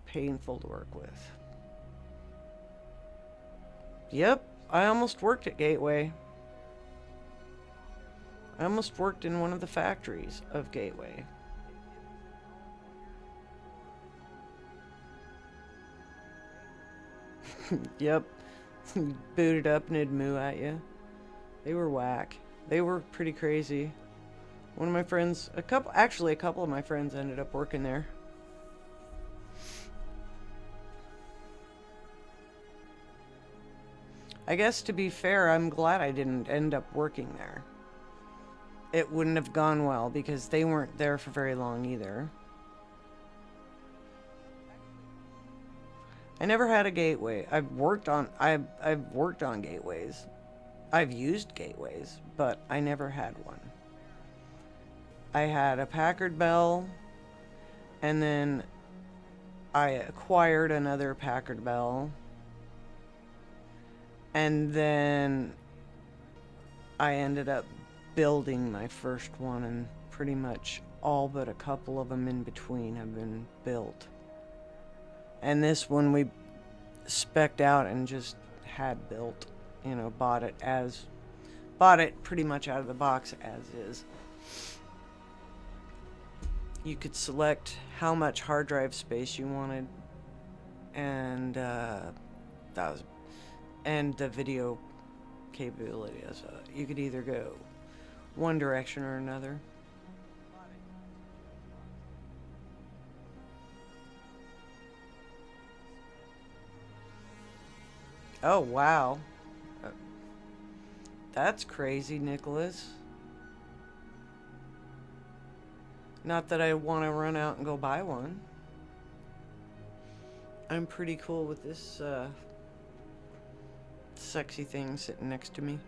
[SPEAKER 2] painful to work with. Yep, I almost worked at Gateway. I almost worked in one of the factories of Gateway. Yep. Booted up and it'd moo at you. They were whack. They were pretty crazy. One of my friends, a couple of my friends ended up working there. I guess to be fair, I'm glad I didn't end up working there. It wouldn't have gone well because they weren't there for very long either. I never had a Gateway. I've worked on gateways. I've used gateways, but I never had one. I had a Packard Bell, and then I acquired another Packard Bell, and then I ended up building my first one, and pretty much all but a couple of them in between have been built. And this one we spec'd out and just had built, you know, bought it pretty much out of the box as is. You could select how much hard drive space you wanted, and and the video capability. So you could either go one direction or another. Oh, wow. That's crazy, Nicholas. Not that I want to run out and go buy one. I'm pretty cool with this sexy thing sitting next to me.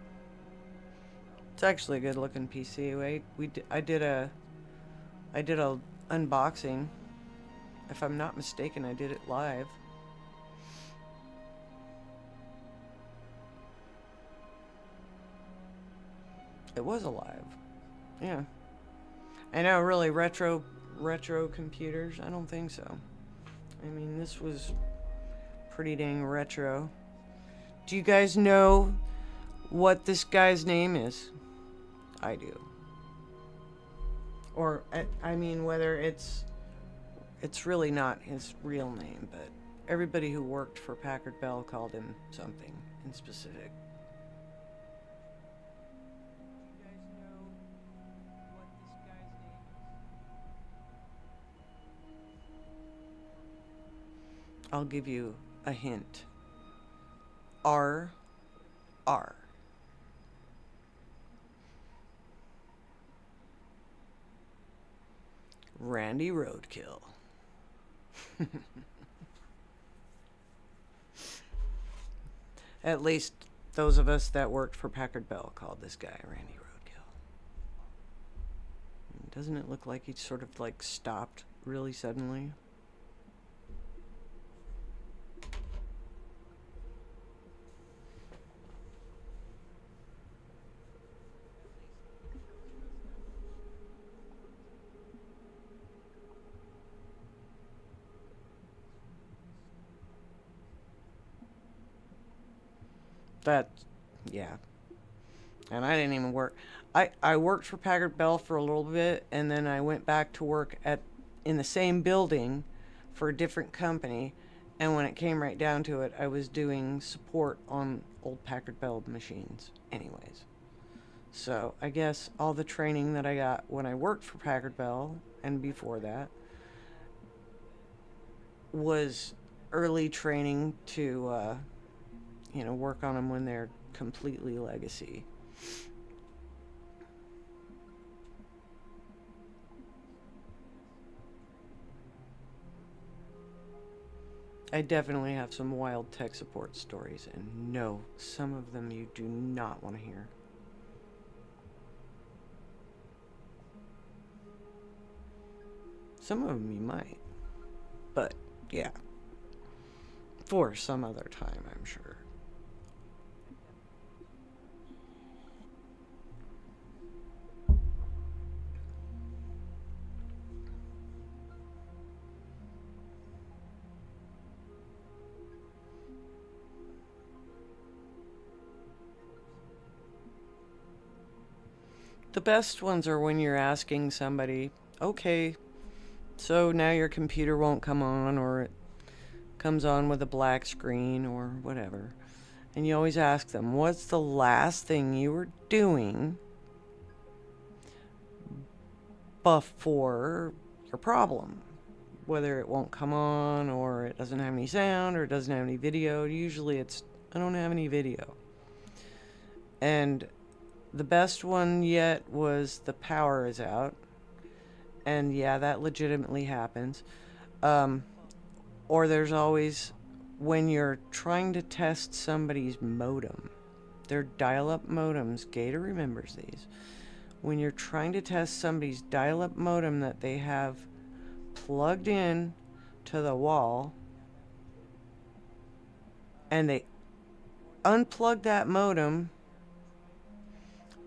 [SPEAKER 2] It's actually a good looking PC. I did a unboxing. If I'm not mistaken, I did it live. It was alive. Yeah. I know, really, retro computers? I don't think so. I mean, this was pretty dang retro. Do you guys know what this guy's name is? I do. Or, I mean, whether it's really not his real name, but everybody who worked for Packard Bell called him something in specific. I'll give you a hint. R. Randy Roadkill. At least those of us that worked for Packard Bell called this guy Randy Roadkill. Doesn't it look like he sort of like stopped really suddenly? That, yeah. And I didn't even work. I worked for Packard Bell for a little bit, and then I went back to work in the same building for a different company. And when it came right down to it, I was doing support on old Packard Bell machines anyways. So I guess all the training that I got when I worked for Packard Bell and before that was early training to, work on them when they're completely legacy. I definitely have some wild tech support stories, and no, some of them you do not want to hear. Some of them you might, but yeah, for some other time, I'm sure. The best ones are when you're asking somebody, okay, so now your computer won't come on, or it comes on with a black screen, or whatever. And you always ask them, what's the last thing you were doing before your problem? Whether it won't come on, or it doesn't have any sound, or it doesn't have any video. Usually it's, I don't have any video. And the best one yet was the power is out. And yeah, that legitimately happens. Or there's always when you're trying to test somebody's modem. They're dial-up modems. Gator remembers these. When you're trying to test somebody's dial-up modem that they have plugged in to the wall, and they unplug that modem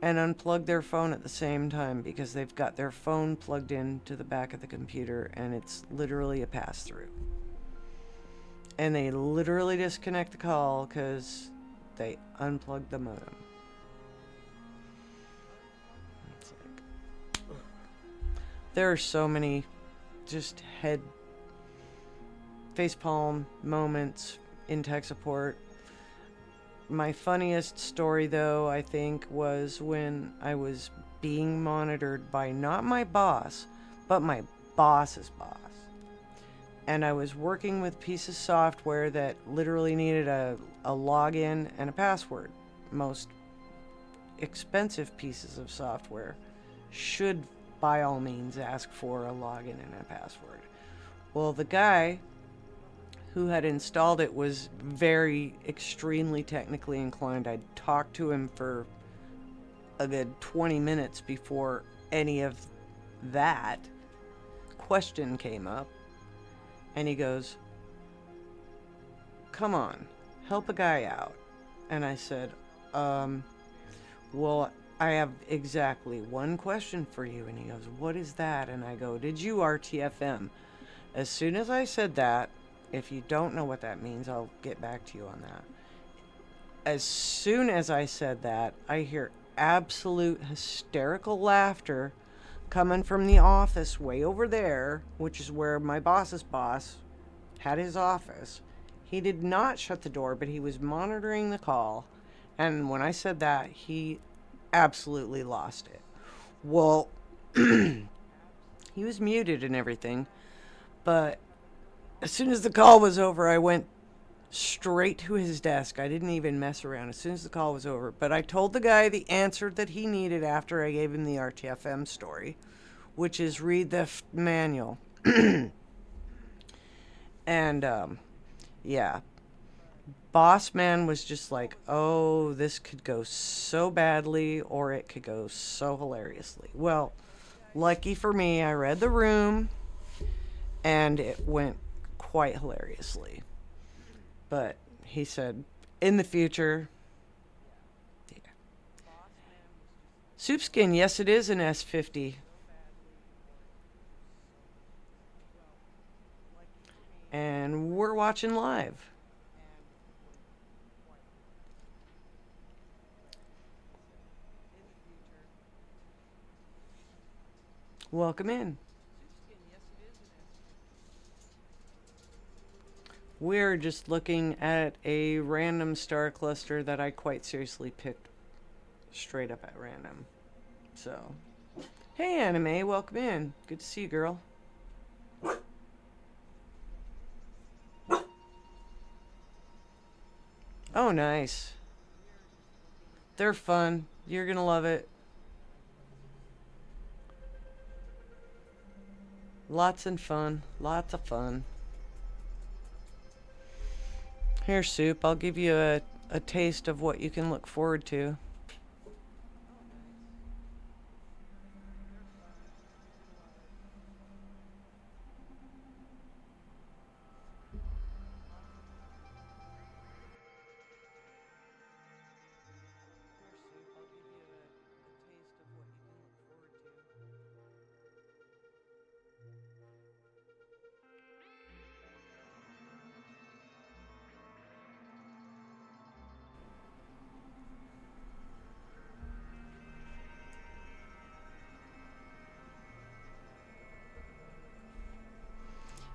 [SPEAKER 2] and unplug their phone at the same time because they've got their phone plugged in to the back of the computer, and it's literally a pass-through. And they literally disconnect the call because they unplugged the modem. It's like, there are so many just facepalm moments in tech support. My funniest story, though, I think, was when I was being monitored by not my boss, but my boss's boss. And I was working with a piece of software that literally needed a login and a password. Most expensive pieces of software should, by all means, ask for a login and a password. Well, the guy who had installed it was very extremely technically inclined. I talked to him for a good 20 minutes before any of that question came up. And he goes, come on, help a guy out. And I said, well, I have exactly one question for you. And he goes, what is that? And I go, did you RTFM? As soon as I said that, if you don't know what that means, I'll get back to you on that. As soon as I said that, I hear absolute hysterical laughter coming from the office way over there, which is where my boss's boss had his office. He did not shut the door, but he was monitoring the call. And when I said that, he absolutely lost it. Well, he was muted and everything, but as soon as the call was over, I went straight to his desk. I didn't even mess around as soon as the call was over. But I told the guy the answer that he needed after I gave him the RTFM story, which is read the manual. And, yeah. Boss Man was just like, oh, this could go so badly or it could go so hilariously. Well, lucky for me, I read the room and it went quite hilariously. But he said, in the future, yeah. Soupskin, yes, it is an S50. And we're watching live. Welcome in. We're just looking at a random star cluster that I quite seriously picked straight up at random. So, hey Anime, welcome in. Good to see you, girl. Oh, nice. They're fun. You're gonna love it. Lots and fun. Lots of fun. Here, Soup, I'll give you a taste of what you can look forward to.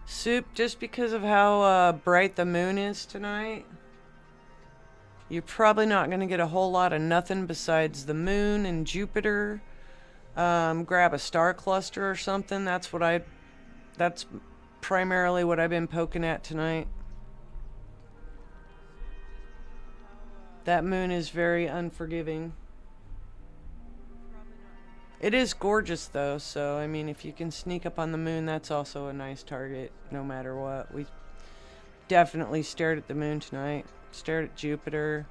[SPEAKER 2] Soup, just because of how bright the moon is tonight, you're probably not going to get a whole lot of nothing besides the moon and Jupiter. Grab a star cluster or something. That's primarily what I've been poking at tonight. That moon is very unforgiving. It is gorgeous though, so I mean if you can sneak up on the moon, that's also a nice target no matter what. We definitely stared at the moon tonight, stared at Jupiter.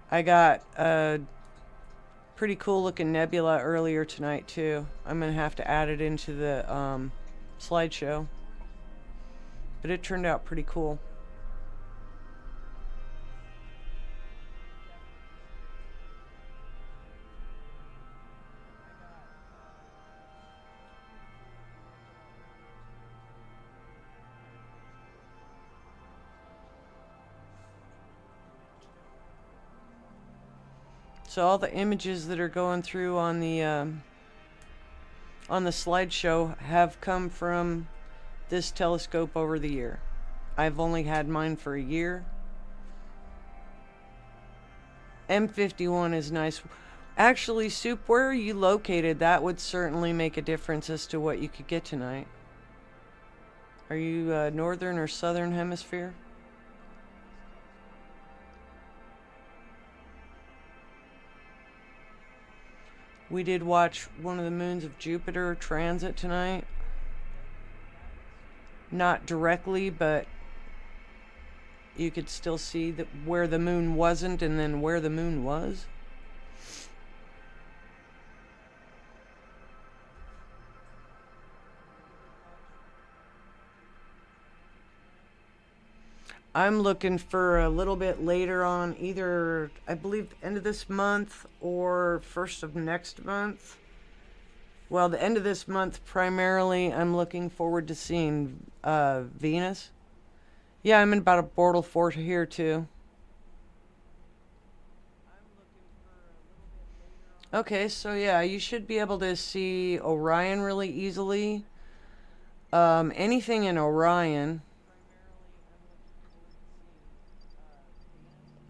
[SPEAKER 2] I got a pretty cool looking nebula earlier tonight too. I'm gonna have to add it into the slideshow, but it turned out pretty cool. So all the images that are going through on the slideshow have come from this telescope over the year. I've only had mine for a year. M51 is nice. Actually, Soup, where are you located? That would certainly make a difference as to what you could get tonight. Are you northern or southern hemisphere? We did watch one of the moons of Jupiter transit tonight. Not directly, but you could still see that where the moon wasn't and then where the moon was. I'm looking for a little bit later on, either, I believe, end of this month or first of next month. Well, the end of this month, primarily, I'm looking forward to seeing Venus. Yeah, I'm in about a portal fort here, too. Okay, so yeah, you should be able to see Orion really easily. Anything in Orion.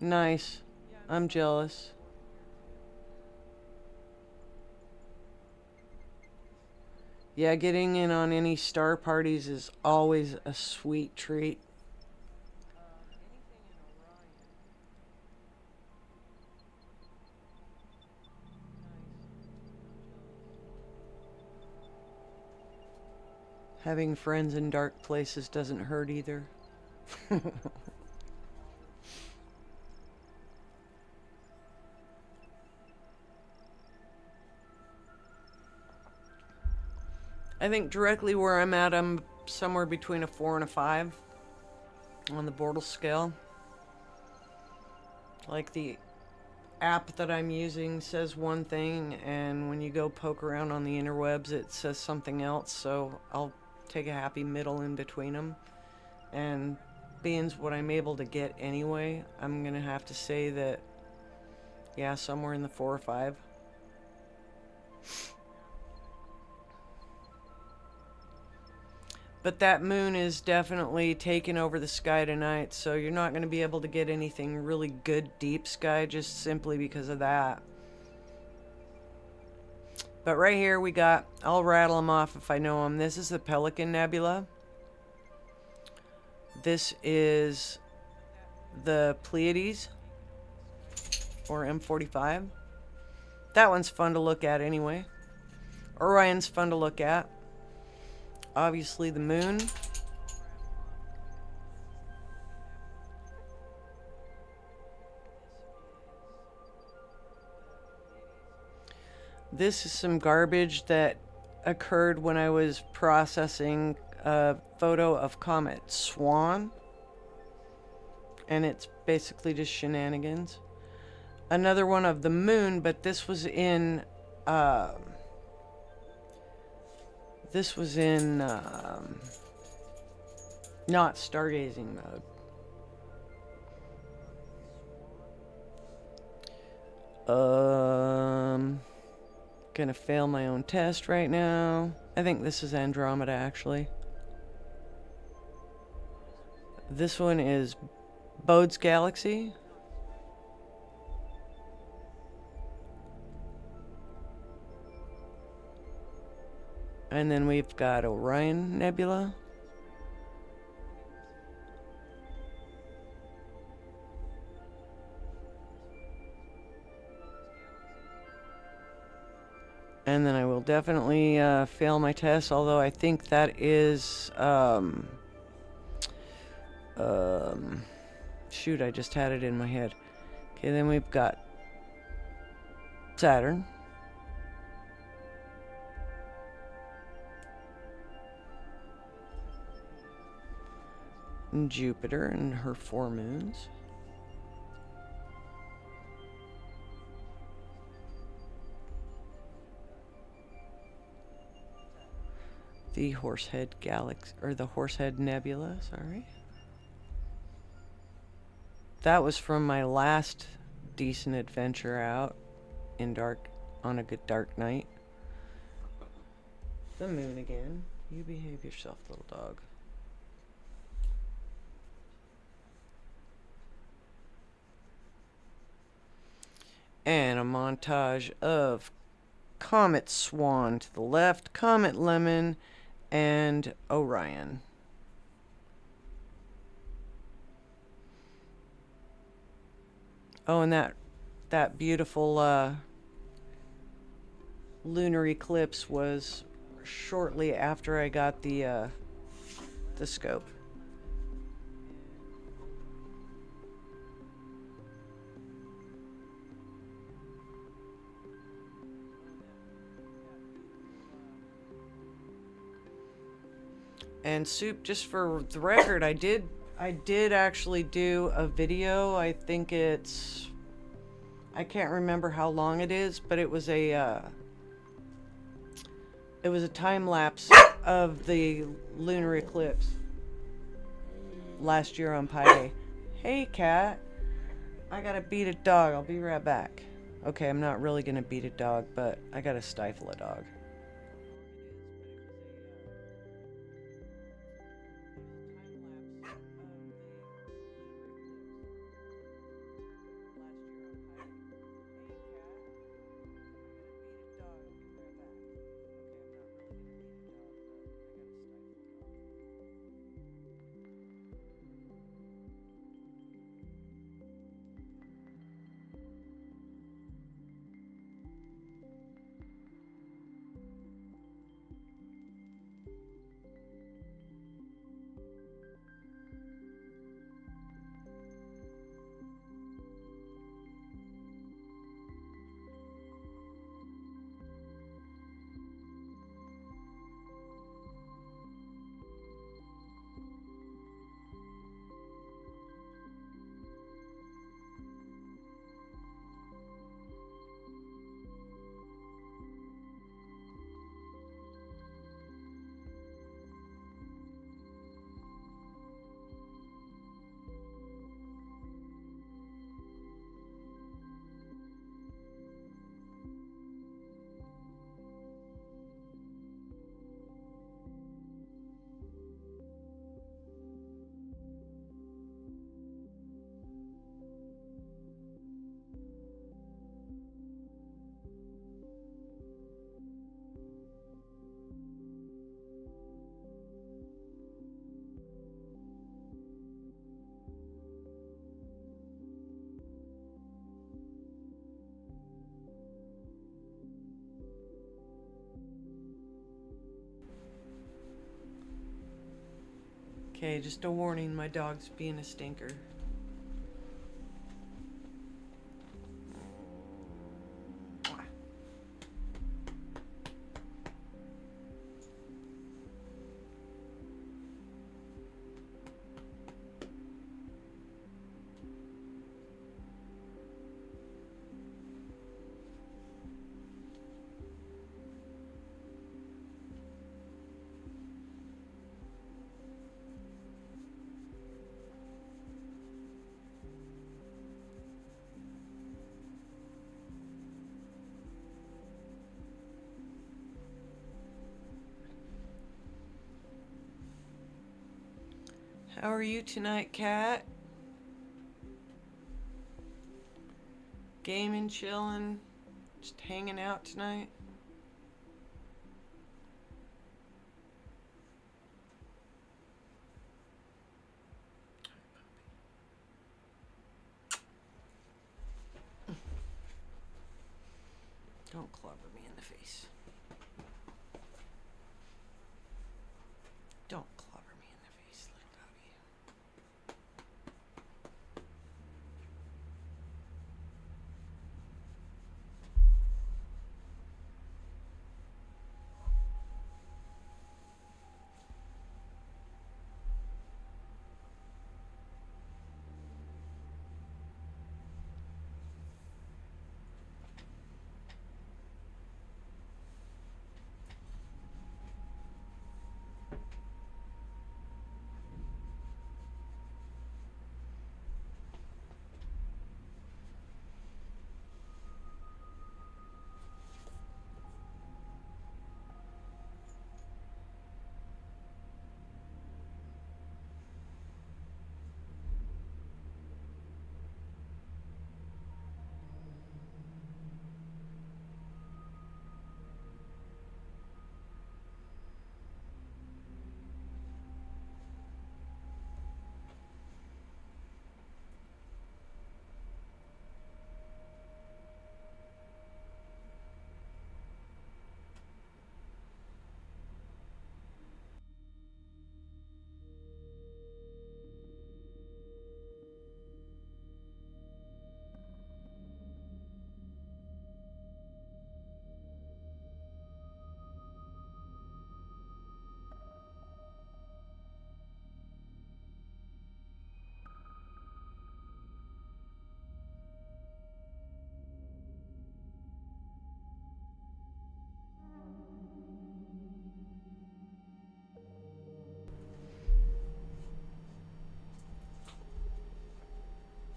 [SPEAKER 2] Nice. I'm jealous. Yeah, getting in on any star parties is always a sweet treat. Having friends in dark places doesn't hurt either. I think directly where I'm at, I'm somewhere between a 4 and a 5 on the Bortle scale. Like the app that I'm using says one thing, and when you go poke around on the interwebs, it says something else. So I'll take a happy middle in between them. And being what I'm able to get anyway, I'm gonna have to say that, yeah, somewhere in the 4 or 5. But that moon is definitely taking over the sky tonight, so you're not going to be able to get anything really good deep sky just simply because of that. But right here we got, I'll rattle them off if I know them. This is the Pelican Nebula. This is the Pleiades, or M45. That one's fun to look at anyway. Orion's fun to look at. Obviously the moon. This is some garbage that occurred when I was processing a photo of Comet Swan. And it's basically just shenanigans. Another one of the moon, but this was in not stargazing mode. Gonna fail my own test right now. I think this is Andromeda, actually. This one is Bode's Galaxy. And then we've got Orion Nebula. And then I will definitely fail my test, although I think that is, shoot, I just had it in my head. Okay, then we've got Saturn. And Jupiter and her 4 moons. The Horsehead Galaxy, or the Horsehead Nebula, sorry. That was from my last decent adventure out in on a good dark night. The moon again. You behave yourself, little dog. And a montage of Comet Swan to the left, Comet Lemon, and Orion. Oh, and that beautiful lunar eclipse was shortly after I got the scope. And Soup, just for the record, I did actually do a video. I think I can't remember how long it is, but it was a time lapse of the lunar eclipse last year on Pi Day. Hey, cat. I gotta beat a dog. I'll be right back. Okay, I'm not really gonna beat a dog, but I gotta stifle a dog. Okay, just a warning, my dog's being a stinker. How are you tonight, Kat? Gaming, chilling, just hanging out tonight? Don't clobber me in the face. Don't clobber me in the face, little doggy.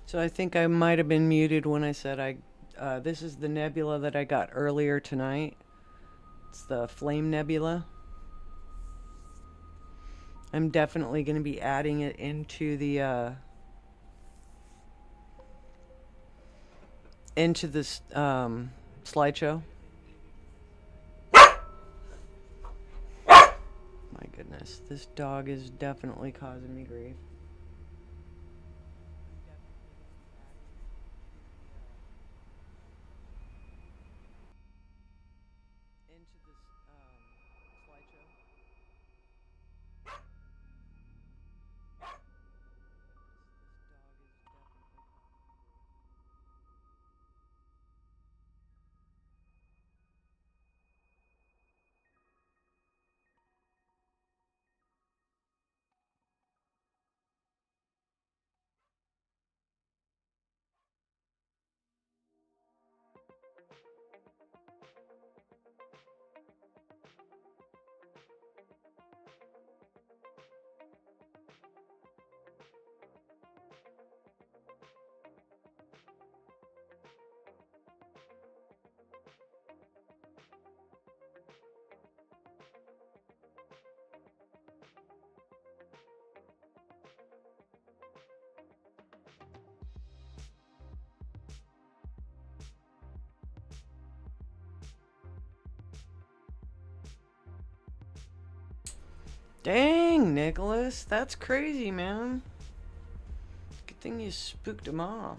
[SPEAKER 2] So I think I might have been muted when I said this is the nebula that I got earlier tonight. It's the Flame Nebula. I'm definitely going to be adding it into the into this slideshow. My goodness, this dog is definitely causing me grief. Into this slideshow. Dang, Nicholas, that's crazy, man. Good thing you spooked him off.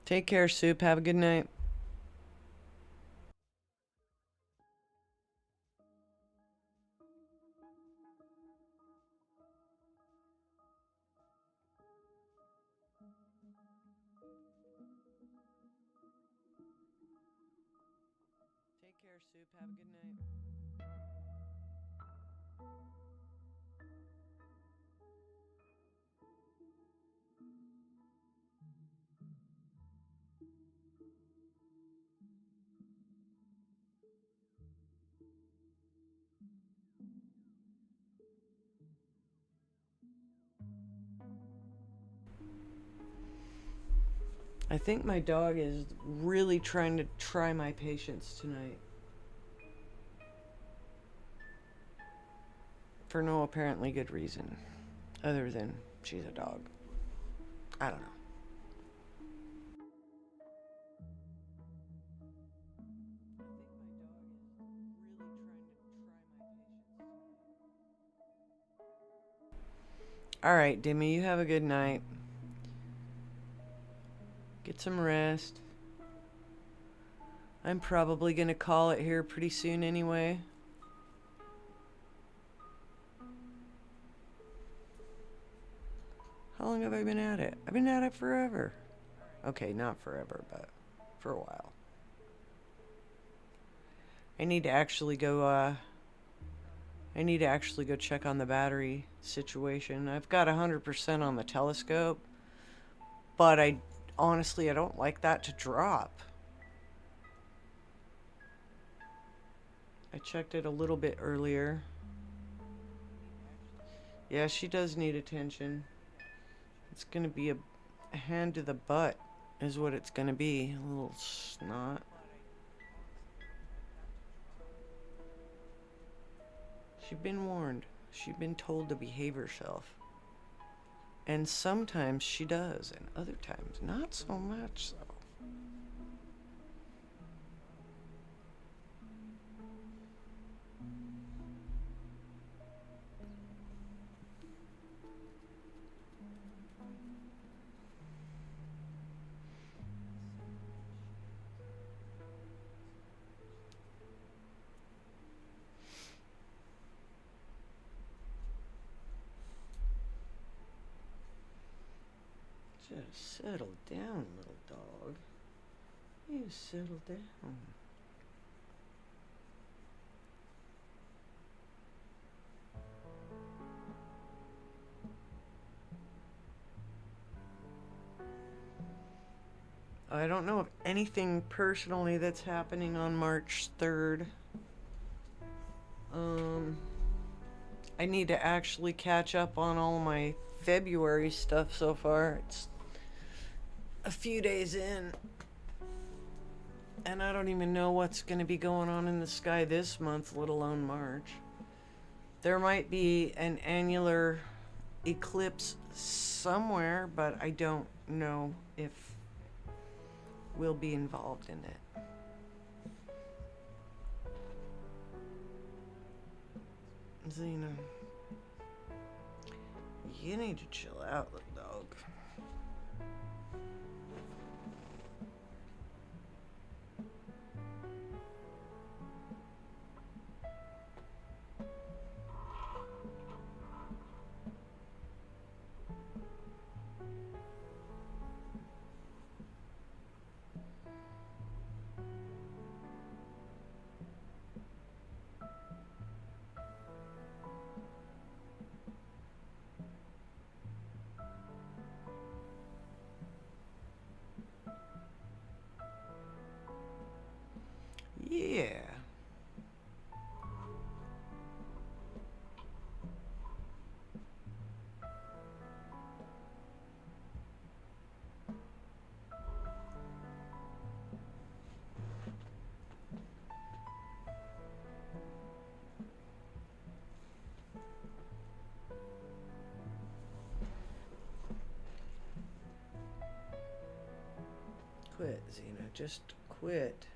[SPEAKER 2] Take care, Soup. Have a good night. Take care, Soup. Have a good night. I think my dog is really trying to try my patience tonight. For no apparently good reason. Other than she's a dog. I don't know. Alright, Dimmy, you have a good night. Get some rest. I'm probably gonna call it here pretty soon anyway. How long have I been at it? I've been at it forever. Okay, not forever, but for a while. I need to actually go check on the battery situation. I've got 100% on the telescope, but I don't like that to drop. I checked it a little bit earlier. Yeah, she does need attention. It's gonna be a hand to the butt is what it's gonna be. A little snot. She's been warned. She's been told to behave herself. And sometimes she does, and other times not so much so. Just settle down, little dog. You settle down. I don't know of anything personally that's happening on March 3rd. I need to actually catch up on all my February stuff so far. It's a few days in, and I don't even know what's going to be going on in the sky this month, let alone March. There might be an annular eclipse somewhere, but I don't know if we'll be involved in it. Xena, you need to chill out, little dog. Yeah. Quit, Xena. Just quit.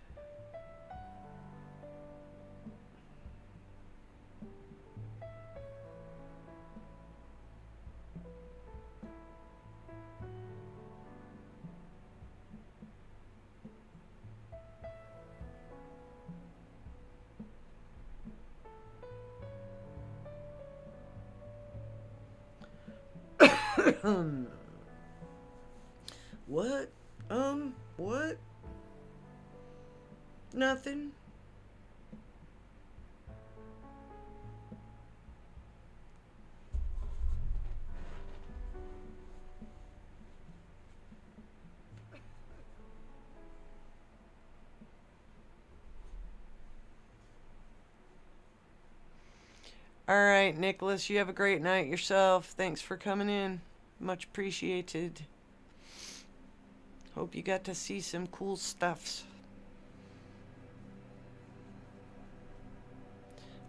[SPEAKER 2] What? What? Nothing. All right, Nicholas, you have a great night yourself. Thanks for coming in. Much appreciated. Hope you got to see some cool stuffs.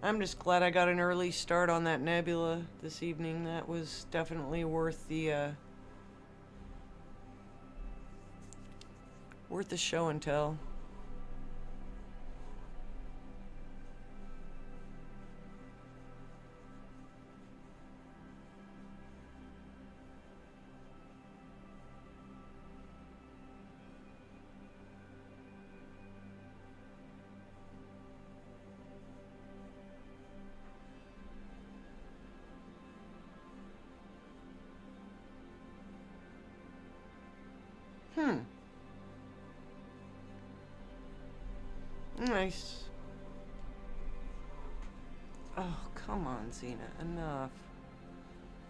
[SPEAKER 2] I'm just glad I got an early start on that nebula this evening. That was definitely worth the show and tell. Nice. Oh, come on, Xena. Enough.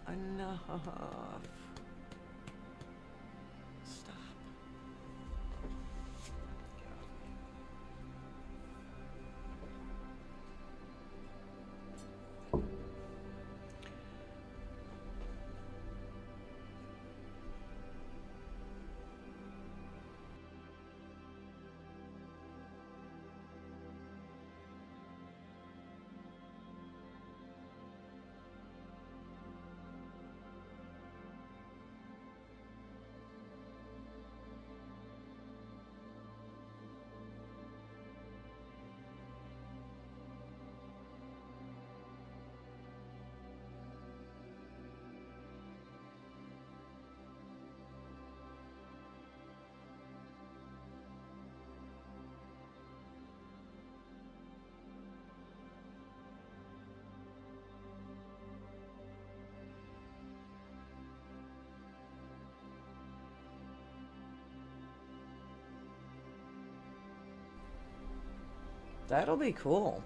[SPEAKER 2] Enough. Stop. That'll be cool.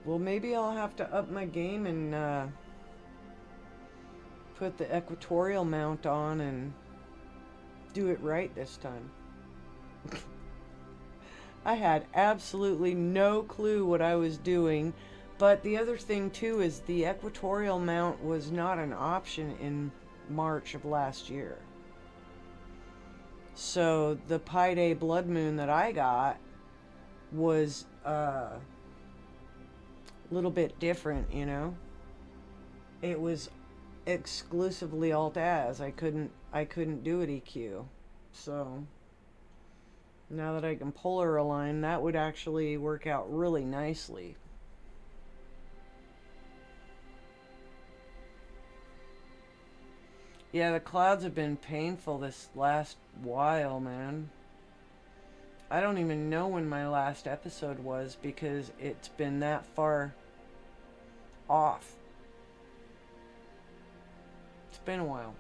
[SPEAKER 2] Well, maybe I'll have to up my game and put the equatorial mount on and do it right this time. I had absolutely no clue what I was doing, but the other thing too is the equatorial mount was not an option in March of last year. So the Pi Day blood moon that I got was a little bit different, you know. It was exclusively Alt-Az. I couldn't do it EQ. So now that I can polar align, that would actually work out really nicely. Yeah, the clouds have been painful this last while, man. I don't even know when my last episode was because it's been that far off. It's been a while.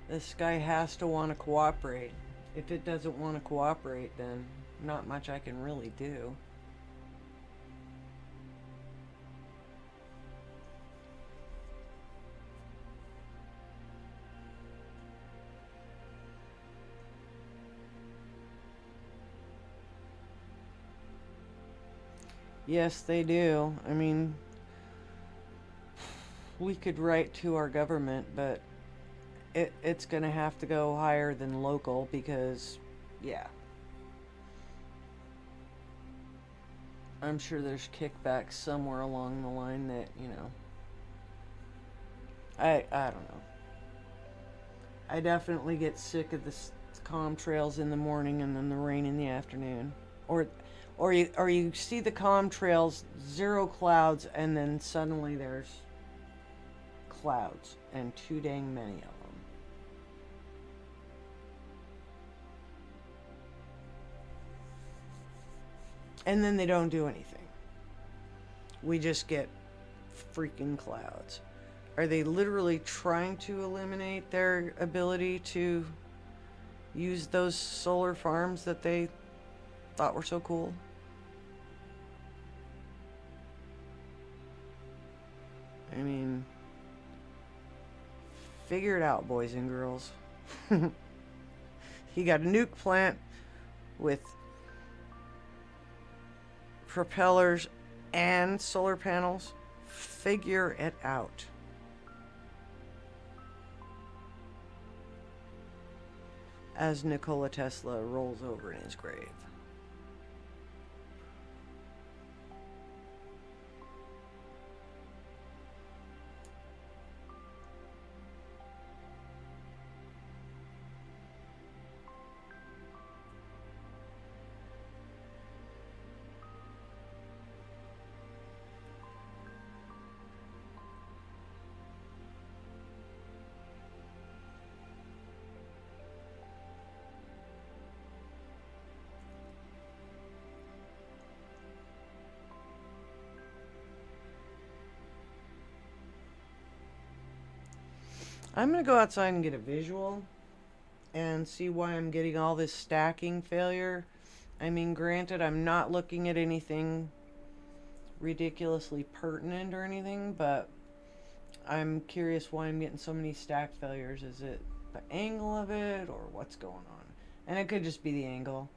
[SPEAKER 2] This guy has to want to cooperate. If it doesn't want to cooperate, then not much I can really do. Yes, they do. I mean, we could write to our government, but it's going to have to go higher than local because, yeah. I'm sure there's kickbacks somewhere along the line that, you know. I don't know. I definitely get sick of the contrails in the morning and then the rain in the afternoon. Or you see the contrails, zero clouds, and then suddenly there's clouds, and too dang many of them. and then they don't do anything. We just get freaking clouds. Are they literally trying to eliminate their ability to use those solar farms that they thought were so cool? I mean, figure it out, boys and girls. You got a nuke plant with propellers and solar panels. Figure it out. As Nikola Tesla rolls over in his grave. I'm going to go outside and get a visual and see why I'm getting all this stacking failure. I mean, granted, I'm not looking at anything ridiculously pertinent or anything, but I'm curious why I'm getting so many stack failures. Is it the angle of it or what's going on? And it could just be the angle.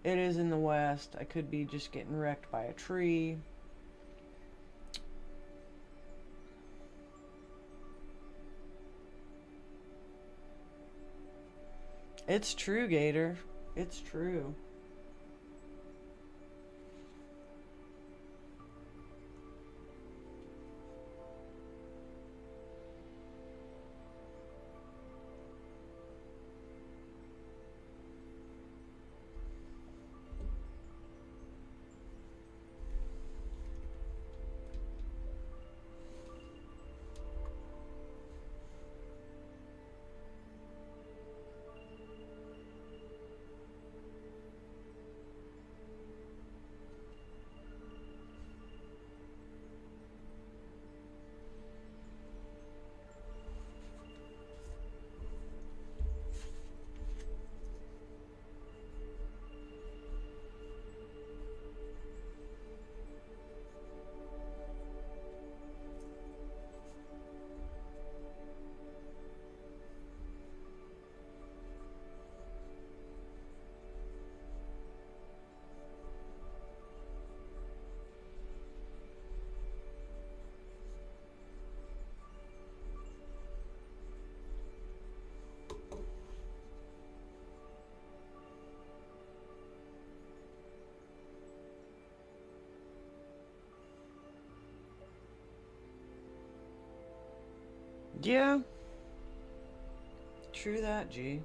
[SPEAKER 2] It is in the west. I could be just getting wrecked by a tree. It's true, Gator. It's true. Yeah. True that, G.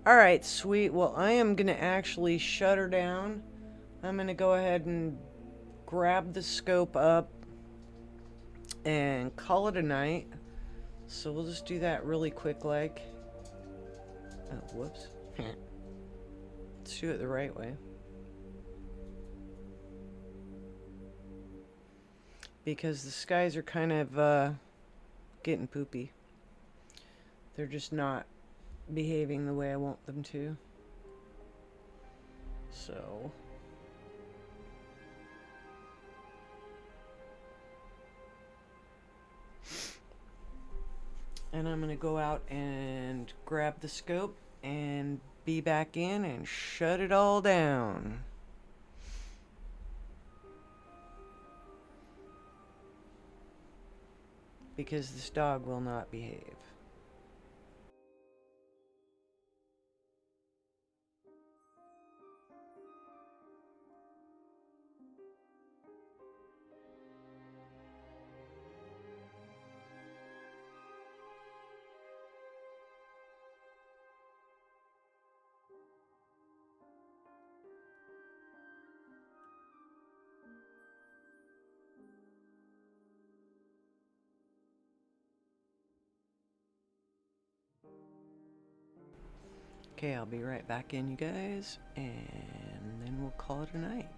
[SPEAKER 2] Alright, sweet. Well, I am going to actually shut her down. I'm going to go ahead and grab the scope up and call it a night. So we'll just do that really quick like. Oh, whoops. Let's do it the right way. Because the skies are kind of getting poopy. They're just not behaving the way I want them to. So... and I'm gonna go out and grab the scope and be back in and shut it all down. Because this dog will not behave. Okay, I'll be right back in, you guys, and then we'll call it a night.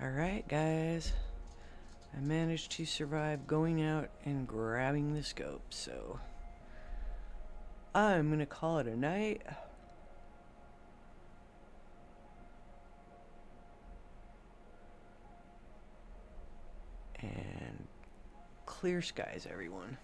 [SPEAKER 2] Alright, guys. I managed to survive going out and grabbing the scope, so I'm gonna call it a night. And clear skies, everyone.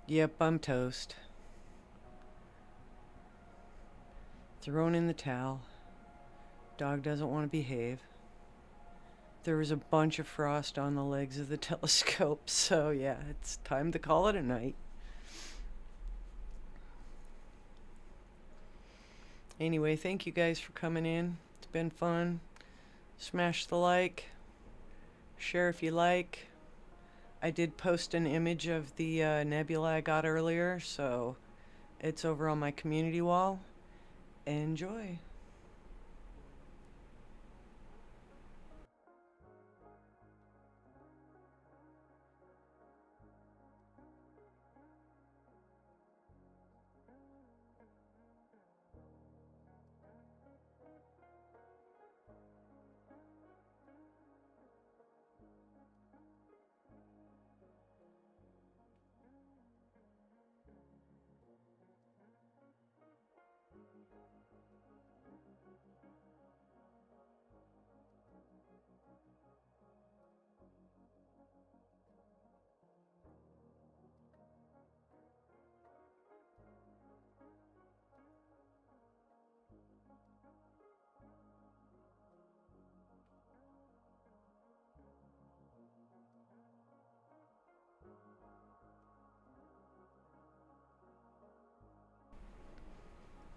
[SPEAKER 2] Yep, I'm toast. Thrown in the towel. Dog doesn't want to behave. There was a bunch of frost on the legs of the telescope, so yeah, it's time to call it a night. Anyway, thank you guys for coming in. It's been fun. Smash the like. Share if you like. I did post an image of the nebula I got earlier, so it's over on my community wall. Enjoy.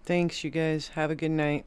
[SPEAKER 2] Thanks, you guys. Have a good night.